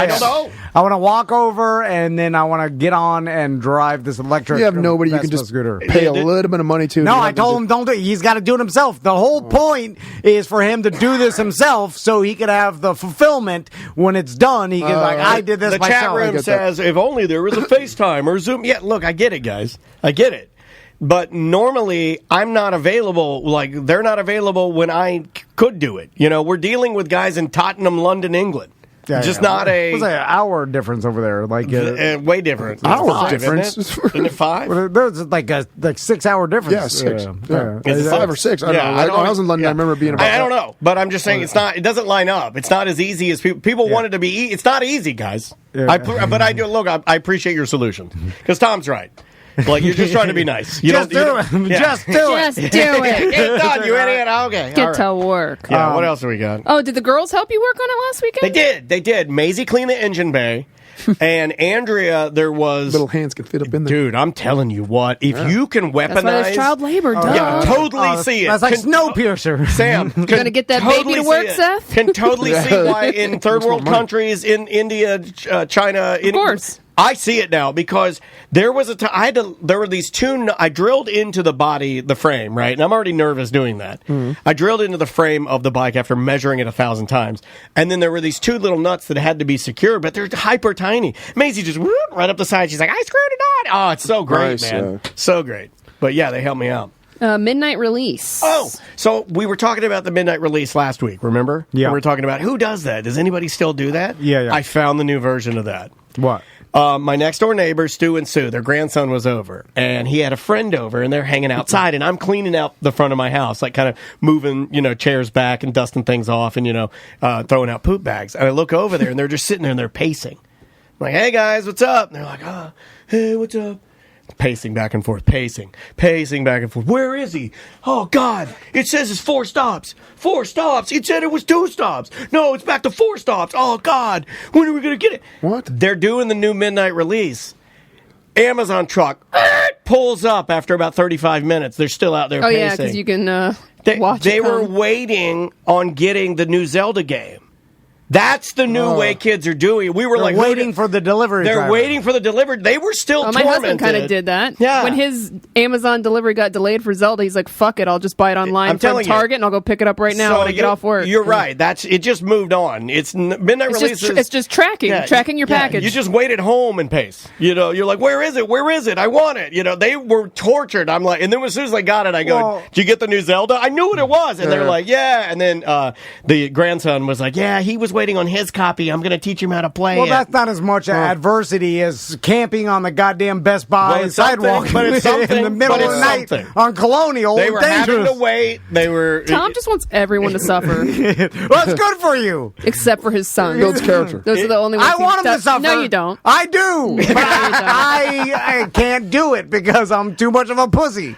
don't know. I want to walk over and then I want to get on and drive this electric. You have nobody you can just scooter. pay a little bit of money to. No, I told him don't do it. He's got to do it himself. The whole point is for him to do this himself so he could have the fulfillment when it's done. He can I did this myself. The chat room says, if only there was a FaceTime or Zoom. Yeah, look, I get it, guys. I get it. But normally, I'm not available. Like, they're not available when I could do it. You know, we're dealing with guys in Tottenham, London, England. Not a... What's that hour difference over there? Like way different. Hour difference? Isn't it 5? There's like a 6 hour difference. Yeah, 6. Yeah. Is it 5 or 6? I don't know. When I was in London, I remember being about I don't know. But I'm just saying it's not. It doesn't line up. It's not as easy as people want it to be. It's not easy, guys. But I do. Look, I appreciate your solution. Because Tom's right. Like, you're just trying to be nice. Just do it. Just do it. Just do it. Get it done, you idiot. Okay. Get to work. Yeah, what else do we got? Oh, did the girls help you work on it last weekend? They did. Maisie cleaned the engine bay. And Andrea, there was... Little hands can fit up in there. Dude, I'm telling you what. If you can weaponize... That's why there's child labor, duh. Yeah, totally see it. That's like Snowpiercer. Sam, you going to get that baby to work, Seth? Can totally see why in third world countries, in India, China... Of course. I see it now because there was a time there were these two. I drilled into the body, the frame, right, and I'm already nervous doing that. I drilled into the frame of the bike after measuring it 1,000 times, and then there were these two little nuts that had to be secured, but they're hyper tiny. Maisie just whoop, right up the side. She's like, "I screwed it on." Oh, it's so great, man, so great. But yeah, they helped me out. Midnight release. Oh, so we were talking about the midnight release last week. Remember? Yeah. We were talking about who does that. Does anybody still do that? Yeah. I found the new version of that. What? My next door neighbors, Stu and Sue, their grandson was over, and he had a friend over, and they're hanging outside, and I'm cleaning out the front of my house, like kind of moving, chairs back and dusting things off and, throwing out poop bags. And I look over there, and they're just sitting there, and they're pacing. I'm like, hey, guys, what's up? And they're like, hey, what's up? Pacing back and forth, pacing back and forth. Where is he? Oh, God. It says it's 4 stops. 4 stops. It said it was 2 stops. No, it's back to 4 stops. Oh, God. When are we going to get it? What? They're doing the new midnight release. Amazon truck pulls up after about 35 minutes. They're still out there pacing. Oh, yeah, because you can watch it. They were waiting on getting the new Zelda game. That's the new way kids are doing it. We were waiting for the delivery. They're waiting for the delivery. They were still my tormented. husband kind of did that. Yeah. When his Amazon delivery got delayed for Zelda, he's like, fuck it, I'll just buy it online from Target and I'll go pick it up right now when I get off work. You're right. It just moved on. It's midnight releases. It's just tracking your package. You just wait at home and pace. You're like, where is it? Where is it? I want it. They were tortured. I'm like, and then as soon as I got it, I go, did you get the new Zelda? I knew what it was. And they're like, yeah. And then the grandson was like, yeah, he was waiting on his copy. I'm going to teach him how to play Well, it. that's not as much adversity as camping on the goddamn Best Buy Well, sidewalk but it's in the middle of the night on Colonial. They were having Dangerous. to wait. They were. Tom just wants everyone to suffer. Well, it's good for you. Except for his son. Builds character. Those are the only ones I want him to suffer. No, you don't. I do. But I can't do it because I'm too much of a pussy.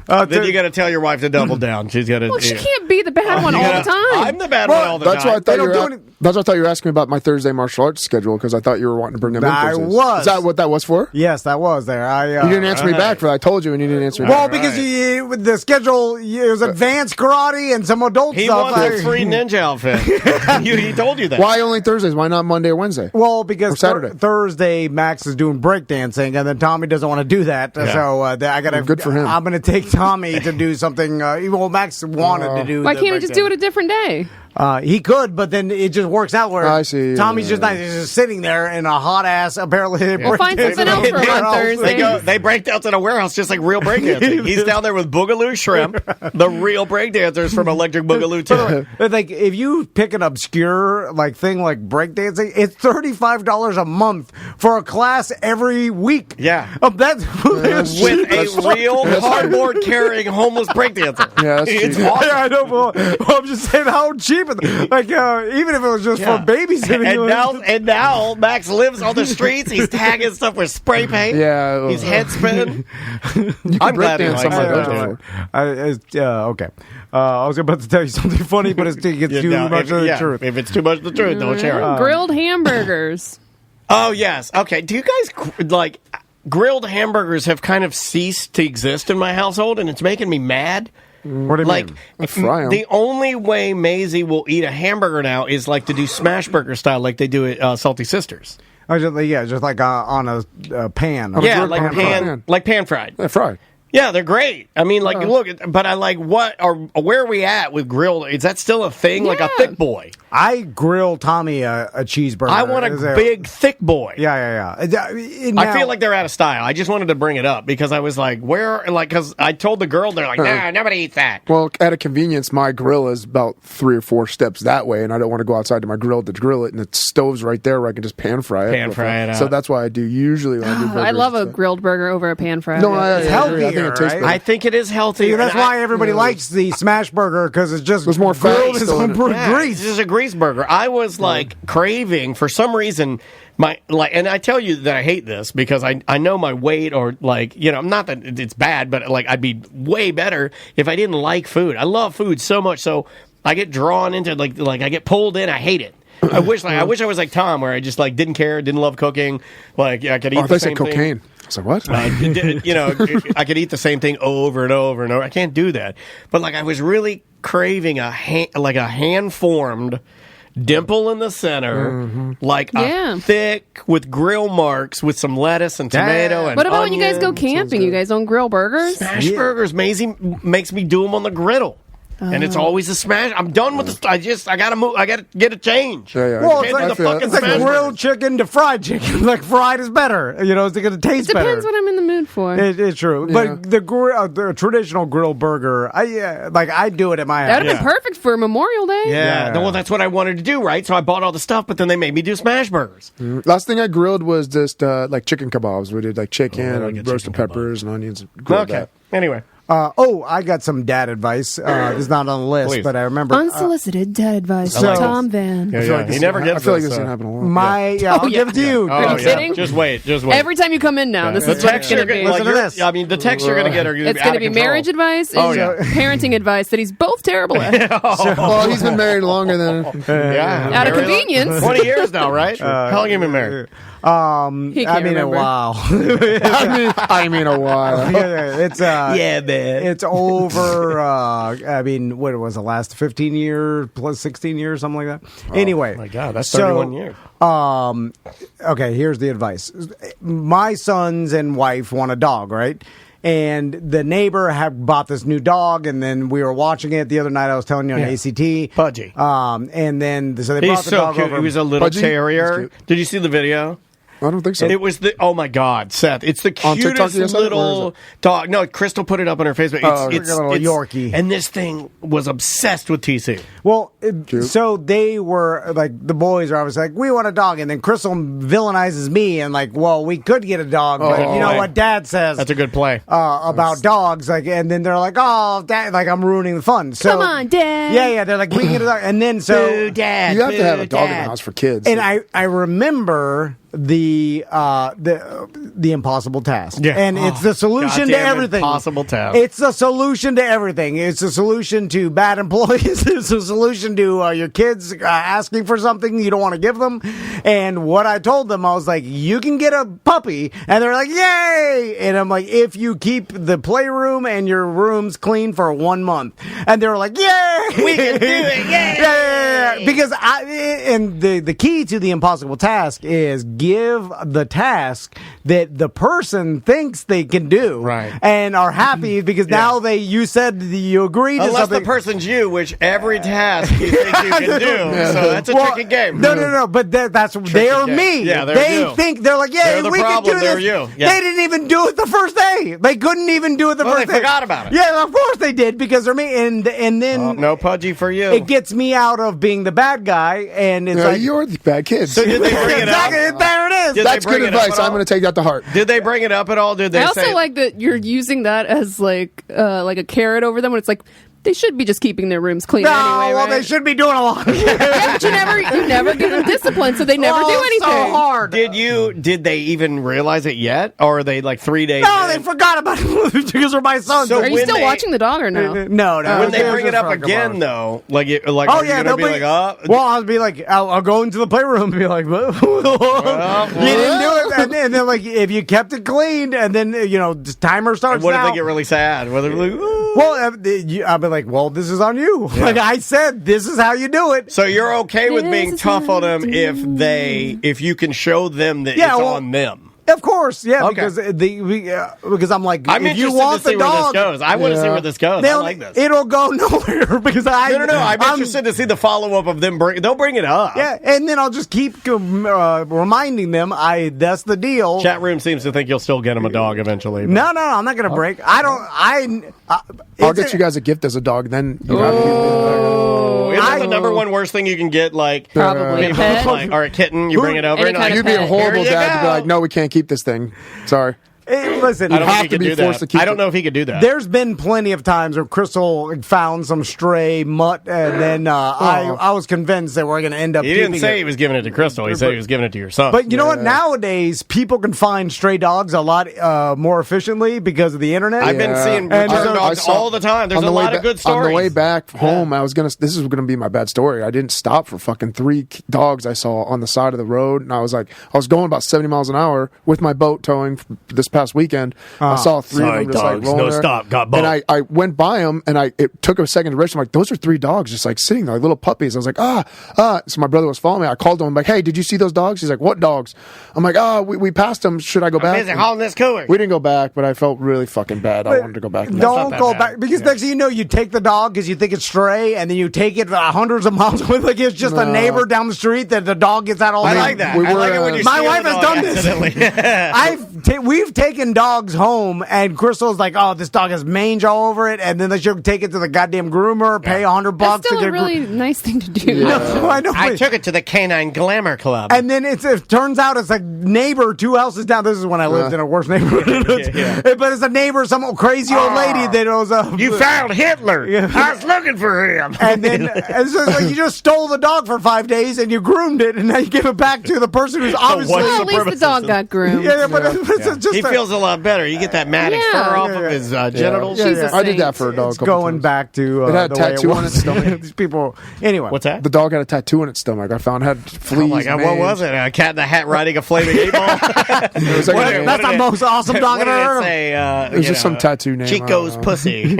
Then you got to tell your wife to double down. She's got to. Well, she can't be the bad one all the time. I'm the bad one all the That's time. why I thought you were. That's why I thought you were asking me about my Thursday martial arts schedule because I thought you were wanting to bring them in. I Thursdays. was. Is that what that was for? Yes, that was there. You didn't answer me back for that. I told you, and you didn't answer me Well, back. because with the schedule, it was advanced karate and some adult He stuff. wants a free ninja outfit. He told you that. Why only Thursdays? Why not Monday or Wednesday? Well, because Or Saturday. Thursday Max is doing breakdancing, and then Tommy doesn't want to do that. Yeah. So I gotta. Well, good for him. I'm going to take Tommy to do something. Well, Max wanted to do. Why can't he just do it a different day? He could, but then it just works out where I see. Tommy's just not. He's just sitting there in a hot ass. Apparently, We'll find something else for him on Thursday. They break dance in a warehouse just like real breakdancing. He's down there with Boogaloo Shrimp, the real breakdancers from Electric Boogaloo 2. But like, if you pick an obscure thing like breakdancing, it's $35 a month for a class every week. Yeah, that's with a real cardboard carrying homeless breakdancer. Yeah, that's it's cheap. awesome. Yeah, I know. Well, I'm just saying how cheap. Like, even if it was just for babysitting. And now Max lives on the streets. He's tagging stuff with spray paint. Yeah, he's head spinning. I'm glad he likes it. Okay. I was about to tell you something funny, but it's too much of the truth. If it's too much of the truth, don't share it. Grilled hamburgers. Oh, yes. Okay. Do you guys, grilled hamburgers have kind of ceased to exist in my household, and it's making me mad. What do you mean? The only way Maisie will eat a hamburger now is to do smash burger style, like they do at Salty Sisters. Oh, just like on a pan. Yeah, like pan fried. Yeah, fried. Yeah, they're great. I mean, look, but I like where are we at with grilled? Is that still a thing? Like a thick boy? I grill Tommy a cheeseburger. I want a big, thick boy. Yeah. I feel like they're out of style. I just wanted to bring it up because I was like, because I told the girl, they're like, nah, nobody eats that. Well, at a convenience, my grill is about 3 or 4 steps that way, and I don't want to go outside to my grill to grill it, and the stove's right there where I can just pan fry it. So that's why I do usually when I do burgers. I love a grilled burger over a pan fry. No, it's healthier. I think it is healthy. Yeah, that's why everybody likes the smash burger because it's just more grilled fat. Grease. This is a grease burger. I was craving for some reason and I tell you that I hate this because I know my weight or not that it's bad, but I'd be way better if I didn't like food. I love food so much, so I get drawn into I get pulled in. I hate it. I wish I was like Tom, where I just didn't care, didn't love cooking. I could eat the same thing. Cocaine. I was like, what? I could eat the same thing over and over and over. I can't do that. But I was really craving a hand formed dimple in the center, a thick with grill marks with some lettuce and tomato and what about onions. when you guys go camping? You guys don't grill burgers? Smash burgers. Maisie makes me do them on the griddle. And it's always a smash. I'm done with the. I gotta move. I gotta get a change. Yeah. Well, it's like grilled chicken to fried chicken. Fried is better. It's going to taste better. Depends what I'm in the mood for. It's true, Yeah. but the traditional grilled burger, I do it at my house. That would have been perfect for Memorial Day. Yeah. Well, that's what I wanted to do, right? So I bought all the stuff, but then they made me do smash burgers. Last thing I grilled was just chicken kebabs. We did chicken and roasted peppers and onions. And grilled that. Anyway. I got some dad advice. This is not on the list, Please. but I remember Unsolicited dad advice from Tom Van. He never gets I feel like this this didn't happen a lot. I'll give it to you. Are you kidding? Just wait. Every time you come in now, this The is what text it's you're going to be. gonna Listen to this. I mean, the text you're going to get are It's going to be marriage advice and parenting advice that he's both terrible at. Well, he's been married longer than. Out of convenience. 20 years now, right? How long have you been married? He can't remember. a while. I mean a while. It's man. It's over. What was the last 15 years plus 16 years, something like that. Anyway, my God, that's 31 years. Okay, here's the advice. My sons and wife want a dog, right? And the neighbor had bought this new dog, and then we were watching it the other night. I was telling you on ACT. Pudgy. And then so they brought He's the so dog cute. over. He was a little Pudgy? terrier. Did you see the video? I don't think so. It was oh my God, Seth! It's the cutest little dog. No, Crystal put it up on her Facebook. It's a little Yorkie, and this thing was obsessed with TC. Well, so they were like the boys are always like, we want a dog, and then Crystal villainizes me and like, well, we could get a dog, but you know what Dad says. That's a good play about dogs, like, and then they're like, oh, Dad, like I'm ruining the fun. So, come on, Dad. Yeah, they're like, we can get a dog, and then so Boo, Dad, you have to have a dog in the house for kids, and I remember the impossible task, and it's the solution to everything. Impossible task. It's the solution to everything. It's a solution to bad employees. It's a solution to your kids asking for something you don't want to give them. And what I told them, I was like, you can get a puppy, and they're like, yay! And I'm like, if you keep the playroom and your rooms clean for 1 month, and they were like, yay! We can do it, yay! Yeah. Because the key to the impossible task is give the task that the person thinks they can do, right, and are happy because now you said you agreed to unless something. the person's you, which every task you think you can do. So that's a tricky game. No, but that's they're me. Yeah, they think they're like, yeah, we can do this. You. Yeah. They didn't even do it the first day. They couldn't even do it the first day. They forgot about it. Yeah, of course they did because they're me. And then no Pudgy for you. It gets me out of being the bad guy, and it's like you're the bad kid. So did they bring it up? There it is. That's good advice. I'm going to take that to heart. Did they bring it up at all? Did they? I also like that you're using that as like a carrot over them when it's like, they should be just keeping their rooms clean anyway, well, right? they should be doing a lot. Yeah, but you never give them discipline, so they never do anything. So hard. Did they even realize it yet, or are they like 3 days? No, they forgot about it because they're my sons. So are you still watching the dog or no? No. When they bring it up again, though, like are you gonna be like, well, I'll be like, I'll go into the playroom and be like, you didn't do it, and then like if you kept it clean, and then the timer starts. And what if they get really sad? Well, I'll be like, well, this is on you. Yeah. Like I said, this is how you do it. So you're okay with being tough on them if you can show them that it's on them. Of course, yeah, okay. Because I'm like, I'm if you want the dog, where this goes. I want to see where this goes. I like this. It'll go nowhere because No. I'm interested to see the follow up of them. They'll bring it up. Yeah, and then I'll just keep reminding them. That's the deal. Chat room seems to think you'll still get them a dog eventually. But. No, I'm not going to break. I'll get you guys a gift as a dog. Then you have Isn't that the number one worst thing you can get? Like probably a pet or a kitten. You bring it over. And you'd be a horrible dad to be like, no, we can't keep this thing. Sorry. Listen, I don't know if he could do that. I don't know if he could do that. There's been plenty of times where Crystal found some stray mutt, and then I was convinced that we're going to end up. He didn't say he was giving it to Crystal. He said he was giving it to your son. But you know what? Nowadays, people can find stray dogs a lot more efficiently because of the internet. I've been seeing return dogs all the time. There's a lot of good stories. On the way back home, this is going to be my bad story. I didn't stop for fucking 3 dogs I saw on the side of the road, and I was going about 70 miles an hour with my boat towing this past weekend. I saw 3 of them just like rolling there. Stop, got both. And I went by them, and it took a second to register. I'm like, those are 3 dogs just like sitting there, like little puppies. I was like, So my brother was following me. I called him. I'm like, hey, did you see those dogs? He's like, what dogs? I'm like, we passed them. Should I go back? I'm busy hauling this cooler. We didn't go back, but I felt really fucking bad. I wanted to go back. Don't go back because next thing you know, you take the dog because you think it's stray, and then you take it hundreds of miles away. Like it's just a neighbor down the street that the dog gets out all day. I like that. I like it when you my wife has done this. We've taken dogs home, and Crystal's like, oh, this dog has mange all over it, and then she'll take it to the goddamn groomer, pay $100 That's still to get a really nice thing to do. Yeah. No, I know. I took it to the Canine Glamour Club, and then it turns out it's a neighbor 2 houses down. This is when I lived in a worse neighborhood, but it's a neighbor, some crazy old lady that was you found Hitler. I was looking for him, and then it's just like you just stole the dog for 5 days and you groomed it, and now you give it back to the person who's obviously. Well, at least the dog got groomed. It's just he feels a lot better. You get that matted fur off of his genitals. I did that for a dog. It's going back to it had a tattoo on its stomach. These people. Anyway, what's that? The dog had a tattoo on its stomach. I found it had fleas. Oh my god, what was it? A cat in a hat riding a flaming 8-ball. That's the most awesome dog I've ever heard. It was just some tattoo name. Chico's pussy.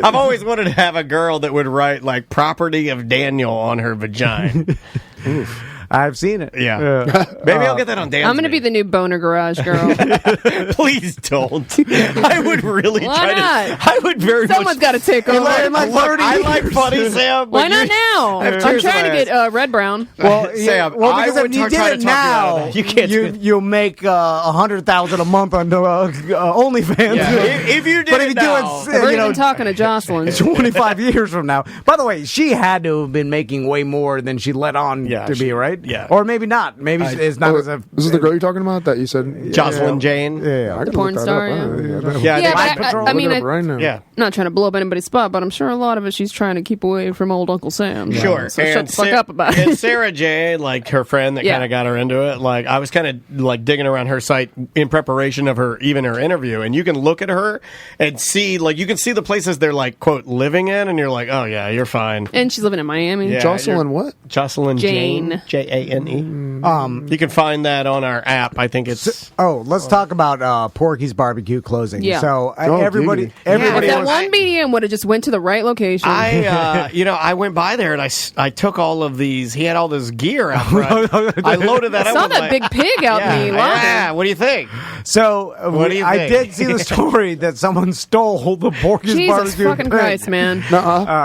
I've always wanted to have a girl that would write like "property of Daniel" on her vagina. I've seen it. Yeah. Maybe I'll get that on dance. I'm going to be the new boner garage girl. Please don't. I would really Why try not? to. I would very Someone's got to take over. I like funny, Sam. Why not now? I'm trying to get red brown. Well, Sam, because I if would you try did to it talk now, you out of that. you'll make $100,000 a month on OnlyFans. Yeah. If you did but if it you now, do it, We're even talking to Jocelyn. 25 years from now. By the way, she had to have been making way more than she let on to be, right? Yeah. Or maybe not. Maybe it's not as a. This is the girl you're talking about that you said? Jocelyn Jane. Yeah. The porn star, I mean, right now. Yeah. I'm not trying to blow up anybody's spot, but I'm sure a lot of it she's trying to keep away from old Uncle Sam. Sure. So shut the fuck up about And it. Sarah J, like her friend that kind of got her into it, like I was kind of like digging around her site in preparation of her interview, and you can look at her and see, like, you can see the places they're like, quote, living in, and you're like, oh yeah, you're fine. And she's living in Miami. Yeah, Jocelyn what? Jocelyn Jane. Jane. You can find that on our app. I think it's. Let's talk about Porky's Barbecue closing. Yeah. So everybody If that was- one BDM would have just went to the right location. I went by there and I took all of these. He had all this gear out front. I loaded that I up. saw with that my- big pig out in the lobby. Yeah, what do you think? So What do you I think? did see the story that someone stole the Porky's Jesus Barbecue. fucking pig. Christ, man.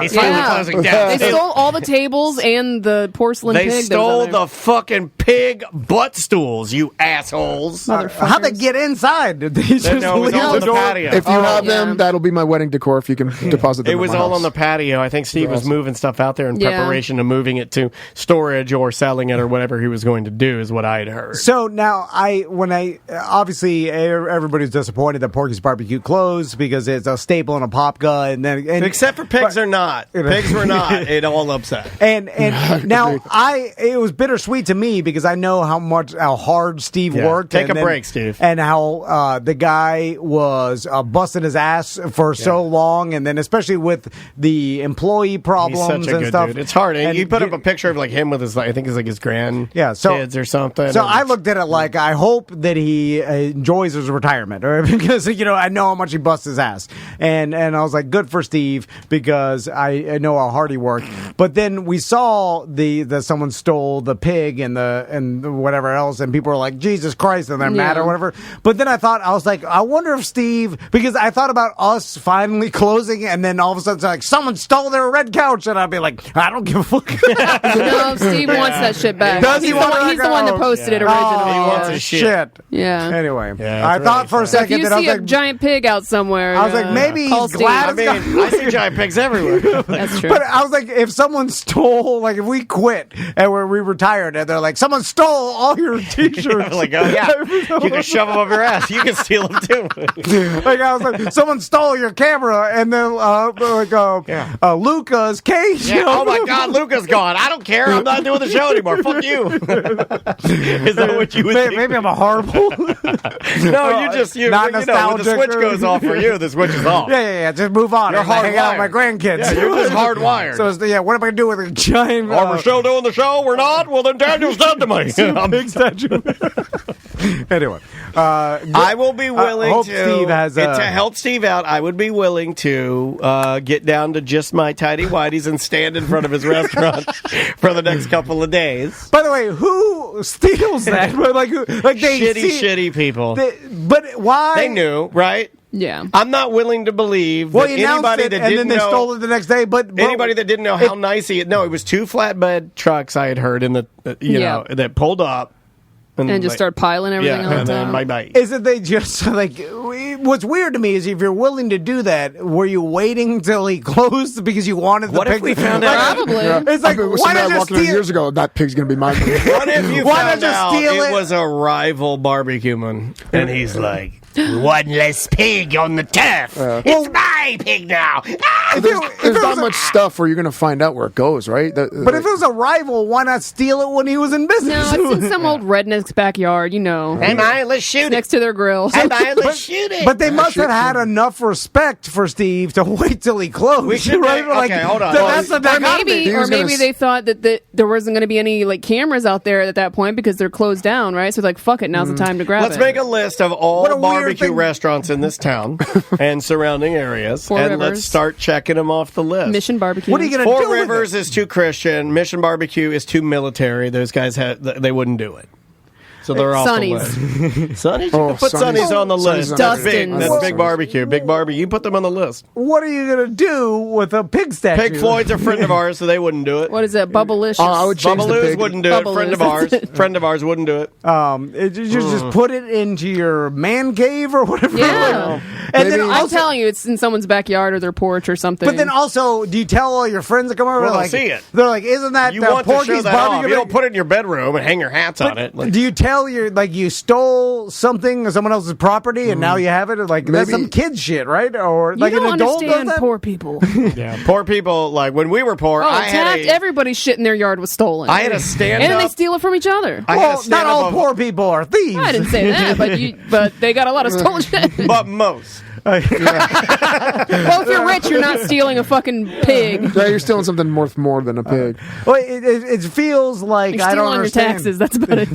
He's finally closing down. They stole all the tables and the porcelain They pig. stole the fucking pig butt stools, you assholes. How'd they get inside? Did they just No, it was leave all the on the door? patio. If you have them, that'll be my wedding decor if you can deposit them. It was at my all house. on the patio. I think Steve was moving stuff out there in Yeah. preparation of moving it to storage or selling it or whatever he was going to do, is what I had heard. So now, obviously everybody's disappointed that Porky's Barbecue closed because it's a staple in a popka, and Except for pigs are not. Pigs were not. It all upset. And now it was bittersweet to me because I know how hard Steve worked. Take and a break, Steve. And how the guy was busting his ass for so long, and then especially with the employee problems He's such a and good stuff. dude. It's hard. And And you put up a picture of like him with his, I think it's like his kids or something. So and I looked at it like I hope that he enjoys his retirement, or because I know how much he busts his ass, and I was like, good for Steve because I know how hard he worked. But then we saw the someone stole the pig and the whatever else, and people were like, Jesus Christ, and they're mad or whatever. But then I was like, I wonder if Steve, because I thought about us finally closing, and then all of a sudden it's like someone stole their red couch, and I'd be like, I don't give a fuck. No, Steve wants that shit back. Does he He's want the one that posted it originally. He wants his shit. Yeah. Anyway, Yeah, I it's thought really for a sad. So if second you that I see was a like, giant pig out somewhere, I was like, maybe call he's glad. I mean, I see giant pigs everywhere. That's true. But I was like, if someone stole, like, if we quit and we retired, and they're like, someone stole all your T-shirts. Like, oh yeah, you can shove them up your ass. You can steal them too. Like, I was like, someone stole your camera, and then Luca's case. Yeah. Oh my God, Luca's gone. I don't care. I'm not doing the show anymore. Fuck you. Is that what you would think? Maybe I'm a horrible. No, you just not when the nostalgic switch or- goes off for you, the switch is off. Yeah. Just move on. You're and hang out with my hardwired. grandkids. Yeah, you're just hardwired. So what am I gonna do with a giant? Are we still doing the show? We're not. Well, then Daniel's dead to me. big statue. Anyway, I will be willing hope to. Steve has to help Steve out. I would be willing to get down to just my tidy whities and stand in front of his restaurant for the next couple of days. By the way, who steals that? Like they Shitty people. But why? They knew, right? Yeah. I'm not willing to believe Well, that he announced anybody it, that and didn't then they know. stole it the next day. But Anybody that didn't know how nice he. No, it was 2 flatbed trucks I had heard in the know that pulled up and just start piling everything on and then top. bye. Isn't they just like? What's weird to me is if you're willing to do that, were you waiting till he closed because you wanted the What pig? if we found out? Probably. It's like, why not just walking in steal? years ago, that pig's gonna be mine. What if you Why not found just out steal it it? was a rival barbecue man, and he's like, one less pig on the turf. It's my pig now. There's not much stuff where you're gonna find out where it goes, right? But if it was a rival, why not steal it when he was in business? No, it's in some old redneck's backyard, Hey, man, let's shoot next to their grill. Hey, man, let's shoot it. But they must have had enough respect for Steve to wait till he closed. We should right? okay, hold on. That's the Or dichotomy. maybe they thought that there wasn't going to be any like cameras out there at that point because they're closed down, right? So like, fuck it, now's the time to grab Let's it. make a list of all What a weird barbecue restaurants in this town and surrounding areas, Four and Rivers. let's start checking them off the list. Mission Barbecue. What are you going to do? Four Rivers is too Christian. Mission Barbecue is too military. Those guys they wouldn't do it. So they're off Sonny's. the list. Sonny's? You can put Sonny's on the list. That's big. That's big barbecue. Big barbecue. You put them on the list. What are you going to do with a pig statue? Pig Floyd's a friend of ours, so they wouldn't do it. What is it? Bubblicious. I would change the Bubbaloo's pig. wouldn't do it. Friend of ours. Friend of ours wouldn't do it. You just put it into your man cave or whatever. Yeah. And then I'm telling you, it's in someone's backyard or their porch or something. But then also, do you tell all your friends that come over? Well, like, see it. They're like, isn't that You want to show Porky's that off. barbecue? You don't put it in your bedroom and hang your hats on it. Like, Do you tell you stole something of someone else's property and now you have it? Like that's some kid shit, right? Or you like don't an adult understand does that? poor people. yeah, poor people. Like when we were poor, Oh, I had everybody's shit in their yard was stolen. I had a stand and then they up- steal it from each other. Well, not all poor people are thieves. I didn't say that, but they got a lot of stolen shit. But most. Well, if you're rich, you're not stealing a fucking pig. Yeah, you're stealing something worth more than a pig. Well, it feels like You're I don't stealing your understand taxes. That's about it.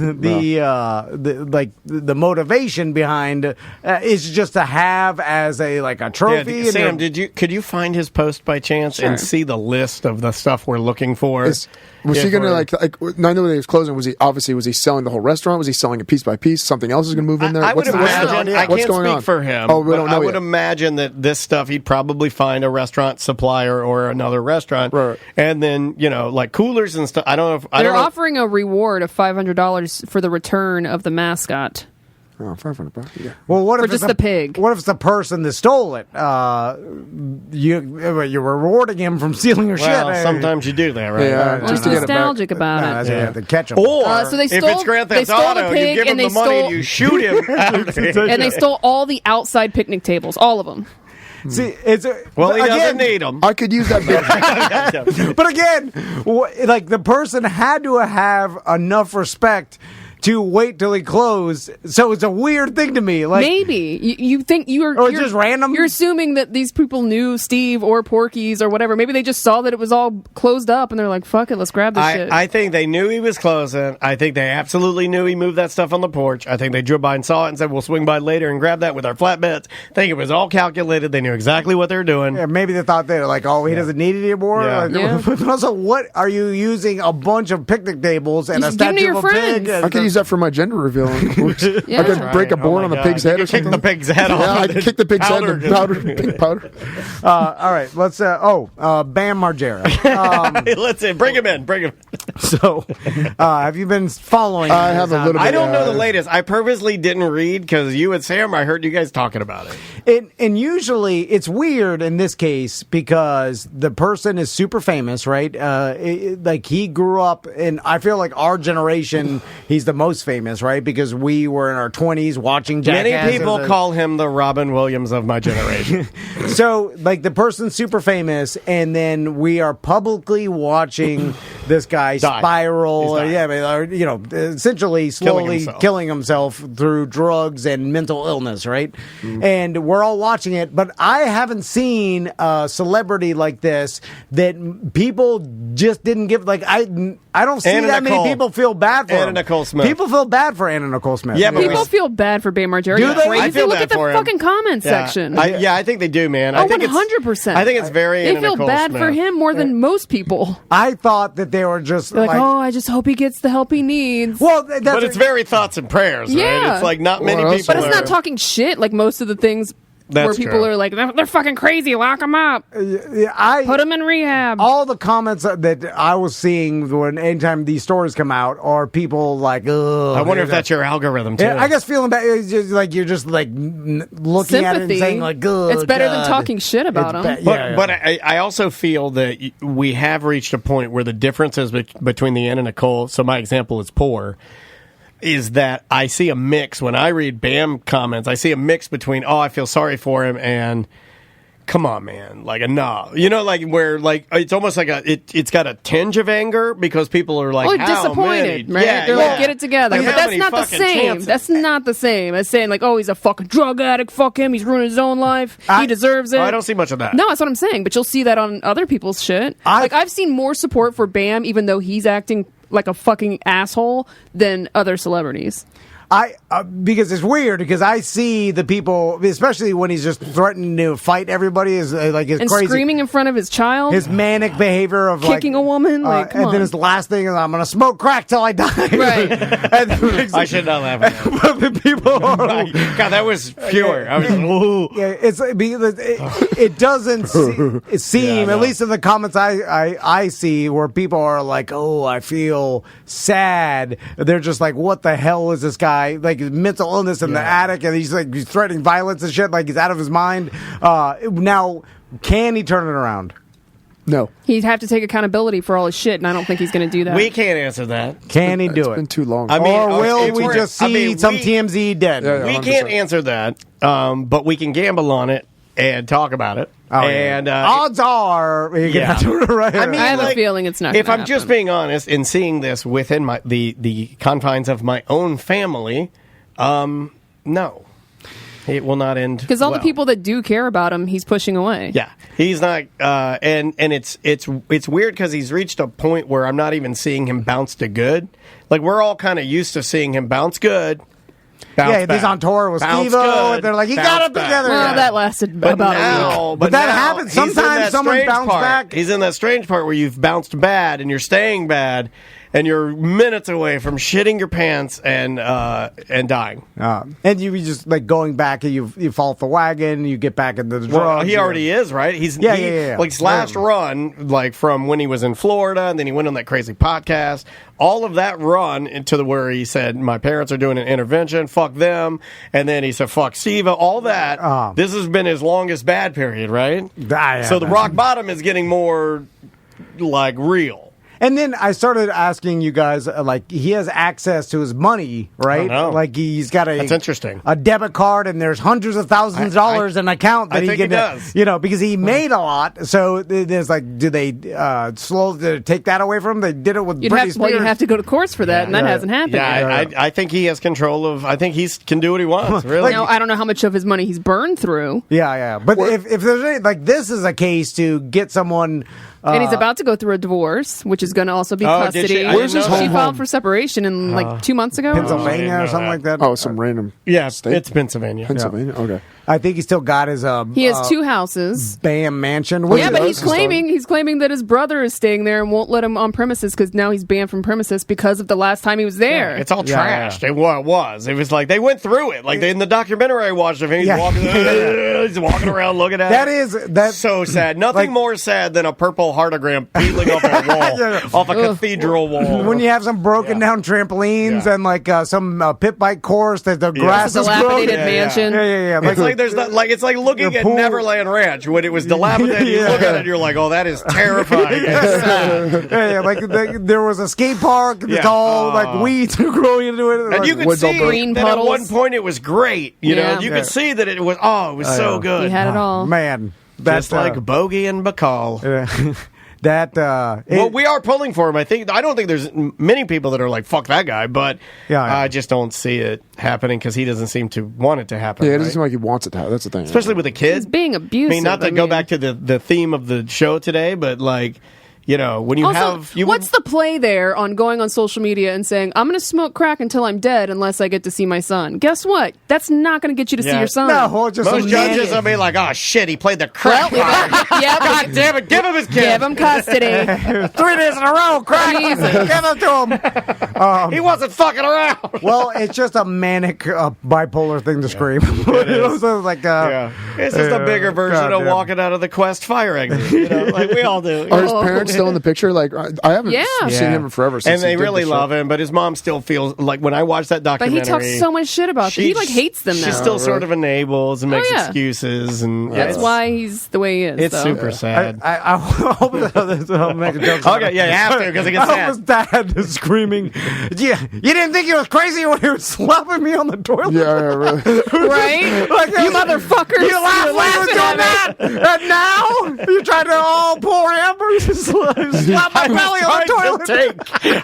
the motivation behind is just to have as a trophy. Yeah, and Sam, could you find his post by chance and see the list of the stuff we're looking for? Was he going to I know that he was closing. Was he selling the whole restaurant? Was he selling it piece by piece? Something else is going to move in there. I would imagine. I what's can't going speak on? for him. Oh, we don't know I would yet. imagine that this stuff he'd probably find a restaurant supplier or another restaurant, and then like coolers and stuff. I don't know. They're offering a reward of $500 for the return of the mascot. Oh, $500. Yeah. Well, what For if just it's the pig? What if it's the person that stole it? You're rewarding him from stealing your Well, shit. sometimes you do that, right? Yeah, Just nostalgic about it. You have to catch him. Or so they if stole- it's Grand they Theft stole the Auto, pig you give him and the they money stole- and you shoot him. And they stole all the outside picnic tables, all of them. See, it's Well, he again, doesn't need them. I could use that big. But again, the person had to have enough respect to wait till he closed. So it's a weird thing to me. Like Maybe you think you're just random. You're assuming that these people knew Steve or Porky's or whatever. Maybe they just saw that it was all closed up and they're like, "Fuck it, let's grab this shit." I think they knew he was closing. I think they absolutely knew he moved that stuff on the porch. I think they drove by and saw it and said, "We'll swing by later and grab that with our flatbeds." I think it was all calculated. They knew exactly what they were doing. Yeah, maybe they thought they were like, "Oh, he doesn't need it anymore." Yeah. Like, but also, what are you using a bunch of picnic tables and Just a give 'em to statue your of a pig? friends. I could use that for my gender reveal. Yeah. I could Right. break a Oh board my on the God. pig's You head or could kick something. the pig's head off. Yeah, I could kick the pig's head Powder. with pig powder. All right, let's. Bam Margera. Let's see. Bring him in. Bring him. So, have you been following? I have a little bit. I don't know the latest. I purposely didn't read because you and Sam, I heard you guys talking about it. And usually it's weird in this case because the person is super famous, right? Like he grew up in, I feel like our generation, he's the most famous, right? Because we were in our 20s watching Jackass. Many people call him the Robin Williams of my generation. So, like, the person's super famous, and then we are publicly watching this guy spiral, essentially slowly killing himself through drugs and mental illness, right? And we're all watching it, but I haven't seen a celebrity like this that people just didn't give, like, I don't see that many people feel bad for Anna Nicole Smith. People feel bad for Anna Nicole Smith. Yeah, but People feel bad for Bam Margera. Do they? Crazy. I feel Look bad at the for him. fucking comment section. I think they do, man. Oh, I think 100%. I think it's very. They Anna feel Nicole bad Smith. for him more than most people. I thought that they were just They're like, oh, I just hope he gets the help he needs. well, But it's very thoughts and prayers, right? Yeah. It's like not many people. But it's not talking shit like most of the things where people true. are like, they're fucking crazy, lock them up. Put them in rehab. All the comments that I was seeing when anytime these stories come out are people like, ugh. I wonder if that's your algorithm too. I guess feeling bad is just like you're just like looking at it and Sympathy. saying like, "Good." It's better than talking shit about It's them. But I also feel that we have reached a point where the differences between the Anna Nicole, so my example is poor, is that I see a mix when I read Bam comments. I see a mix between, oh, I feel sorry for him and come on, man, like enough. You know, like where like it's almost like it's got a tinge of anger because people are like, well, how disappointed, many? right? Yeah, They're like, get it together. Like, but how that's many not the fucking same. chances? That's not the same as saying like, oh, he's a fucking drug addict. Fuck him. He's ruining his own life. He deserves it. I don't see much of that. No, that's what I'm saying. But you'll see that on other people's shit. I've seen more support for Bam, even though he's acting like a fucking asshole, than other celebrities. Because it's weird because I see the people, especially when he's just threatening to fight everybody, is like his and crazy screaming in front of his child, his manic behavior of kicking a woman, like, and then his last thing is I'm gonna smoke crack till I die. Right. I should not laugh at that. But the people are God, that was pure. I was ooh. Yeah, it's because it doesn't seem, at least in the comments I see, where people are like, oh, I feel sad. They're just like, what the hell is this guy? Like, mental illness in the attic, and he's like, he's threatening violence and shit, like he's out of his mind. Now, can he turn it around? No. He'd have to take accountability for all his shit, and I don't think he's going to do that. We can't answer that. Can he do it? It's been too long. I mean, or will we just see some TMZ dead? Yeah, we can't answer that, but we can gamble on it and talk about it. Oh, and odds are you can do it right. I mean, I have a feeling it's not. If I'm happen. just being honest in seeing this within the confines of my own family, no, it will not end. Because all the people that do care about him, he's pushing away. Yeah, he's not, and it's weird because he's reached a point where I'm not even seeing him bounce to good. Like we're all kind of used to seeing him bounce good. He's on tour with Steve-O, and they're like, he got it together. Well, that lasted about a week. But that happens. Sometimes someone bounces back. He's in that strange part where you've bounced bad and you're staying bad, and you're minutes away from shitting your pants and dying. And you just like going back, and you fall off the wagon, you get back into the drugs. Well, he already is, right? He's yeah. Like his last run, like from when he was in Florida, and then he went on that crazy podcast. All of that run into where he said, my parents are doing an intervention, fuck them. And then he said, fuck Steve-O, all that. This has been his longest bad period, right? So the rock bottom is getting more, like, real. And then I started asking you guys, like, he has access to his money, right? Like, he's got That's interesting. A debit card, and there's hundreds of thousands of dollars in an account that I think can, he does. You know, because he made a lot. So there's like, do they slowly take that away from him? They did it with Britney Spears. Well, you have to go to courts for that, and that hasn't happened yet. I think he has control of. I think he can do what he wants. Really. Now, I don't know how much of his money he's burned through. Yeah. But if there's any, like, this is a case to get someone. And he's about to go through a divorce, which is going to also be custody. Where's his home? She filed for separation in like 2 months ago. Pennsylvania or something like that. Oh, some random. Yes, it's Pennsylvania. Pennsylvania. Yeah. Okay. I think he still got his. He has 2 houses. Bam mansion. Yeah, but he's claiming that his brother is staying there and won't let him on premises because now he's banned from premises because of the last time he was there. Yeah, it's all trashed. It was. It was like they went through it. Like in the documentary I watched of him, he's walking around looking at it. That's so sad. Nothing more sad than a purple heartogram peeling off a wall, off a cathedral wall. When you have some broken down trampolines and like some pit bike course that the grass is dilapidated mansion. Yeah. It's like there's not, like it's like looking at Neverland Ranch when it was dilapidated. You look at it, and you're like, oh, that is terrifying. Like there was a skate park. It's all like weeds growing into it, and you could see green that puddles. At one point it was great. You know, you could see that it was. Oh, it was so good. He had it all. Man, that's like Bogey and Bacall. Well, we are pulling for him. I don't think there's many people that are like, fuck that guy, but I just don't see it happening because he doesn't seem to want it to happen. Yeah, it doesn't seem like he wants it to happen. That's the thing. Especially with a kid. He's being abusive. I mean, not to go back to the theme of the show today, but like, you know, when you what's the play there on going on social media and saying, I'm going to smoke crack until I'm dead unless I get to see my son? Guess what? That's not going to get you to see your son. No, most judges will be like, oh, shit, he played the crack. God damn it, give him his kid. Give him custody. 3 days in a row, crack. Give it to him. He wasn't fucking around. Well, it's just a manic bipolar thing to scream. It's just a bigger version of walking out of the Quest fire exit. You know, like we all do. Are his parents still in the picture? Like, I haven't seen him in forever. Since and they really love him, but his mom still feels like when I watched that documentary. But he talks so much shit about them. He like hates them now. She still sort of enables and makes excuses, and that's why he's the way he is. It's super sad. I hope I'll make a joke. Okay, yeah, you have to because it gets sad. I was dad screaming. Yeah, you didn't think he was crazy when he was slapping me on the toilet? Yeah, really. Right? Like, you motherfuckers! You laughed when you were doing that, and now you tried to poor Amber. Slap my belly on the toilet.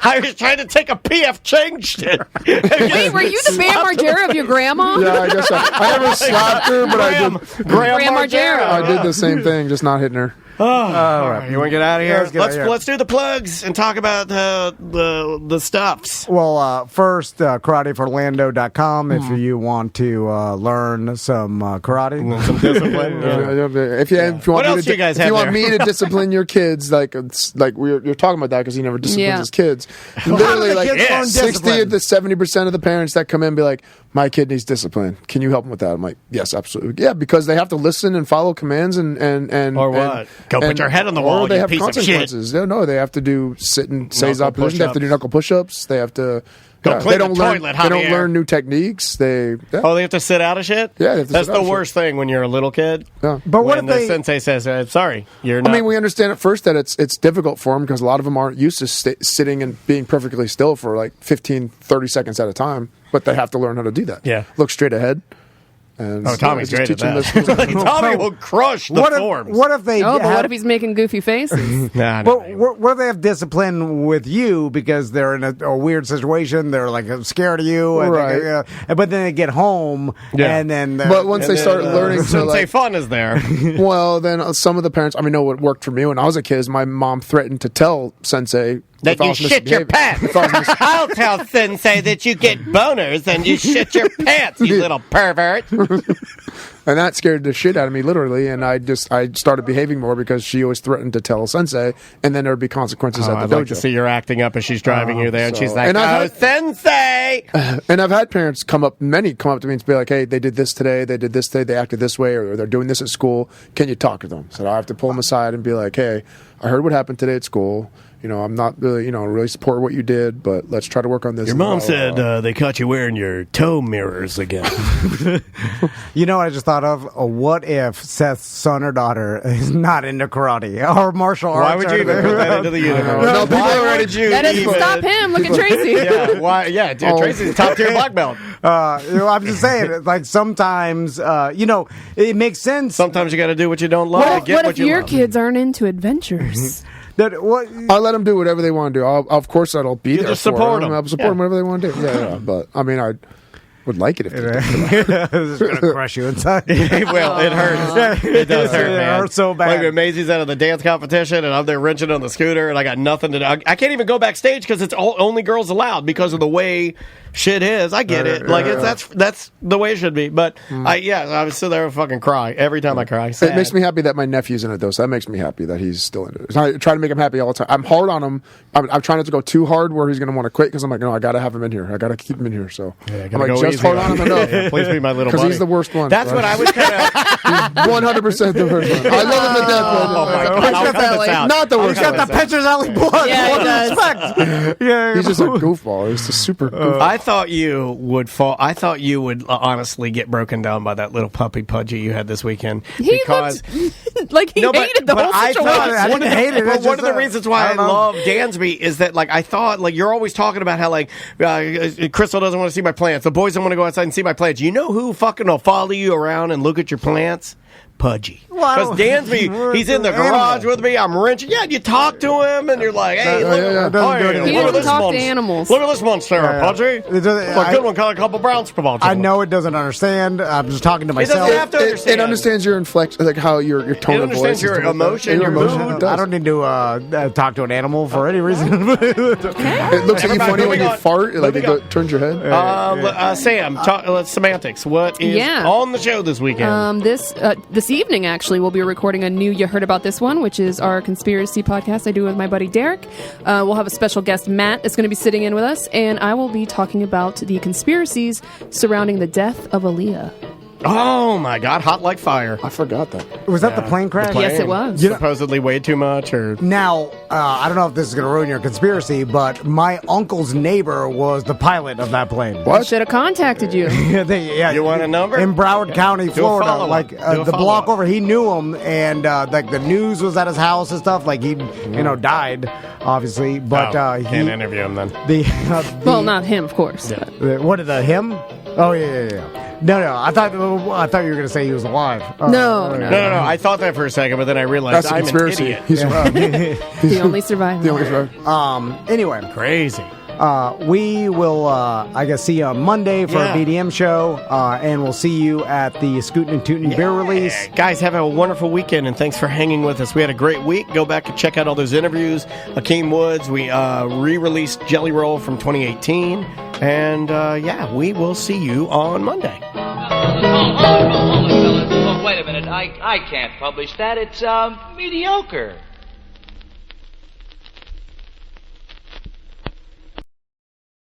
I was trying to take a PF changed it. Wait, were you the Bam Margera of your grandma? Yeah, I guess I never slapped her, but I did. Graham Margera. I did the same thing, just not hitting her. All right. You want to get out of here? Let's get out of here. Let's do the plugs and talk about the stuffs. Well, first, karateforlando.com if you want to learn some karate. Some discipline. If you What else do you guys have want there? me to discipline your kids, you're talking about that because he never disciplines his kids. How Literally, do the kids learn 60 discipline? to 70% of the parents that come in be like, my kid needs discipline. Can you help him with that? I'm like, yes, absolutely. Yeah, because they have to listen and follow commands and Or what? Go put your head on the wall, Or they you have piece of shit. consequences. No, they have to do sit and stays Knuckle opposition. They have to do knuckle push-ups. They have to. Go clean they don't the learn. toilet, They don't Javier. learn new techniques. They have to sit out of shit? Yeah, they have to that's sit the out of worst thing when you're a little kid. Yeah. But what when if the they- sensei says, sorry, you're not. I mean, we understand at first that it's difficult for them because a lot of them aren't used to sitting and being perfectly still for like 15, 30 seconds at a time, but they have to learn how to do that. Yeah. Look straight ahead. And Tommy's great at teach that. them this- Tommy will crush the forms. What if they? Oh, but what if he's making goofy faces? Nah, But what if they have discipline with you because they're in a weird situation? They're like scared of you, and Right. but then they get home, and then. But once they start learning to Sensei fun is there. Well, then some of the parents. I mean, know what worked for me when I was a kid is my mom threatened to tell Sensei That if I you was shit your misbehaving. pants. I'll tell Sensei that you get boners and you shit your pants, you little pervert. And that scared the shit out of me, literally. And I started behaving more because she always threatened to tell Sensei, and then there would be consequences at the I'd dojo. like to see your acting up as she's driving you there, and she's So- like, and I've Sensei! And I've had parents come up to me and be like, hey, they did this today, they acted this way, or they're doing this at school. Can you talk to them? So I have to pull them aside and be like, hey, I heard what happened today at school. I'm not really, really support what you did, but let's try to work on this. Your mom said they caught you wearing your toe mirrors again. You know what I just thought of? What if Seth's son or daughter is not into karate or martial arts? Why would you even put that into the universe? No, people Why already would you That doesn't even- stop him. Look at Tracy. Yeah, why? Yeah, dude, Tracy's a top tier black belt. I'm just saying, like sometimes, it makes sense. Sometimes you got to do what you don't love to get What what if you your love. kids aren't into adventures? I let them do whatever they want to do. Of course, I'll be there just for support them. them. I'll support them whatever they want to do. Yeah. But I mean, I would like it if they did. It's going to crush you inside. Well, it hurts. It does hurt, man. It hurts so bad. Like when Maisie's out of the dance competition, and I'm there wrenching on the scooter, and I got nothing to do. I can't even go backstage because it's only girls allowed because of the way shit is. I get it. Like that's the way it should be. But I was still there and fucking cry every time I cry. Sad. It makes me happy that my nephew's in it, though. So that makes me happy that he's still in it. I try to make him happy all the time. I'm hard on him. I'm trying not to go too hard where he's going to want to quit because I'm like, no, I got to have him in here. I got to keep him in here. So I'm like, go just easy hard on on him him. enough. Yeah, please be my little Because buddy. he's the worst one. That's what I was kind of. 100% the worst one. I love him to death. Oh my God. I'll I'll cut cut this that out. Not the I'll worst cut He's got this the out. Pitcher's Alley blood. Yeah, he What do you does. expect? Yeah, He's just a goofball. He's a super goofball. I thought you would fall. I thought you would honestly get broken down by that little puppy Pudgy you had this weekend. He because looked like he hated the whole I situation. thought I one of didn't the, hate it. but It's one just of the reasons why I don't know. love Dansby is that I thought you're always talking about how Crystal doesn't want to see my plants. The boys don't want to go outside and see my plants. You know who fucking will follow you around and look at your plants? Pudgy. Because Dansby, he's in the garage with me. I'm wrenching. Yeah, you talk to him and you're like, hey, look doesn't do anything. He look at doesn't this talk to monster. animals. Look at this monster, Pudgy. It doesn't- Well, good one, got a couple browns from I know it doesn't understand. I'm just talking to It doesn't myself. have to understand. It understands your inflection, like how your tone It of voice. understands your and stuff like that. emotion, your emotion. mood. It does. I don't need to talk to an animal for any reason. It looks like you Everybody funny when moving you on. fart. Like Moving it on. turns your head. Sam, semantics. What is on the show this weekend? This evening, actually, we'll be recording a new You Heard About This One, which is our conspiracy podcast I do with my buddy Derek. We'll have a special guest, Matt, that's going to be sitting in with us, and I will be talking about the conspiracies surrounding the death of Aaliyah. Oh my God, hot like fire. I forgot that. Was that the plane crash? Yes, it was. Supposedly weighed too much, or Now, I don't know if this is going to ruin your conspiracy, but my uncle's neighbor was the pilot of that plane. What? Should have contacted you. Yeah, You want a number? in Broward County, Do a Florida? follow-up. Like Do a the block follow-up. over, he knew him, and like the news was at his house and stuff. Like he, died, obviously. But can't he, interview him then. Well, not him, of course. what did him? Oh yeah. No, I thought you were going to say he was alive. No. No. I thought that for a second, but then I realized That's a I'm conspiracy. an idiot. The only survivor. The only survivor. Anyway, Crazy. We will, I guess, see you on Monday for a BDM show, and we'll see you at the Scootin' and Tootin' beer release. Guys, have a wonderful weekend, and thanks for hanging with us. We had a great week. Go back and check out all those interviews. Akeem Woods, we re-released Jelly Roll from 2018, and we will see you on Monday. Wait a minute, I can't publish that. It's mediocre.